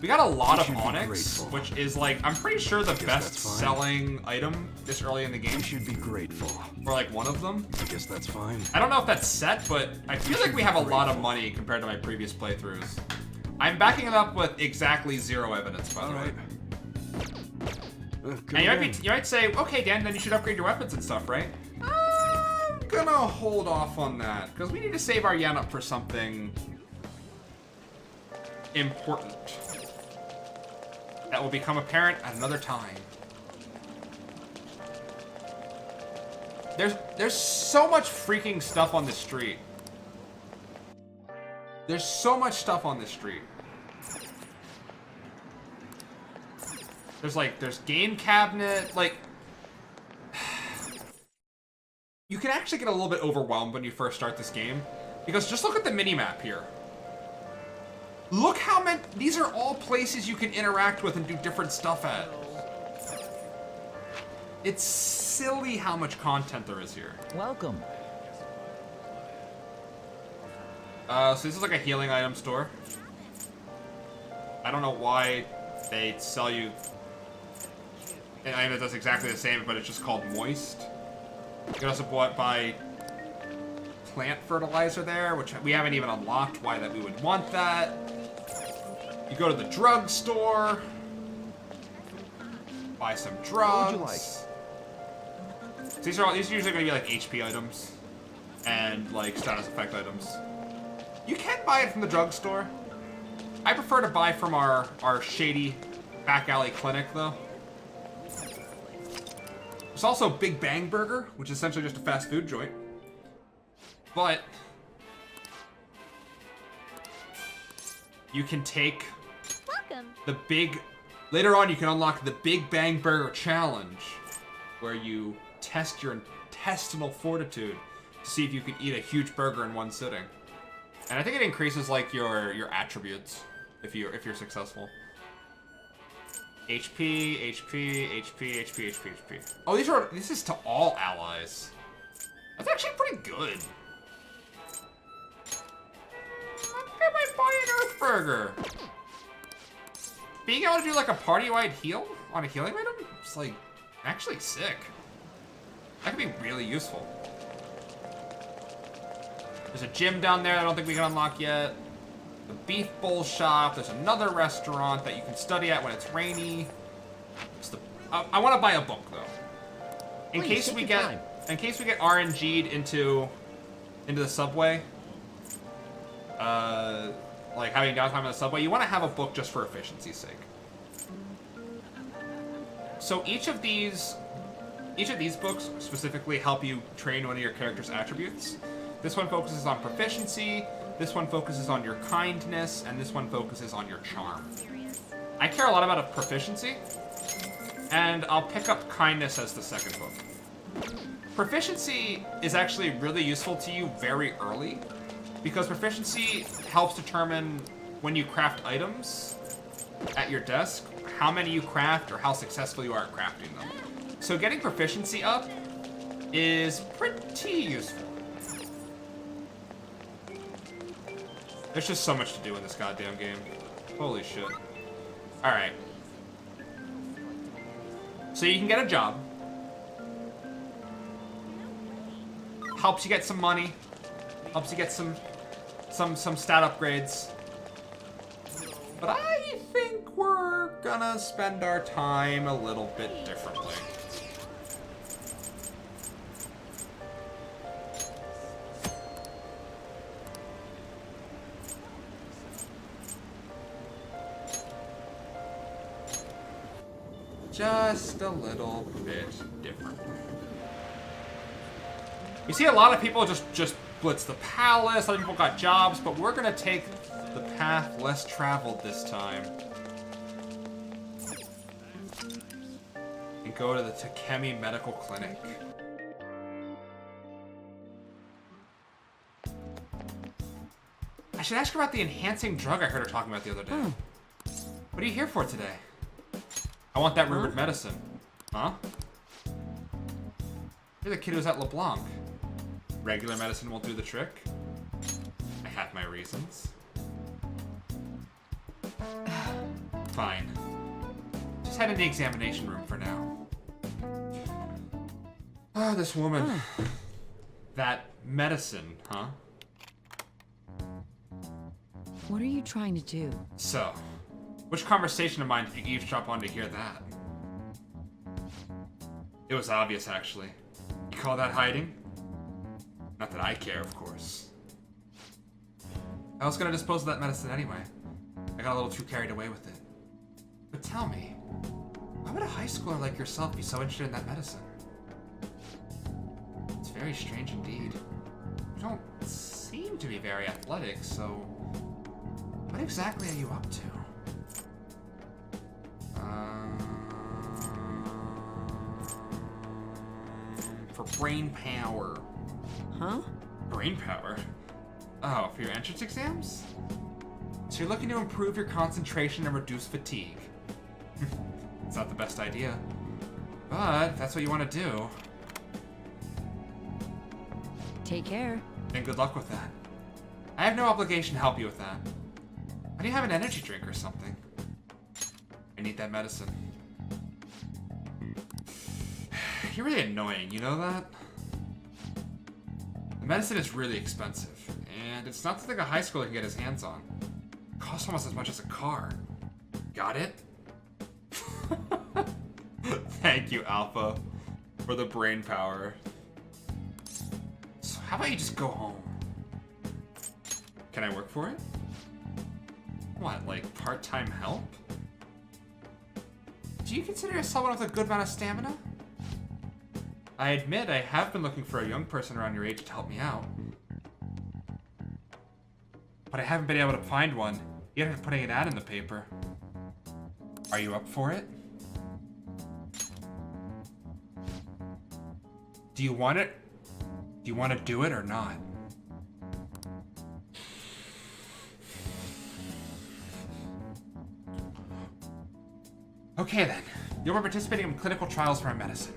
We got a lot You of should be onyx, grateful. which is like, I'm pretty sure the guess best that's fine. selling item this early in the game, You should be grateful. or like one of them. I guess that's fine. I don't know if that's set, but I feel like we have a lot of Grateful. money compared to my previous playthroughs. I'm backing it up with exactly 0 evidence, by the way. Alright. And you might say, okay, Dan, then you should upgrade your weapons and stuff, right? I'm gonna hold off on that, because we need to save our yen up for something important that will become apparent at another time. There's so much freaking stuff on this street. There's so much stuff on this street. There's game cabinet, like, you can actually get a little bit overwhelmed when you first start this game, because just look at the mini-map here. Look how many, these are all places you can interact with and do different stuff at. It's silly how much content there is here. Welcome. So this is like a healing item store. I don't know why they sell you an item that does exactly the same, but it's just called moist. You can also buy plant fertilizer there, which we haven't even unlocked why that we would want that. You go to the drugstore, buy some drugs. would you like? So these are usually going to be like HP items and like status effect items. You can buy it from the drugstore. I prefer to buy from our shady back alley clinic though. There's also Big Bang Burger, which is essentially just a fast food joint. But you can take Welcome. the big... Later on, you can unlock the Big Bang Burger Challenge, where you test your intestinal fortitude to see if you can eat a huge burger in one sitting. And I think it increases like your attributes if you're successful. HP, HP, HP, HP, HP, HP. Oh, this is to all allies. That's actually pretty good. I might buy an Earth Burger. Being able to do like a party-wide heal on a healing item, it's like actually sick. That could be really useful. There's a gym down there I don't think we can unlock yet. The beef bowl shop. There's another restaurant that you can study at when it's rainy. I want to buy a book though, in Please, case take we your get time. RNG'd into the subway. Like having downtime on the subway, you want to have a book just for efficiency's sake. So each of these books specifically help you train one of your character's attributes. This one focuses on proficiency, this one focuses on your kindness, and this one focuses on your charm. I care a lot about proficiency, and I'll pick up kindness as the second book. Proficiency is actually really useful to you very early, because proficiency helps determine when you craft items at your desk, how many you craft or how successful you are at crafting them. So getting proficiency up is pretty useful. There's just so much to do in this goddamn game. Holy shit. Alright. So you can get a job. Helps you get some money. Helps you get some stat upgrades. But I think we're gonna spend our time a little bit differently. just a little bit different. You see a lot of people just blitz the palace, other people got jobs, but we're gonna take the path less traveled this time. And go to the Takemi Medical Clinic. I should ask her about the enhancing drug I heard her talking about the other day. What are you here for today? I want that rumored medicine. Huh? You're the kid who was at LeBlanc. Regular medicine won't do the trick? I have my reasons. Fine. Just head in the examination room for now. Oh, this woman. That medicine, huh? What are you trying to do? So, which conversation of mine did you eavesdrop on to hear that? It was obvious, actually. You call that hiding? Not that I care, of course. I was gonna dispose of that medicine anyway. I got a little too carried away with it. But tell me, why would a high schooler like yourself be so interested in that medicine? It's very strange indeed. You don't seem to be very athletic, so what exactly are you up to? For brain power. Huh? Brain power? Oh, for your entrance exams? So you're looking to improve your concentration and reduce fatigue. It's not the best idea. But if that's what you want to do, Take care. then good luck with that. I have no obligation to help you with that. Why do you have an energy drink or something? I need that medicine. You're really annoying, you know that? The medicine is really expensive, and it's not something a high schooler can get his hands on. It costs almost as much as a car. Got it? Thank you, Alpha, for the brain power. So how about you just go home? Can I work for it? What, like part-time help? Do you consider yourself someone with a good amount of stamina? I admit I have been looking for a young person around your age to help me out. But I haven't been able to find one, even after putting an ad in the paper. Are you up for it? Do you want it? Do you want to do it or not? Okay then, you'll be participating in clinical trials for my medicine.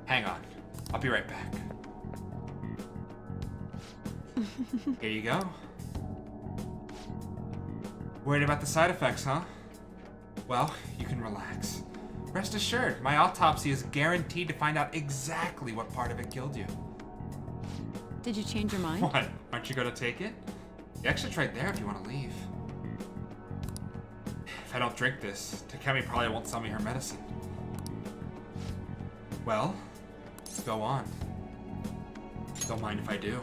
Hang on, I'll be right back. Here you go. Worried about the side effects, huh? Well, you can relax. Rest assured, my autopsy is guaranteed to find out exactly what part of it killed you. Did you change your mind? What? Aren't you gonna take it? The exit's right there if you want to leave. If I don't drink this, Takemi probably won't sell me her medicine. Well, go on. Don't mind if I do.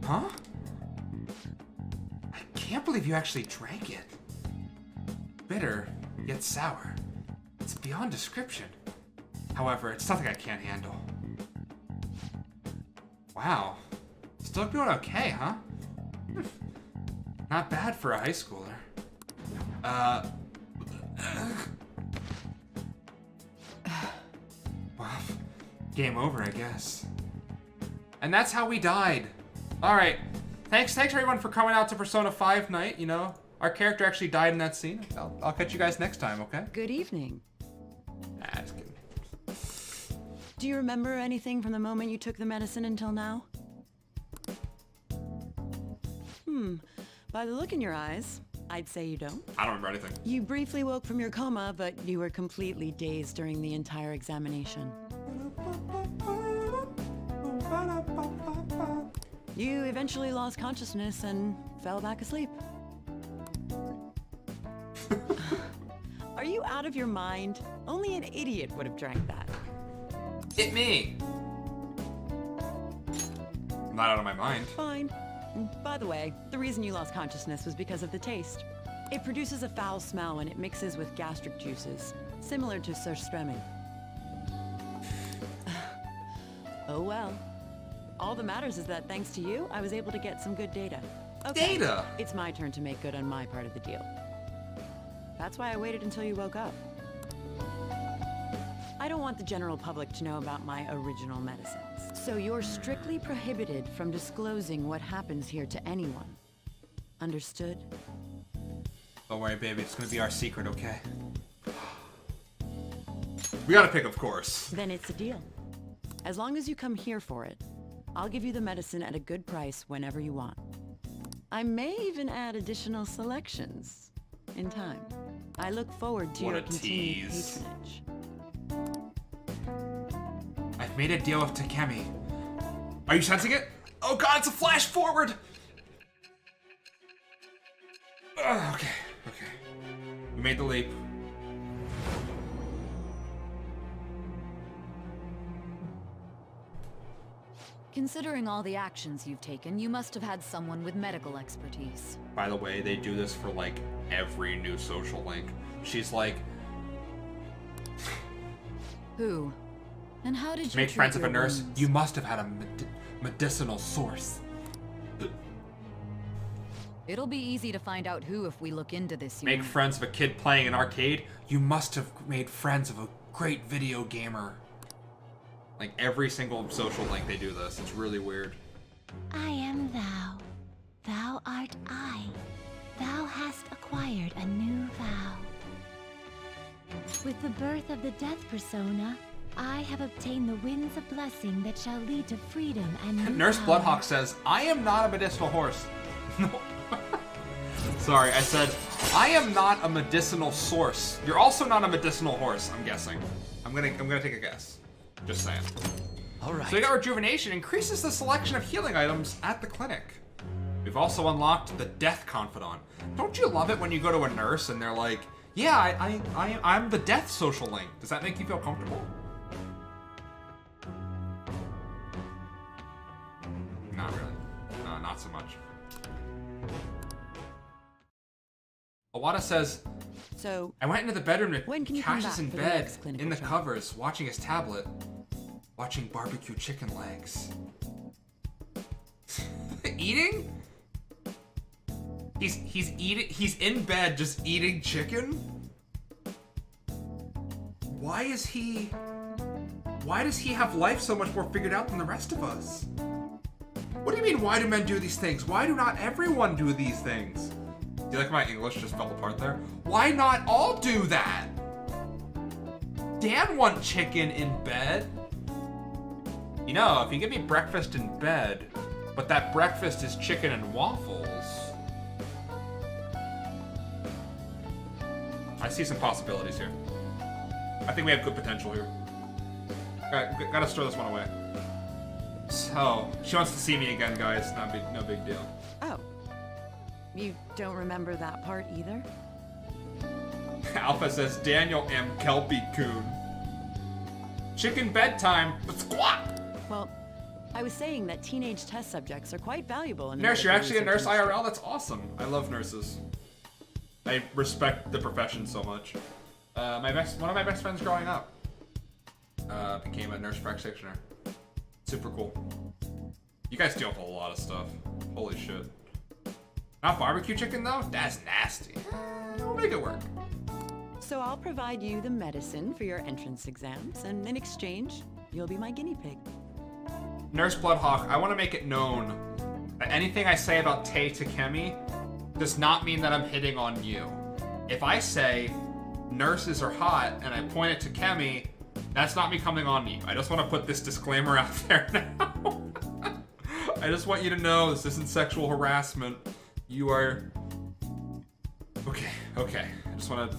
Huh? I can't believe you actually drank it. Bitter, yet sour. It's beyond description. However, it's something I can't handle. Wow. Still doing okay, huh? Not bad for a high schooler. Well, game over, I guess. And that's how we died. Alright. Thanks everyone for coming out to Persona 5 night, you know. Our character actually died in that scene. I'll catch you guys next time, okay? Good evening. Ah, just kidding. Do you remember anything from the moment you took the medicine until now? By the look in your eyes, I'd say you don't. I don't remember anything. You briefly woke from your coma, but you were completely dazed during the entire examination. You eventually lost consciousness and fell back asleep. Are you out of your mind? Only an idiot would have drank that. Hit me! I'm not out of my mind. Fine. By the way, the reason you lost consciousness was because of the taste. It produces a foul smell when it mixes with gastric juices, similar to surströmming. Oh well. All that matters is that thanks to you, I was able to get some good data. Okay, Data? it's my turn to make good on my part of the deal. That's why I waited until you woke up. I don't want the general public to know about my original medicines. So you're strictly prohibited from disclosing what happens here to anyone. Understood? Don't worry, baby. It's gonna be our secret, okay? We gotta pick, of course. Then it's a deal. As long as you come here for it, I'll give you the medicine at a good price whenever you want. I may even add additional selections in time. I look forward to What your a continued tease. patronage. I've made a deal with Takemi. Are you sensing it? Oh god, it's a flash forward! Okay. We made the leap. Considering all the actions you've taken, you must have had someone with medical expertise. By the way, they do this for like every new social link. She's like, Who? And how did you make treat friends with a your nurse. wounds? You must have had a medicinal source. It'll be easy to find out who if we look into this. Make friends with a kid playing an arcade. You must have made friends of a great video gamer. Like every single social link they do this. It's really weird. I am thou. Thou art I. Thou hast acquired a new vow. With the birth of the death persona, I have obtained the winds of blessing that shall lead to freedom and new Nurse power. Bloodhawk says, I am not a medicinal horse. No. Sorry, I said, I am not a medicinal source. You're also not a medicinal horse, I'm guessing. I'm gonna take a guess. Just saying. All right. So we got Rejuvenation, increases the selection of healing items at the clinic. We've also unlocked the Death Confidant. Don't you love it when you go to a nurse and they're like, yeah, I'm the death social link. Does that make you feel comfortable? Not really. No, not so much. Awada says, So, I went into the bedroom to when can you come Cash is back in for the bed, next clinical in the trial? covers, watching his tablet, watching barbecue chicken legs. Eating? He's eating. He's in bed just eating chicken. Why does he have life so much more figured out than the rest of us? What do you mean? Why do men do these things? Why do not everyone do these things? Do you like my English just fell apart there? Why not all do that? Dan want chicken in bed. You know, if you give me breakfast in bed, but that breakfast is chicken and waffles, I see some possibilities here. I think we have good potential here. Gotta store this one away. So, she wants to see me again, guys. No big deal. oh. You don't remember that part either? Alpha says, Daniel M. Kelpie-coon. Chicken bedtime, but squat! Well, I was saying that teenage test subjects are quite valuable in the Nurse, you're medical actually a nurse research industry. IRL? That's awesome. I love nurses. I respect the profession so much. One of my best friends growing up became a nurse practitioner. Super cool. You guys deal with a lot of stuff. Holy shit. Not barbecue chicken though? That's nasty. We'll make it work. So I'll provide you the medicine for your entrance exams, and in exchange, you'll be my guinea pig. Nurse Bloodhawk, I want to make it known that anything I say about Tei Takemi does not mean that I'm hitting on you. If I say nurses are hot and I point at Takemi, that's not me coming on you. I just want to put this disclaimer out there now. I just want you to know this isn't sexual harassment. You are... Okay. I just want to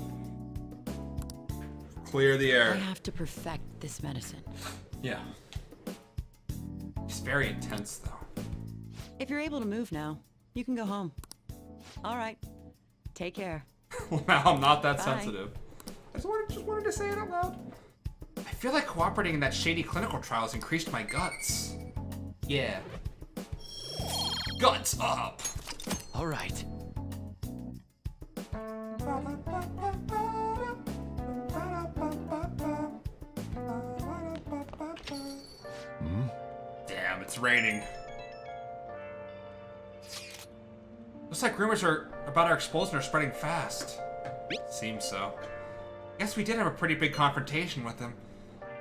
clear the I air. have to perfect this medicine. Yeah. It's very intense though. If you're able to move now, you can go home. All right. Take care. Now I'm not that Bye. sensitive. I just wanted to say it out loud. I feel like cooperating in that shady clinical trial has increased my guts. Yeah. Guts up! All right. Damn, it's raining. Looks like rumors about our expulsion are spreading fast. Seems so. Guess we did have a pretty big confrontation with them.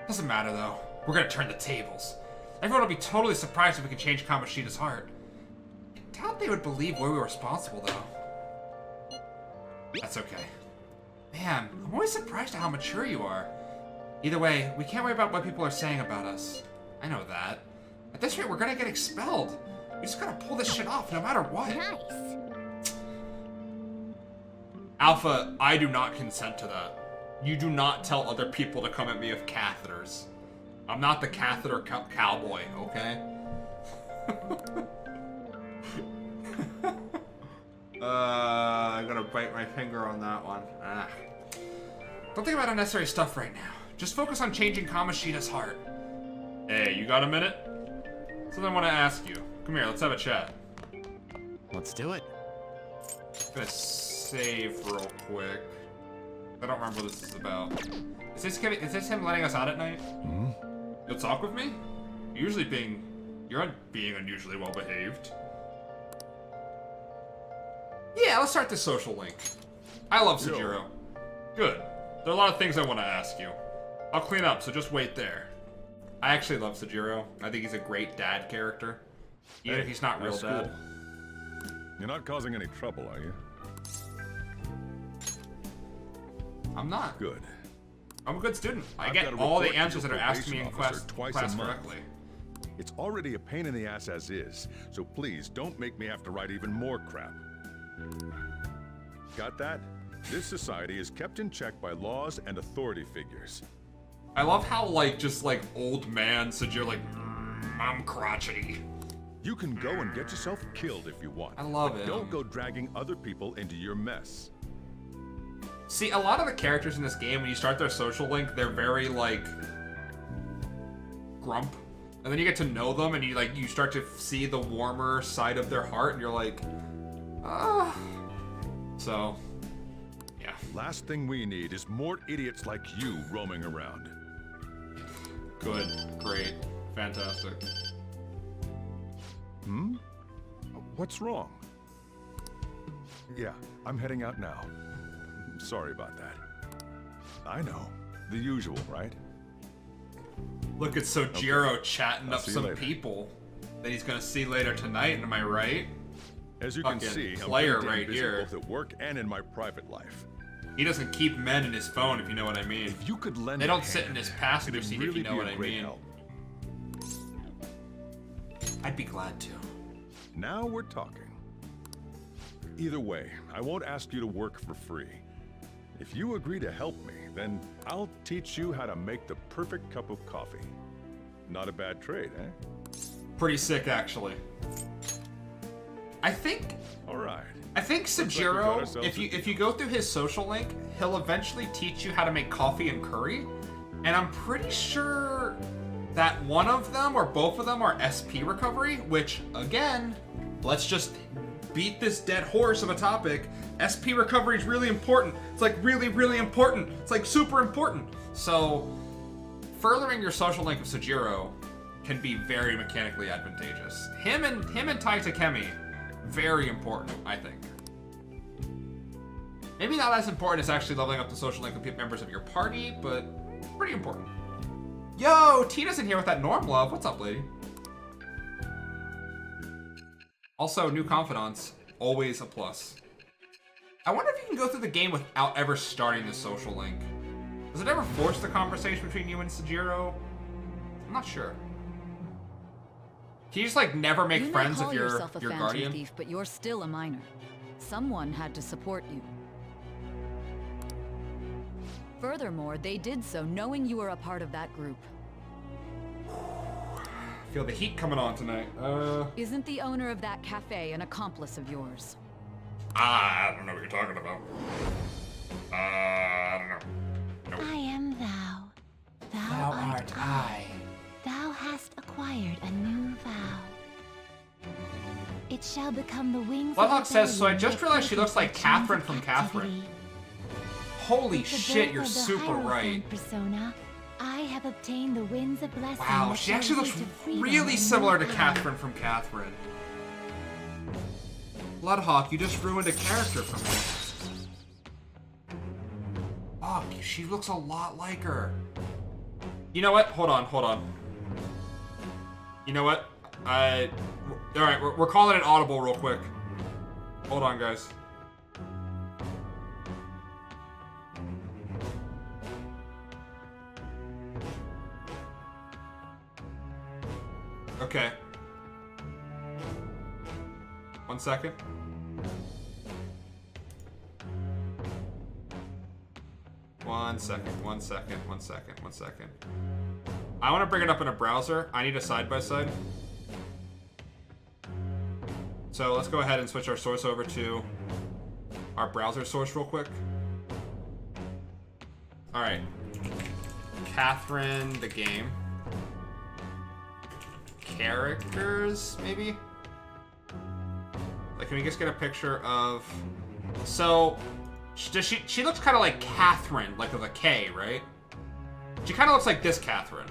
Doesn't matter though. We're gonna turn the tables. Everyone will be totally surprised if we can change Kamoshida's heart. I doubt they would believe we were responsible though. That's okay. Man, I'm always surprised at how mature you are. Either way, we can't worry about what people are saying about us. I know that. At this rate, we're gonna get expelled. We just gotta pull this shit off no matter what. Nice. Alpha, I do not consent to that. You do not tell other people to come at me with catheters. I'm not the catheter cowboy, okay? I'm gonna bite my finger on that one. Don't think about unnecessary stuff right now. Just focus on changing Kamoshida's heart. Hey, you got a minute? Something I want to ask you. Come here, let's have a chat. Let's do it. I'm gonna save real quick. I don't remember what this is about. Is this him letting us out at night? Hmm? You'll talk with me? You're being unusually well behaved. Yeah, let's start this social link. I love Sejiro. Good. There are a lot of things I want to ask you. I'll clean up, so just wait there. I actually love Sejiro. I think he's a great dad character. Even if he's not real dad. You're not causing any trouble, are you? I'm not. Good. I'm a good student. I I've get got to all the report to answers your that are asked me in probation officer class twice a month. correctly. It's already a pain in the ass as is, so please don't make me have to write even more crap. Got that? This society is kept in check by laws and authority figures. I love how, like, just like old man Sejiro, like, I'm crotchety. You can go and get yourself killed if you want. I love but him. Don't go dragging other people into your mess. See, a lot of the characters in this game, when you start their social link, they're very, like, grump. And then you get to know them, and you start to see the warmer side of their heart, and you're like, ah. So, yeah. Last thing we need is more idiots like you roaming around. Good. Great. Fantastic. Hmm? What's wrong? Yeah, I'm heading out now. Sorry about that. I know. The usual, right? Look at Sojiro Okay. chatting I'll up see you some later. people that he's gonna see later tonight, am I right? As you can Fucking see, I'm player pretty damn right busy here. both at work and in my private life. He doesn't keep men in his phone, if you know what I mean. If you could lend They a don't sit in hand, his passenger it'd seat, really if you know be what a I great mean. help. I'd be glad to. Now we're talking. Either way, I won't ask you to work for free. If you agree to help me, then I'll teach you how to make the perfect cup of coffee. Not a bad trade, eh? Pretty sick, actually. I think All right. like we got Sejiro, ourselves if you go through his social link, he'll eventually teach you how to make coffee and curry. And I'm pretty sure that one of them or both of them are SP recovery, which again, let's just beat this dead horse of a topic. SP recovery is really important. It's like really, really important. It's like super important. So furthering your social link with Sejiro can be very mechanically advantageous. Him and Tai Takemi, very important, I think. Maybe not as important as actually leveling up the social link with members of your party, but pretty important. Yo, Tina's in here with that Norm love. What's up, lady? Also, new confidants, always a plus. I wonder if you can go through the game without ever starting the social link. Does it ever force the conversation between you and Sejiro? I'm not sure. Can you just like never make You friends may if call you're yourself a your phantom guardian? thief, but you're still a minor. Someone had to support you. Furthermore, they did so knowing you were a part of that group. I feel the heat coming on tonight. Isn't the owner of that cafe an accomplice of yours? I don't know what you're talking about. I don't know. Nope. I am thou. Thou art I. Thou hast acquired a new vow. It shall become the wings Bloodhawk of says, so I rebellion just that realized she looks like breaketh the Catherine chains from of Catherine. captivity. Holy With the shit, birth you're of the super Hierophant right. Persona, I have obtained the winds of blessing. Wow, that she shall actually lead looks to freedom really and similar to new power. Catherine from Catherine. Bloodhawk, you just ruined a character for me. Fuck, she looks a lot like her. You know what? Hold on. You know what? Alright, we're calling it audible real quick. Hold on, guys. Okay. 1 second. One second. I want to bring it up in a browser. I need a side-by-side. So let's go ahead and switch our source over to our browser source real quick. Alright. Catherine, the game. Characters, maybe? Like, can we just get a picture of... So, she looks kind of like Catherine, like with a K, right? She kind of looks like this Catherine.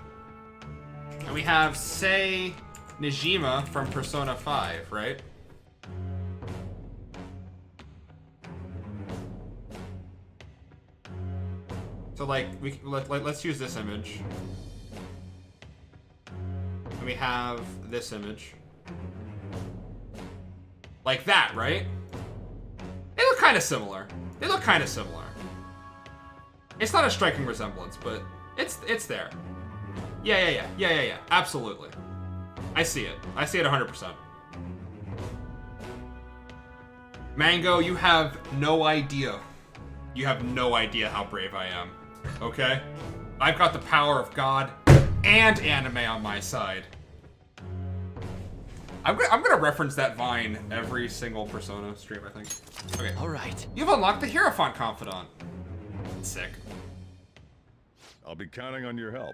And we have Sei Nijima from Persona 5, right? So, like, let's use this image. And we have this image. Like that, right? They look kind of similar. It's not a striking resemblance, but it's there. Yeah. Absolutely. I see it 100%. Mango, you have no idea. You have no idea how brave I am. Okay? I've got the power of God and anime on my side. I'm gonna reference that Vine every single Persona stream, I think. Okay. Alright. You've unlocked the Hierophant Confidant. Sick. I'll be counting on your help.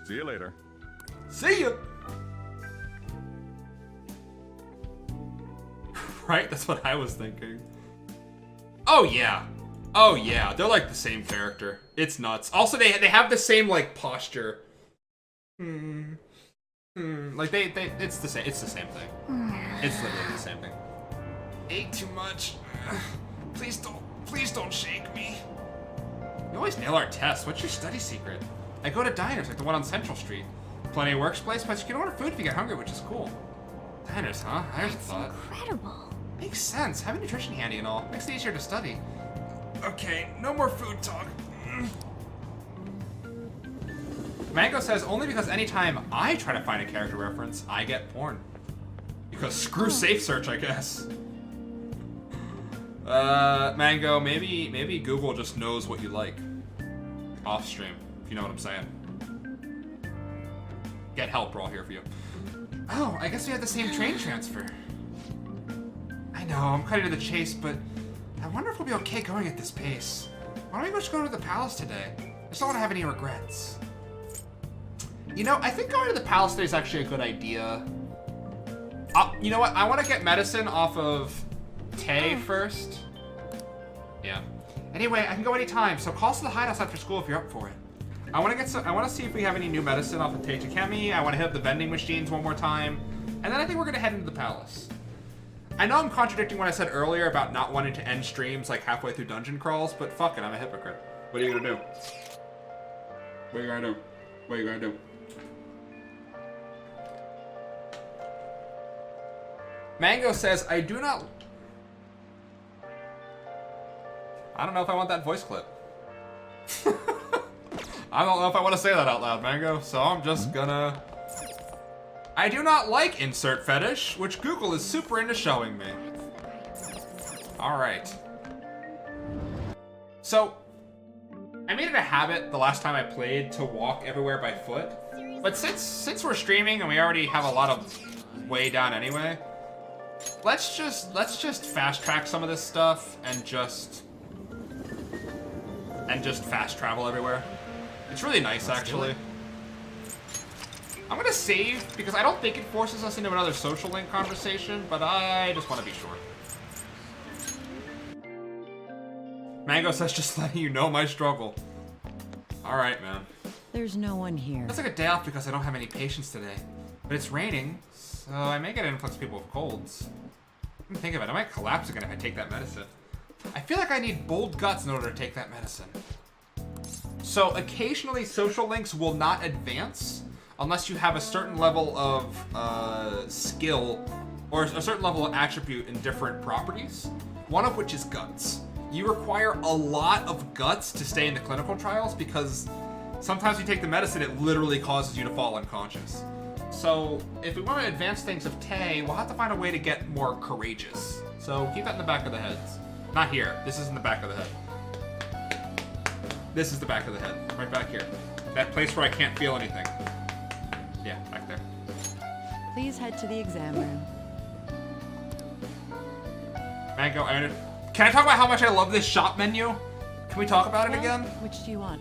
See you later. See ya! Right? That's what I was thinking. Oh yeah. They're like the same character. It's nuts. Also, they have the same, like, posture. Like, it's the same thing. It's literally the same thing. Ate too much. Please don't shake me. You always nail our tests. What's your study secret? I go to diners like the one on Central Street. Plenty of workplace, but you can order food if you get hungry, which is cool. Diners, huh? I never thought. Incredible. Makes sense. Have a nutrition handy and all. Makes it easier to study. Okay, no more food talk. Mango says, only because anytime I try to find a character reference, I get porn. Because screw safe search, I guess. Mango, maybe Google just knows what you like. Off stream, if you know what I'm saying. Get help, we're all here for you. Oh, I guess we had the same train transfer. I know, I'm cutting to the chase, but I wonder if we'll be okay going at this pace. Why don't we just go to the palace today? I just don't want to have any regrets. You know, I think going to the palace today is actually a good idea. You know what? I want to get medicine off of Tay first. Yeah. Anyway, I can go anytime, so call us to the hideouts after school if you're up for it. I want to see if we have any new medicine off of Tay Takemi. I want to hit up the vending machines one more time. And then I think we're going to head into the palace. I know I'm contradicting what I said earlier about not wanting to end streams like halfway through dungeon crawls, but fuck it, I'm a hypocrite. What are you gonna do? What are you gonna do? What are you gonna do? Mango says, I don't know if I want that voice clip. I don't know if I want to say that out loud, Mango, so I'm just gonna... I do not like insert fetish, which Google is super into showing me. Alright. So, I made it a habit the last time I played to walk everywhere by foot. But since we're streaming and we already have a lot of way down anyway, let's just fast track some of this stuff and just fast travel everywhere. It's really nice, actually. I'm gonna save because I don't think it forces us into another social link conversation, but I just want to be sure. Mango says just letting you know my struggle. Alright, man. There's no one here. It's like a day off because I don't have any patients today. But it's raining, so I may get an influx of people with colds. Let me think of it. I might collapse again if I take that medicine. I feel like I need bold guts in order to take that medicine. So occasionally social links will not advance unless you have a certain level of skill or a certain level of attribute in different properties, one of which is guts. You require a lot of guts to stay in the clinical trials because sometimes you take the medicine, it literally causes you to fall unconscious. So if we want to advance things of Tay, we'll have to find a way to get more courageous. So keep that in the back of the heads. Not here. This is in the back of the head. This is the back of the head. Right back here. That place where I can't feel anything. Yeah, back there. Please head to the exam room. Mango, can I talk about how much I love this shop menu? Can we talk about it again? Which do you want?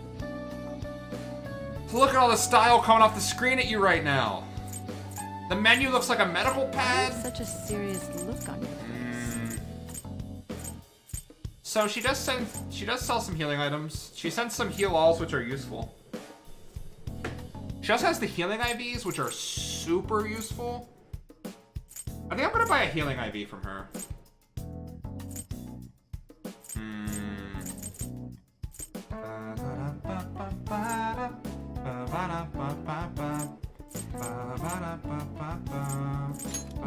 Look at all the style coming off the screen at you right now. The menu looks like a medical pad. Such a serious look on your face. So she does sell some healing items. She sends some heal-alls, which are useful. She also has the healing IVs, which are super useful. I think I'm gonna buy a healing IV from her.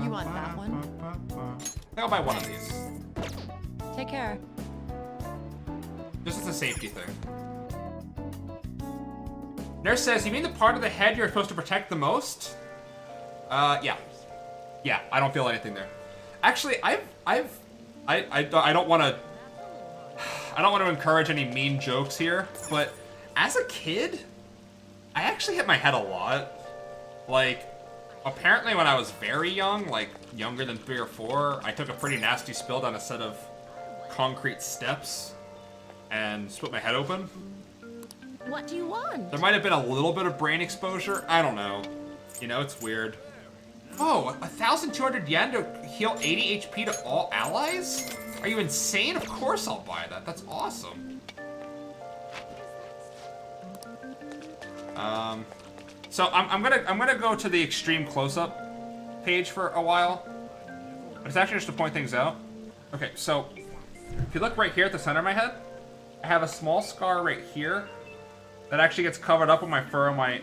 You want that one? I think I'll buy one of these. Take care. Just as a safety thing. Nurse says, you mean the part of the head you're supposed to protect the most? Yeah. Yeah, I don't feel anything there. Actually, I don't want to encourage any mean jokes here, but as a kid, I actually hit my head a lot. Like, apparently when I was very young, like younger than 3 or 4, I took a pretty nasty spill down a set of concrete steps and split my head open. What do you want? There might have been a little bit of brain exposure. I don't know. You know, it's weird. Oh, 1,200 yen to heal 80 HP to all allies? Are you insane? Of course I'll buy that. That's awesome. So I'm gonna go to the extreme close-up page for a while. But it's actually just to point things out. Okay, so if you look right here at the center of my head, I have a small scar right here that actually gets covered up with my fur on my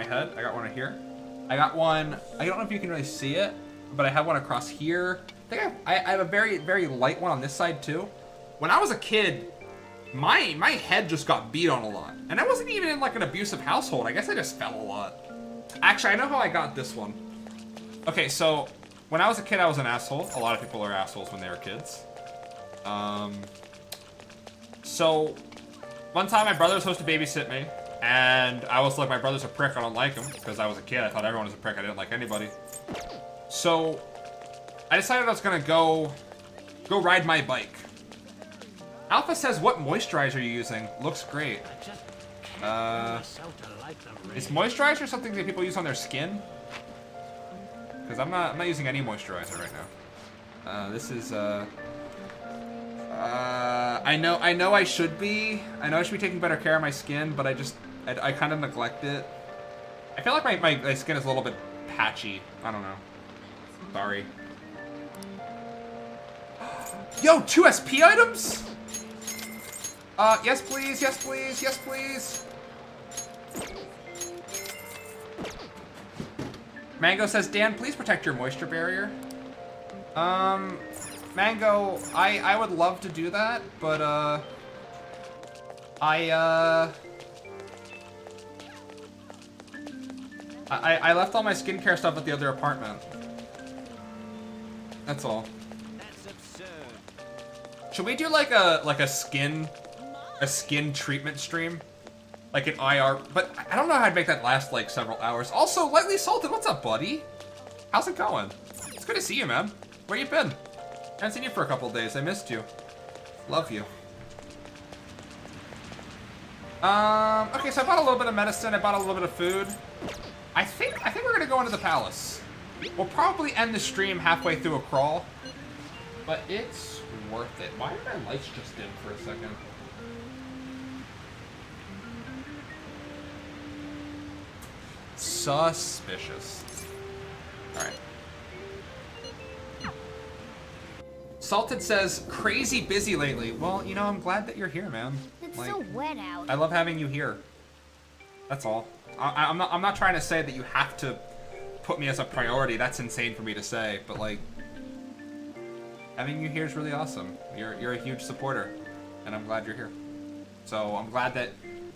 head. I got one right here. I got one, I don't know if you can really see it, but I have one across here. I think I have a very, very light one on this side too. When I was a kid, my head just got beat on a lot. And I wasn't even in like an abusive household. I guess I just fell a lot. Actually, I know how I got this one. Okay, so when I was a kid, I was an asshole. A lot of people are assholes when they were kids. So one time my brother was supposed to babysit me, and I was like, my brother's a prick, I don't like him, because I was a kid, I thought everyone was a prick, I didn't like anybody. So I decided I was gonna go ride my bike. Alpha says, what moisturizer are you using? Looks great. Is moisturizer something that people use on their skin? Because I'm not using any moisturizer right now. This is I know I should be taking better care of my skin, but I kind of neglect it. I feel like my skin is a little bit patchy. I don't know. Sorry. Yo, 2 SP items? Yes please, yes please, yes please. Mango says, Dan, please protect your moisture barrier. Mango, I would love to do that, but, I left all my skincare stuff at the other apartment. That's all. That's absurd. Should we do like a skin treatment stream? Like an IR, but I don't know how I'd make that last like several hours. Also, Lightly Salted, what's up, buddy? How's it going? It's good to see you, man. Where you been? I haven't seen you for a couple days. I missed you. Love you. Okay, so I bought a little bit of medicine. I bought a little bit of food. I think we're gonna go into the palace. We'll probably end the stream halfway through a crawl, but it's worth it. Why are my lights just dim for a second? Suspicious. Alright. Salted says, crazy busy lately. Well, you know, I'm glad that you're here, man. It's Like, so wet out. I love having you here. That's all. I'm not trying to say that you have to put me as a priority. That's insane for me to say, but like, having you here is really awesome. You're a huge supporter, and I'm glad you're here. So I'm glad that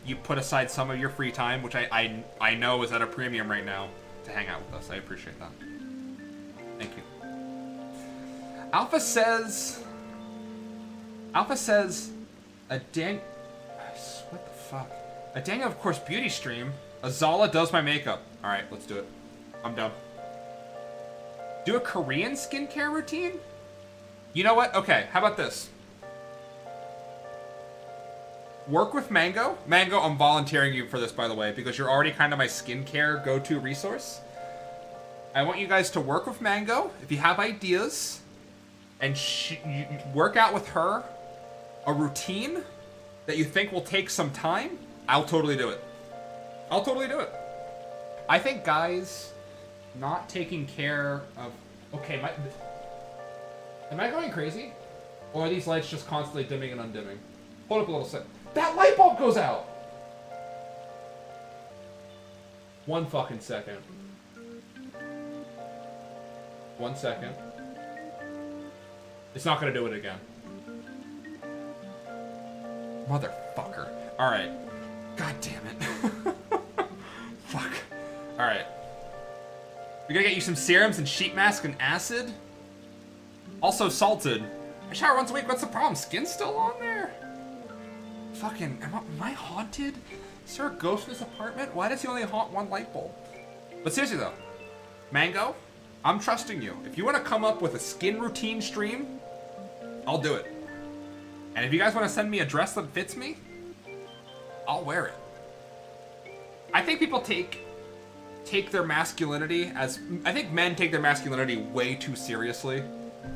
you put aside some of your free time, which I know is at a premium right now, to hang out with us. I appreciate that. Thank you. Alpha says, what the fuck? A Daniel, of course, beauty stream. Azala does my makeup. All right, let's do it. I'm done. Do a Korean skincare routine? You know what? Okay, how about this? Work with Mango. Mango, I'm volunteering you for this, by the way, because you're already kind of my skincare go-to resource. I want you guys to work with Mango. If you have ideas, and you work out with her a routine that you think will take some time, I'll totally do it. I'll totally do it. I think guys not taking care of... Okay, am I going crazy? Or are these lights just constantly dimming and undimming? Hold up a little sec. That light bulb goes out! 1 fucking second. 1 second. It's not gonna do it again. Motherfucker. Alright. God damn it. Fuck. Alright. We're gonna get you some serums and sheet mask and acid. Also salted. I shower once a week, what's the problem? Skin's still on there? Fucking, am I haunted? Is there a ghost in this apartment? Why does he only haunt one light bulb? But seriously though, Mango, I'm trusting you. If you want to come up with a skin routine stream, I'll do it. And if you guys want to send me a dress that fits me, I'll wear it. I think people take their masculinity as... I think men take their masculinity way too seriously.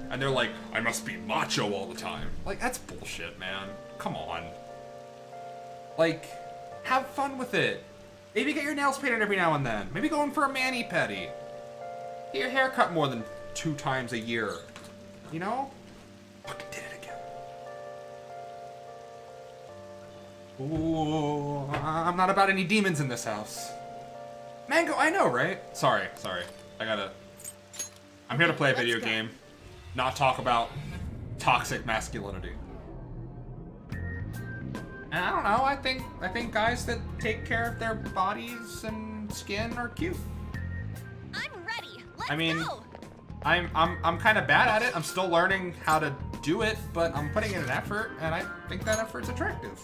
And they're like, I must be macho all the time. Like, that's bullshit, man. Come on. Like, have fun with it. Maybe get your nails painted every now and then. Maybe go in for a mani-pedi. Get your hair cut more than 2 times a year. You know? Fucking did it again. Ooh, I'm not about any demons in this house. Mango, I know, right? Sorry. I'm here to play a video game, not talk about toxic masculinity. And I don't know, I think guys that take care of their bodies and skin are cute. I'm ready. Let's go. I'm kind of bad at it. I'm still learning how to do it, but I'm putting in an effort, and I think that effort's attractive.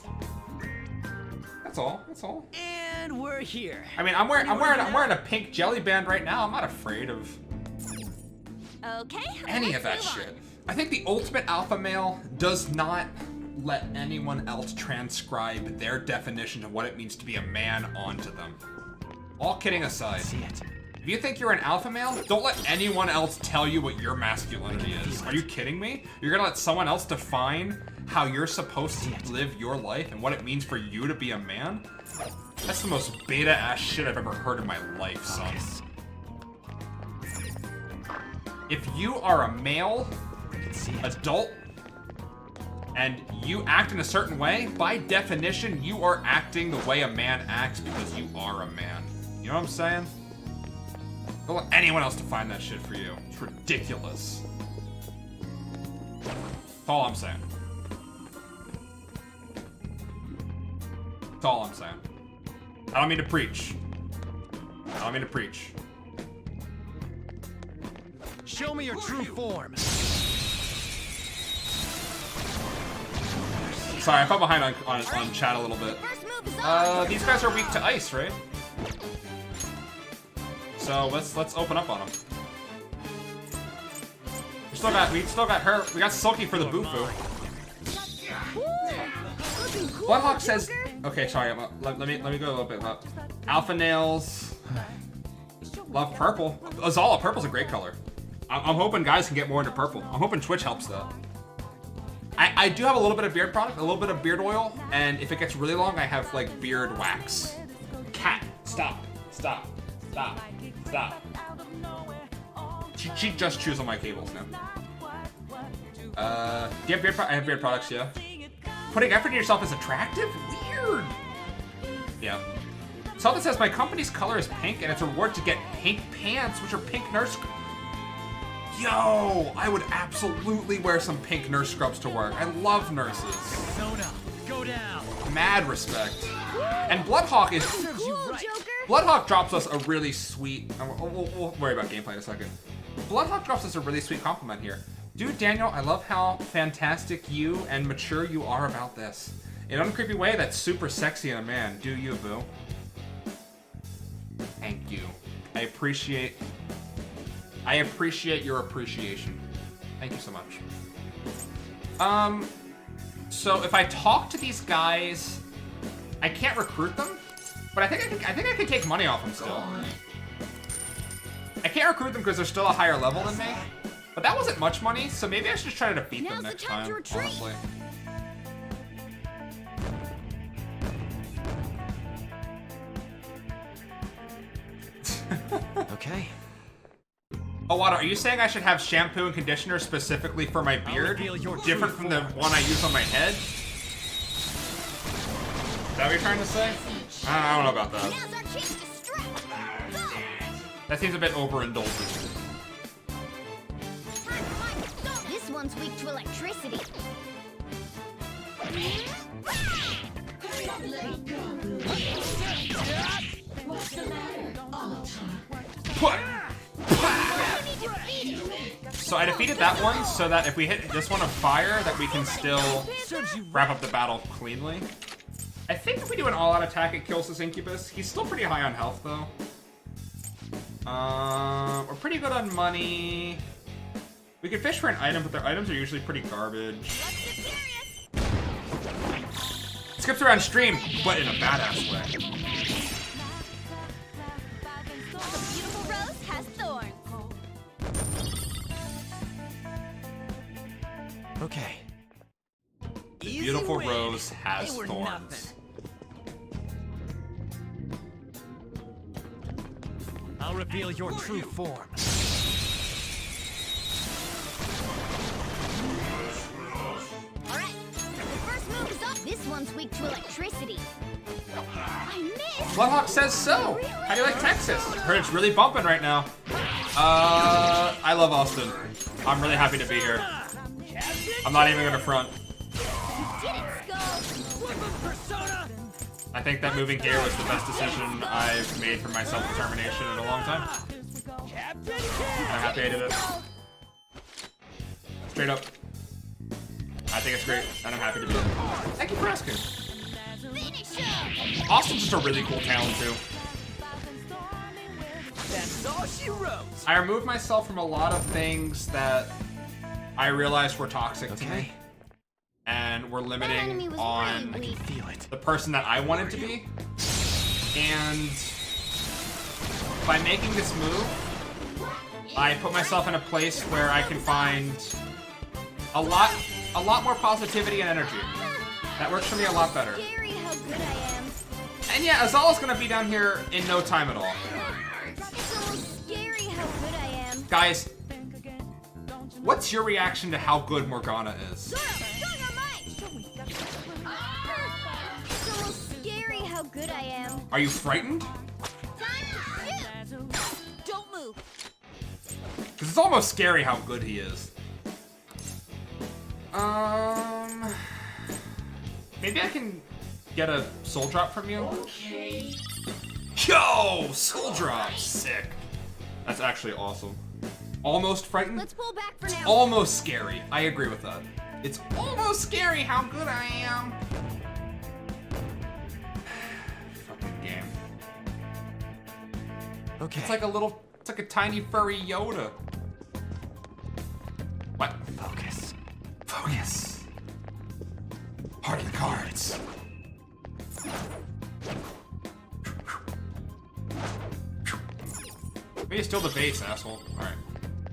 That's all. And we're here. I mean, I'm wearing a pink jelly band right now. I'm not afraid of Okay. any of that let's move shit. on. I think the ultimate alpha male does not let anyone else transcribe their definition of what it means to be a man onto them. All kidding aside, if you think you're an alpha male, don't let anyone else tell you what your masculinity is. Are you kidding me? You're gonna let someone else define how you're supposed to live your life and what it means for you to be a man? That's the most beta ass shit I've ever heard in my life, son. If you are a male adult and you act in a certain way, by definition, you are acting the way a man acts because you are a man. You know what I'm saying? Don't let anyone else define that shit for you. It's ridiculous. That's all I'm saying. That's all I'm saying. I don't mean to preach. Show me your true form. Sorry, I fell behind on chat a little bit. First move is on. These guys are weak to ice, right? So let's open up on them. We still got her. We got Sulky for the Bufu. Bloodhawk says, okay, sorry. Let me go a little bit up. Alpha nails. Love purple. Azala, purple's a great color. I'm hoping guys can get more into purple. I'm hoping Twitch helps that. I do have a little bit of beard product, a little bit of beard oil, and if it gets really long, I have like beard wax. Cat, stop. Stop. Stop. She just chews on my cables now. Do you have beard I have beard products, yeah. Putting effort in yourself is attractive? Weird. Yeah. Something says my company's color is pink and it's a reward to get pink pants, which are pink nurse. Yo, I would absolutely wear some pink nurse scrubs to work. I love nurses. Persona, go down. Mad respect. And Bloodhawk is... Cool, Joker. Bloodhawk drops us a really sweet... We'll worry about gameplay in a second. Bloodhawk drops us a really sweet compliment here. Dude, Daniel, I love how fantastic you and mature you are about this. In an uncreepy way, that's super sexy in a man. Do you, boo? Thank you. I appreciate your appreciation. Thank you so much. So if I talk to these guys, I can't recruit them, but I think I can take money off them still. I can't recruit them because they're still a higher level than me, but that wasn't much money, so maybe I should just try to defeat them next time, honestly. Okay. Oh, Wada, are you saying I should have shampoo and conditioner specifically for my beard? Different from the one I use on my head? Is that what you're trying to say? I don't know about that. That seems a bit overindulgent. This one's weak to electricity. So I defeated that one so that if we hit this one of fire, that we can still wrap up the battle cleanly. I think if we do an all-out attack, it kills this Incubus. He's still pretty high on health, though. We're pretty good on money. We could fish for an item, but their items are usually pretty garbage. Skips around stream, but in a badass way. The beautiful rose has thorns. Okay. The beautiful rose has thorns. I'll reveal your true form. Alright, the first move is up. This one's weak to electricity. I missed! Bloodhawk says so! How do you like Texas? Heard it's really bumping right now. I love Austin. I'm really happy to be here. I'm not even gonna front. I think that moving here was the best decision I've made for my self-determination in a long time. I'm happy I did it. Straight up. I think it's great, and I'm happy to be it. Thank you for asking. Austin's just a really cool town, too. That's all she wrote. I removed myself from a lot of things that I realized were toxic to me. And were limiting on the person that I wanted to be. And by making this move, I put myself in a place where I can find a lot more positivity and energy. That works for me a lot better. And yeah, Azala's gonna be down here in no time at all. It's almost scary how good I am. Guys, what's your reaction to how good Morgana is? It's almost scary how good I am. Are you frightened? Time to shoot! Don't move. Because it's almost scary how good he is. Maybe I can get a soul drop from you? Okay. Yo! Soul drop! Sick. That's actually awesome. Almost frightened? Let's pull back for now. Almost scary. I agree with that. It's almost scary how good I am. Fucking game. Okay. It's like a tiny furry Yoda. What? Focus. Focus. Heart of the cards. Maybe steal the base, asshole. Alright.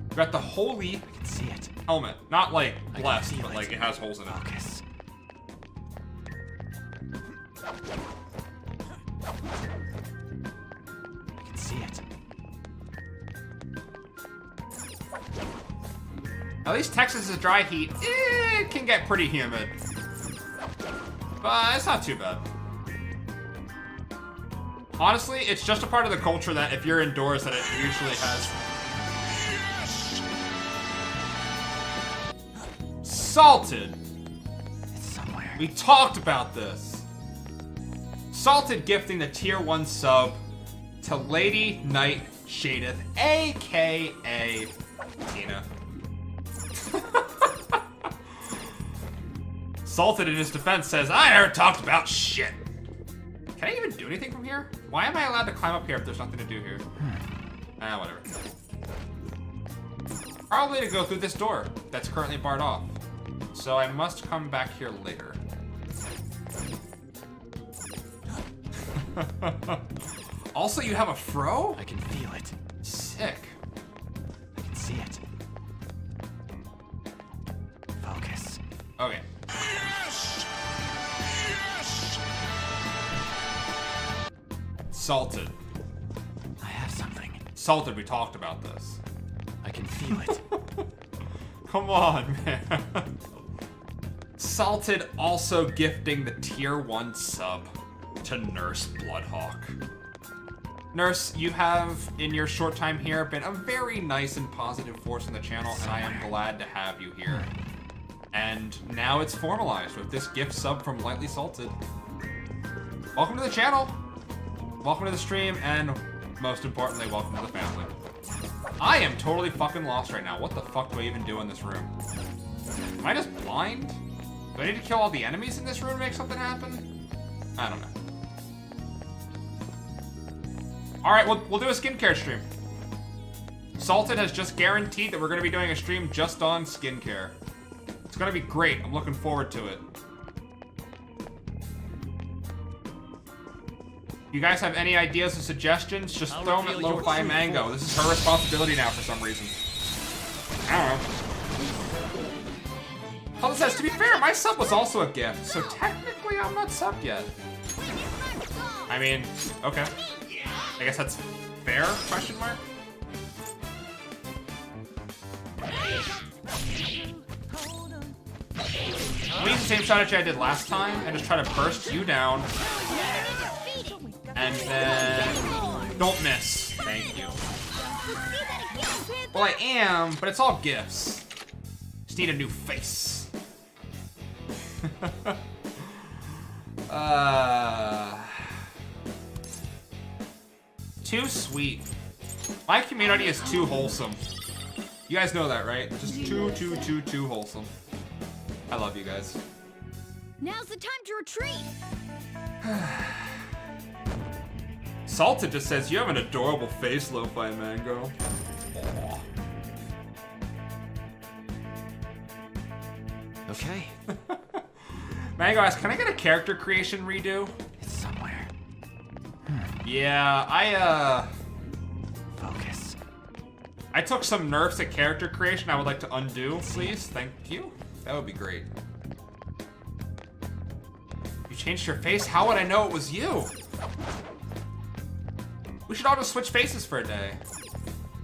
We got the holy I can see it. helmet. Not like blessed, but like it has holes in it. Focus. I can see it. At least Texas is dry heat. It can get pretty humid. But it's not too bad. Honestly, it's just a part of the culture that if you're indoors that it usually has. Salted. It's somewhere. We talked about this. Salted gifting the tier 1 sub to Lady Knight Shadeth, aka Tina. Salted in his defense says, I never talked about shit. Can I even do anything from here? Why am I allowed to climb up here if there's nothing to do here? Whatever. Probably to go through this door that's currently barred off. So I must come back here later. Also, you have a fro? I can feel it. Sick. I can see it. Focus. Okay. Salted. I have something. Salted, we talked about this. I can feel it. Come on, man. Salted also gifting the tier 1 sub to Nurse Bloodhawk. Nurse, you have, in your short time here, been a very nice and positive force in the channel, and I am glad to have you here. And now it's formalized with this gift sub from Lightly Salted. Welcome to the channel. Welcome to the stream, and most importantly, welcome to the family. I am totally fucking lost right now. What the fuck do I even do in this room? Am I just blind? Do I need to kill all the enemies in this room to make something happen? I don't know. Alright, we'll do a skincare stream. Salted has just guaranteed that we're going to be doing a stream just on skincare. It's going to be great. I'm looking forward to it. You guys have any ideas or suggestions? Just throw them at Lo-Fi Mango. This is her responsibility now for some reason. I don't know. Holly says, to be fair, my sub was also a gift, so technically I'm not subbed yet. I mean, okay. I guess that's fair, question mark? I'm using the same strategy I did last time and just try to burst you down. And then don't miss. Thank you. Well, I am, but it's all gifts. Just need a new face. Too sweet. My community is too wholesome. You guys know that, right? Just too wholesome. I love you guys. Now's the time to retreat. Salted just says, you have an adorable face, Lo-Fi Mango. Aww. Okay. Mango asks, can I get a character creation redo? It's somewhere. Yeah, Focus. I took some nerfs at character creation I would like to undo, please. Thank you. That would be great. You changed your face? How would I know it was you? We should all just switch faces for a day.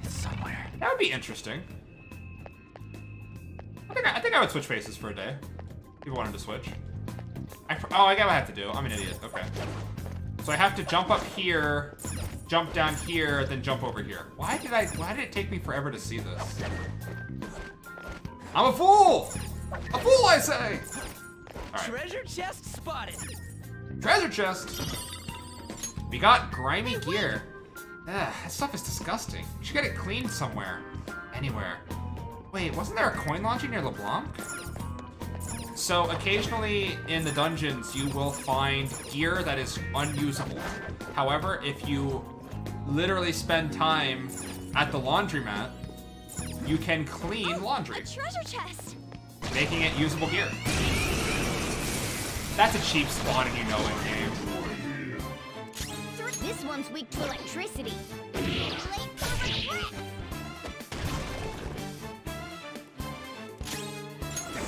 It's somewhere. That would be interesting. I think I would switch faces for a day. People wanted to switch. I get what I have to do. I'm an idiot. Okay. So I have to jump up here, jump down here, then jump over here. Why did it take me forever to see this? I'm a fool! A fool, I say! All right. Treasure chest spotted. Treasure chest! We got grimy gear. That stuff is disgusting. You should get it cleaned somewhere. Anywhere. Wait, wasn't there a coin laundry near LeBlanc? So occasionally in the dungeons you will find gear that is unusable. However, if you literally spend time at the laundromat, you can clean laundry, A treasure chest. making it usable gear. That's a cheap spawn and you know it, game. This one's weak to electricity.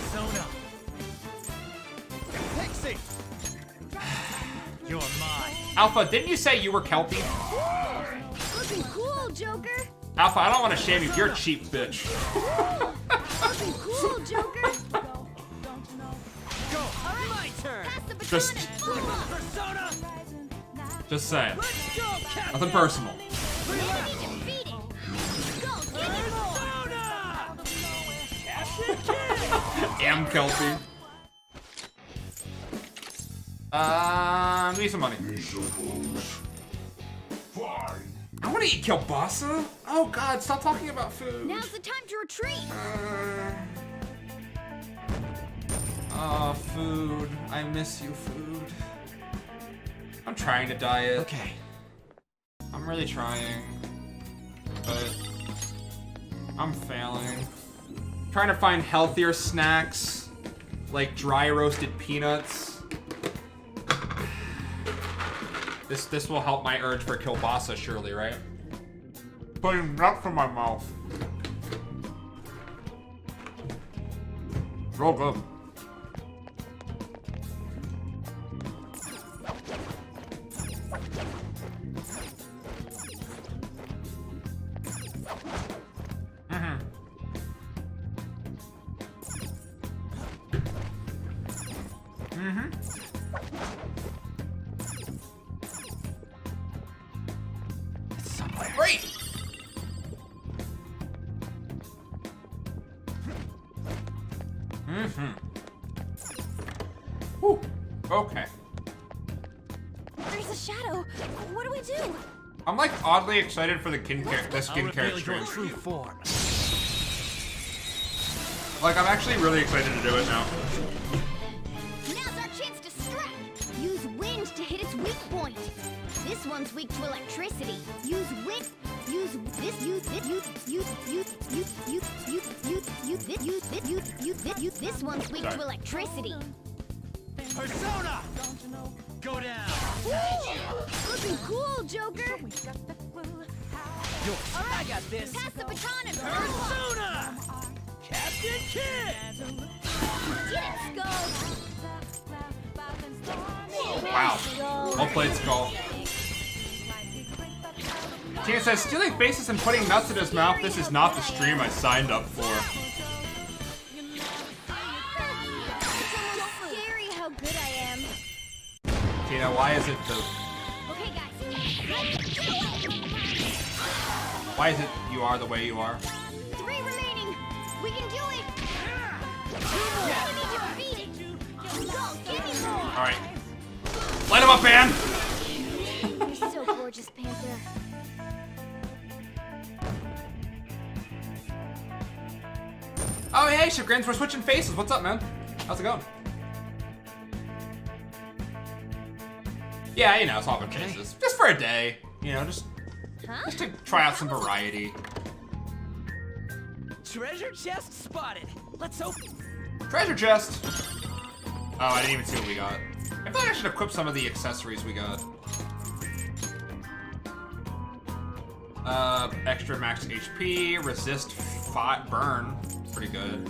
Sona. Pixie. You're mine. Alpha, didn't you say you were Kelpie? Looking cool, Joker. Alpha, I don't want to shame you. You're a cheap bitch. Looking cool, Joker. Go! My turn! Pass the baton Just- and follow up. Persona! Just saying. Let's go, Captain! Nothing personal. Enemy defeated. Go, get it. Persona! Captain Kidd! Damn, Kelpie. Need some money. I want to eat kielbasa. Oh God, stop talking about food. Now's the time to retreat. Food. I miss you, food. I'm trying to diet. Okay. I'm really trying. But I'm failing. Trying to find healthier snacks, like dry roasted peanuts. This will help my urge for kielbasa, surely, right? Putting nuts in my mouth. Real good. It's somewhere. Great! Whew. Okay. There's a shadow. What do we do? I'm like oddly excited for the I'll skincare reveal stream. your true form. Like I'm actually really excited to do it now. Now's our chance to strike. Use wind to hit its weak point. This one's weak to electricity. Use wind. Use this. Use this. Use this one's weak to electricity. Persona! Go down! Looking cool, Joker. Yours. I got this. Pass the baton and follow up. Persona! Captain Kidd! Get it, Skull. Wow. Well played, Skull. Tina says, stealing faces and putting nuts in his mouth, this is not the stream I signed up for. It's almost scary how good I am. Tina, why is it the... Okay, guys. Why is it you are the way you are? 3 remaining. We can do it. Enemy defeated. Go, give me more. Alright. Light him up, man! You're so gorgeous, Panther. Oh, hey, Chagrins, we're switching faces. What's up, man? How's it going? Yeah, you know, swapping faces. Just for a day. You know, just to try out some variety. Treasure chest spotted. Let's open. Treasure chest! Oh, I didn't even see what we got. I thought I should equip some of the accessories we got. Extra max HP, resist burn. Pretty good.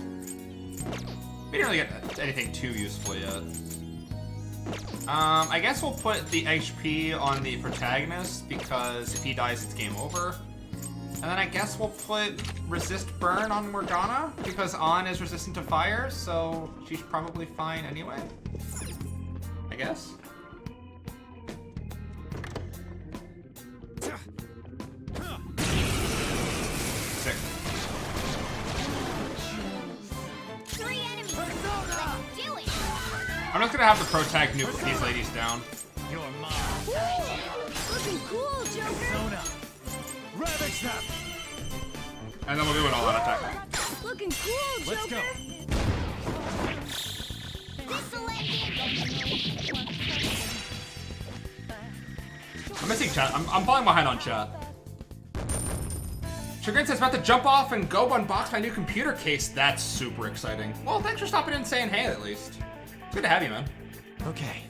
We didn't really get anything too useful yet. I guess we'll put the HP on the protagonist because if he dies, it's game over. And then I guess we'll put resist burn on Morgana because An is resistant to fire, so she's probably fine anyway. I guess. Sick. 3 enemies. Let's do it. I'm just gonna have the protag nuke these ladies down. You're mine. Looking cool, Joker. Persona! Ravage them! And then we'll do an all-out attack. Looking cool, Joker. Let's go! This'll end it. I'm missing chat. I'm falling behind on chat. Chagrin says about to jump off and go unbox my new computer case. That's super exciting. Well, thanks for stopping in and saying hey at least. It's good to have you, man. Okay.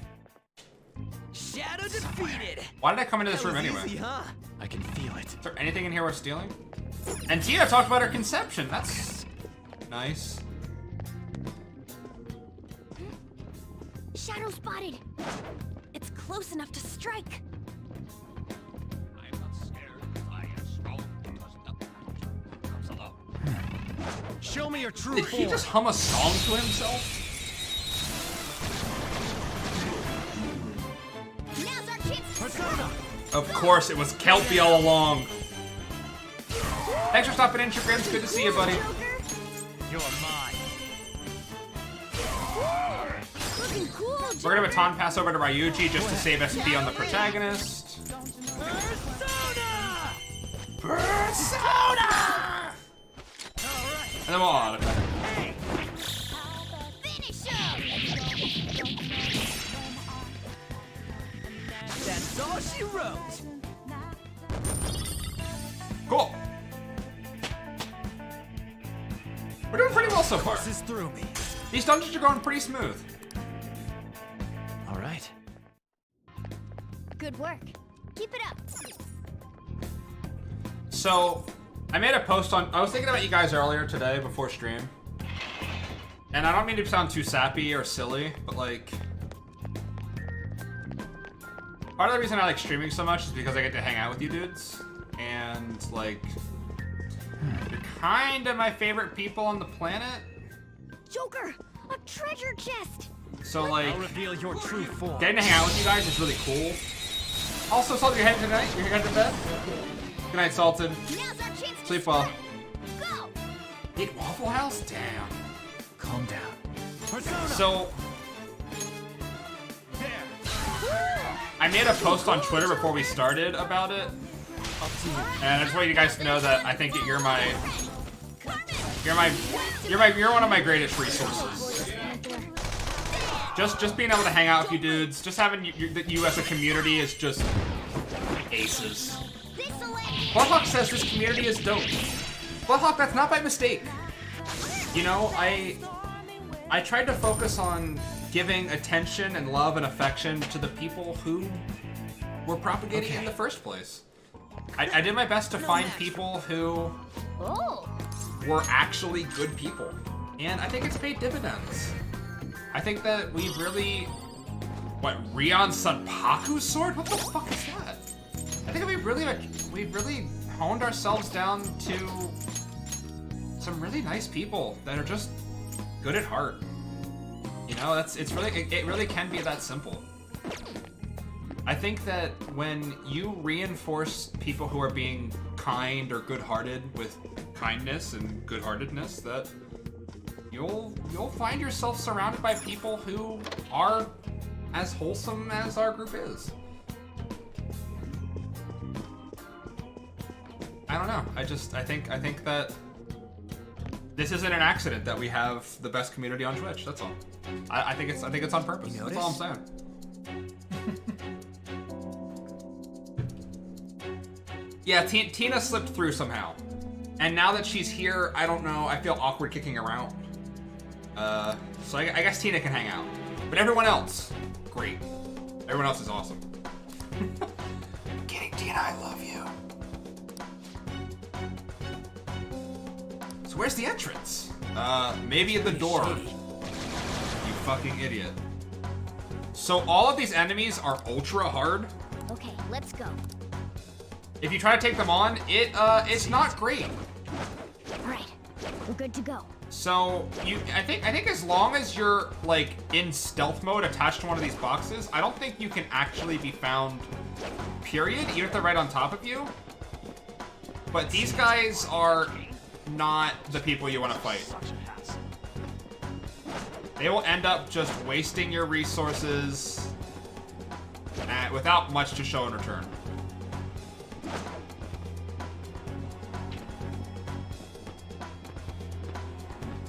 Shadow defeated! Why did I come into this That room was anyway? easy, huh? I can feel it. Is there anything in here worth stealing? And Tia talked about her conception. That's nice. Shadow spotted. It's close enough to strike. I'm not scared. I am strong because nothing comes alone. Show me your true Did he form. just hum a song to himself? Now's our chance to Persona. Of course, it was Kelpie all along. Thanks for stopping in, Trigrins. Good to see you, buddy. Joker. You're mine. Looking cool, Joker. We're gonna baton pass over to Ryuji just to save SP on the protagonist. Persona. Persona! And then we'll audit that. Finish him. That's all she wrote. Cool. We're doing pretty well so far. This is through me. These dungeons are going pretty smooth. All right. Good work. Keep it up. So, I made a post on. I was thinking about you guys earlier today before stream. And I don't mean to sound too sappy or silly, but like. Part of the reason I like streaming so much is because I get to hang out with you dudes. And like. You're kind of my favorite people on the planet. Joker, a treasure chest. So like. I'll reveal your true form. Getting to hang out with you guys is really cool. Also, Salted, you're heading tonight? You're heading to bed? Good night, Salted. Now's our chance to Sleep well. Go. Eat Waffle House? Damn. Calm down. Persona. So, There. I made a post on Twitter before we started about it. And I just want you guys to know that I think that you're one of my greatest resources. Just being able to hang out with you dudes, just having you as a community is just aces. Bloodhawk says this community is dope. Bloodhawk, that's not by mistake. You know, I tried to focus on giving attention and love and affection to the people who were propagating in the first place. I did my best to find people who were actually good people. And I think it's paid dividends. I think that we've really... What, Rion Sunpaku's sword? What the fuck is that? I think we've really honed ourselves down to some really nice people that are just good at heart. You know, it really can be that simple. I think that when you reinforce people who are being kind or good-hearted with kindness and good-heartedness, that you'll find yourself surrounded by people who are as wholesome as our group is. I don't know. I think that this isn't an accident that we have the best community on Twitch. That's all. I think it's on purpose. That's all I'm saying. Yeah, Tina slipped through somehow. And now that she's here, I don't know, I feel awkward kicking her out. So I guess Tina can hang out. But everyone else, great. Everyone else is awesome. Kidding, Tina, I love you. So where's the entrance? Maybe at the door. You fucking idiot. So all of these enemies are ultra hard. Okay, let's go. If you try to take them on, it's not great. Right, we're good to go. So I think as long as you're like in stealth mode attached to one of these boxes, I don't think you can actually be found. Period. Even if they're right on top of you. But these guys are not the people you want to fight. They will end up just wasting your resources without much to show in return.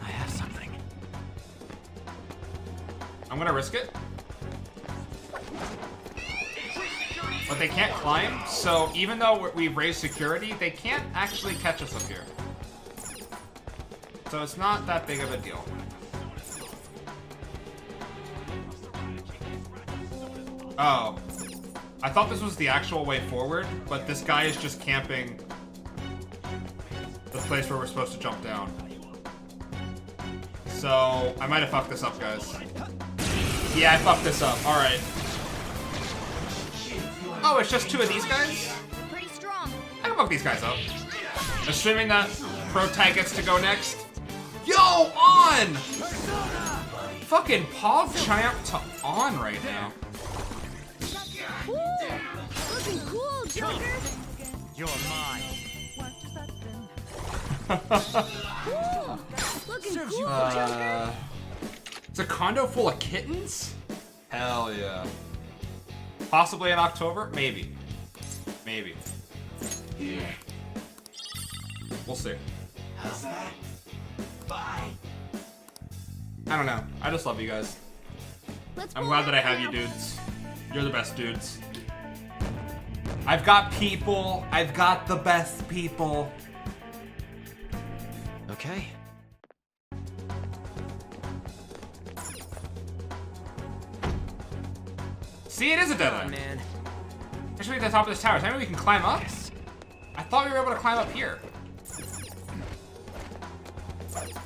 I have something. I'm gonna risk it. But they can't climb, so even though we've raised security, they can't actually catch us up here. So it's not that big of a deal. Oh. I thought this was the actual way forward, but this guy is just camping the place where we're supposed to jump down. So, I might have fucked this up, guys. Yeah, I fucked this up. Alright. Oh, it's just two of these guys? Pretty strong. I can fuck these guys up. Assuming that Pro Tag gets to go next. Yo, on! Fucking PogChamp to on right now. Ooh, looking cool, Joker. You're mine. Cool. Looking cool, Joker. It's a condo full of kittens? Hell yeah. Possibly in October? Maybe. Maybe. Yeah. We'll see. Bye. I don't know. I just love you guys. Let's I'm pull glad that I out have you now. dudes. You're the best dudes. I've got people. I've got the best people. Okay. See, it is a dead Come on, end. man. I should be at the top of this tower. Maybe we can climb up? I thought we were able to climb up here.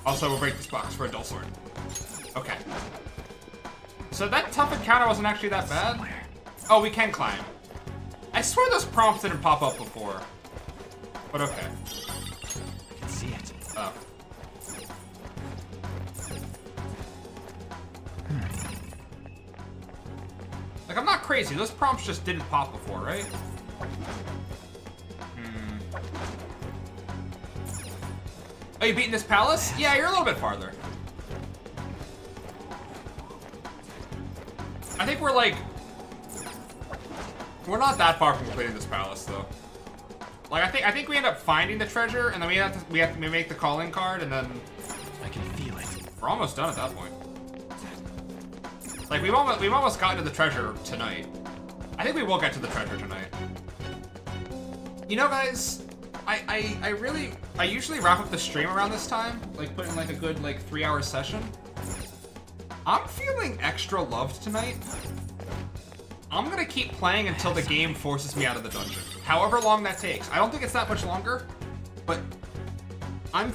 Also, we'll break this box for a dull sword. Okay. So that tough encounter wasn't actually that bad. Oh, we can climb. I swear those prompts didn't pop up before. But okay. I can see it. Oh. Like, I'm not crazy. Those prompts just didn't pop before, right? Oh, you beating this palace? Yeah, you're a little bit farther. I think we're like... We're not that far from completing this palace, though. Like, I think we end up finding the treasure, and then we have to make the calling card, and then... I can feel it. We're almost done at that point. Like, we've almost gotten to the treasure tonight. I think we will get to the treasure tonight. You know, guys, I usually wrap up the stream around this time, like put in like a good like 3-hour session. I'm feeling extra loved tonight. I'm gonna keep playing until the game forces me out of the dungeon. However long that takes. I don't think it's that much longer, but I'm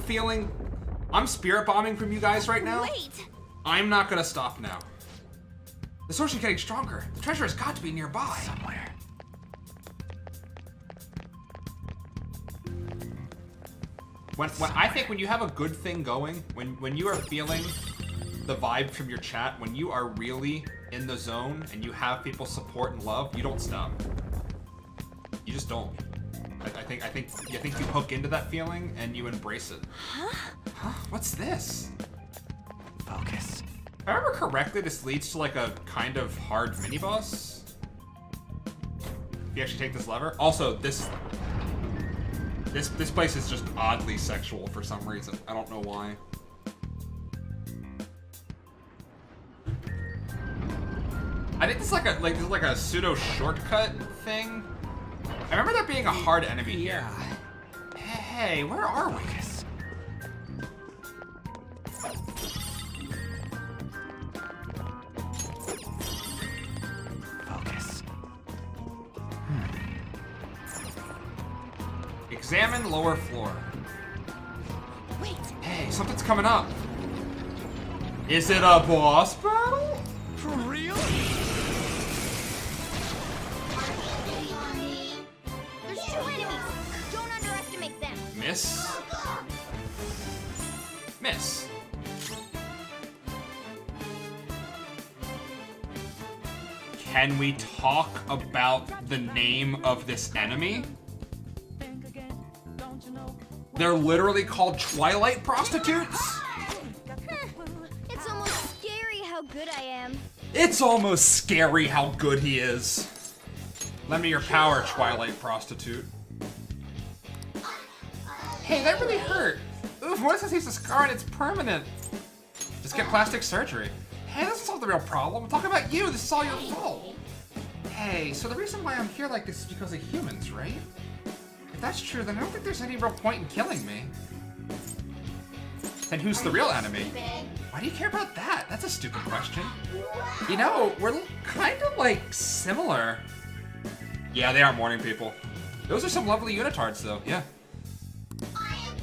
spirit bombing from you guys right now. Wait. I'm not gonna stop now. The source is getting stronger. The treasure has got to be nearby. Somewhere. When I think when you have a good thing going, when you are feeling the vibe from your chat, when you are really in the zone and you have people support and love, you don't stop. You just don't. I think you hook into that feeling and you embrace it. Huh? What's this? Focus. If I remember correctly, this leads to like a kind of hard mini boss. If you actually take this lever. Also, this place is just oddly sexual for some reason. I don't know why. I think this is like a pseudo shortcut thing. I remember there being a hard enemy here. Hey, where are we? Focus. Examine lower floor. Wait. Hey, something's coming up. Is it a boss battle? For real? There's 2 enemies. Don't underestimate them. Miss? Miss. Can we talk about the name of this enemy? They're literally called Twilight prostitutes? It's almost scary how good I am. It's almost scary how good he is. Lend me your power, Twilight prostitute. Hey, that really hurt. Oof, what if he's a scar and it's permanent? Just get plastic surgery. Hey, that's not the real problem. I'm talking about you. This is all your fault. Hey, so the reason why I'm here like this is because of humans, right? If that's true, then I don't think there's any real point in killing me. Then who's the real enemy? Why do you care about that? That's a stupid question. You know, we're kind of like similar. Yeah, they are morning people. Those are some lovely unitards though, yeah.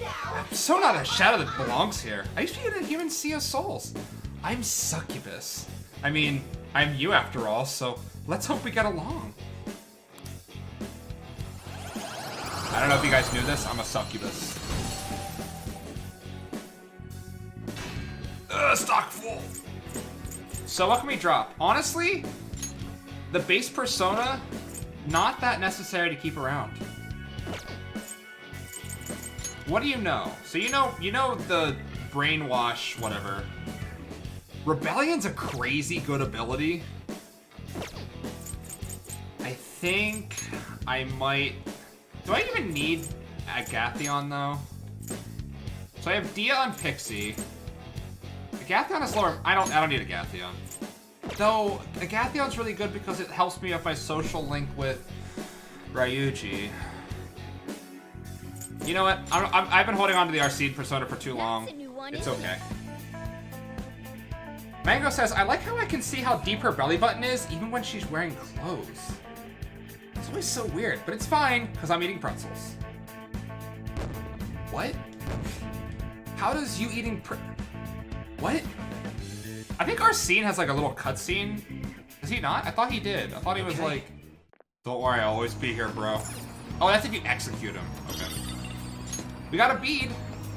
I'm so not a shadow that belongs here. I used to be in a human sea of souls. I'm succubus. I mean, I'm you after all, so let's hope we get along. I don't know if you guys knew this, I'm a succubus. sock full. So what can we drop? Honestly, the base persona, not that necessary to keep around. What do you know? So you know the brainwash, whatever. Rebellion's a crazy good ability. I think I might... Do I even need Agathion, though? So I have Dia on Pixie. Agathion is lower. I don't need Agathion. Though, Agathion's really good because it helps me with my social link with Ryuji. You know what? I've been holding on to the Arsene persona for too long. It's okay. Mango says, I like how I can see how deep her belly button is even when she's wearing clothes. It's always so weird, but it's fine because I'm eating pretzels. What? How does you eating What? I think Arsene has like a little cutscene. Does he not? I thought he did. I thought he was like, don't worry, I'll always be here, bro. Oh, that's if you execute him. Okay. We got a bead.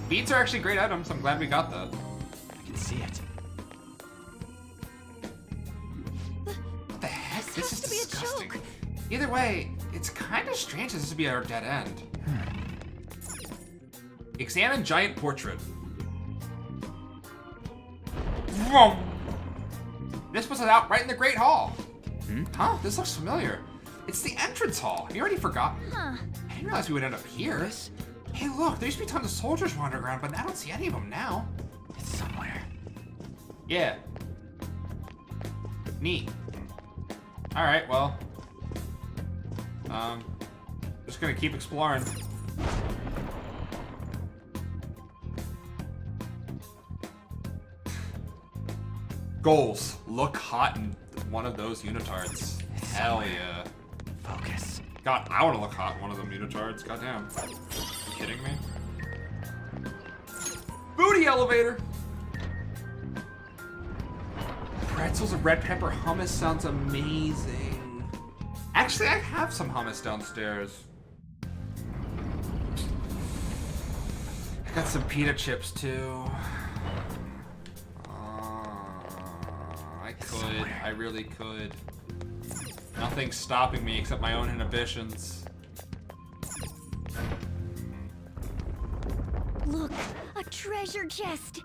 Beads are actually great items. I'm glad we got that. I can see it. What the heck? This is disgusting. Either way, it's kind of strange that this would be our dead end. Examine giant portrait. Vroom. This was out right in the Great Hall. Huh? This looks familiar. It's the entrance hall. You already forgot. Huh. I didn't realize we would end up here. Hey, look, there used to be tons of soldiers wandering around, but I don't see any of them now. It's somewhere. Yeah. Neat. Alright, well. Just gonna keep exploring. Goals. Look hot in one of those unitards. Hell yeah. Focus. God, I want to look hot in one of them unitards. Goddamn. Are you kidding me? Booty elevator! Pretzels and red pepper hummus sounds amazing. Actually, I have some hummus downstairs. I got some pita chips too. I could. I really could. Nothing's stopping me except my own inhibitions. Look, a treasure chest.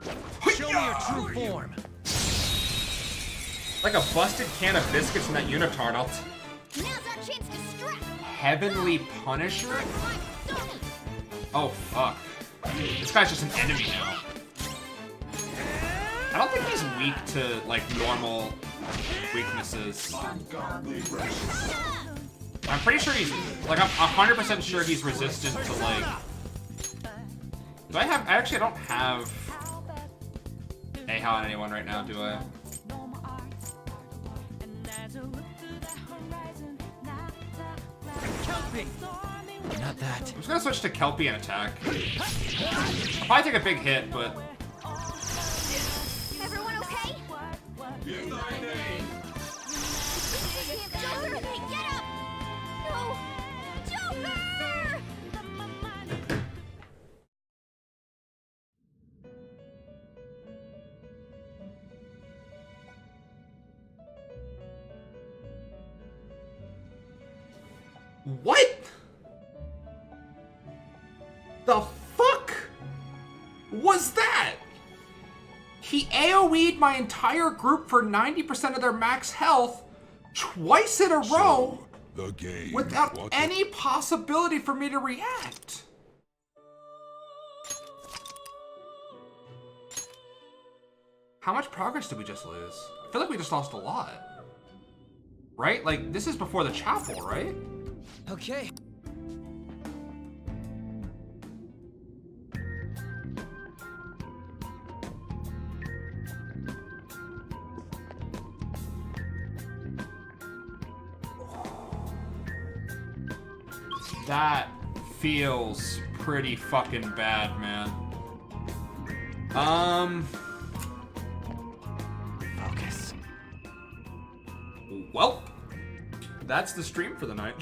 Show me your true form. Like a busted can of biscuits in that unitard. Now's our chance to strike. Heavenly Punisher? Oh, fuck. This guy's just an enemy now. I don't think he's weak to, like, normal weaknesses. I'm pretty sure he's, like, I'm 100% sure he's resistant to, like... Do I have, I don't have Aha on anyone right now, do I? Kelpie. Not that. I'm just gonna switch to Kelpie and attack. I'll probably take a big hit, but... Everyone okay? Give thy name. Joker, get up! No! Joker! What? The fuck was that? He AoE'd my entire group for 90% of their max health twice in a row The game. without What any possibility for me to react. How much progress did we just lose? I feel like we just lost a lot. Right? Like, this is before the chapel, right? Okay. That feels pretty fucking bad, man. Focus. Well, that's the stream for the night.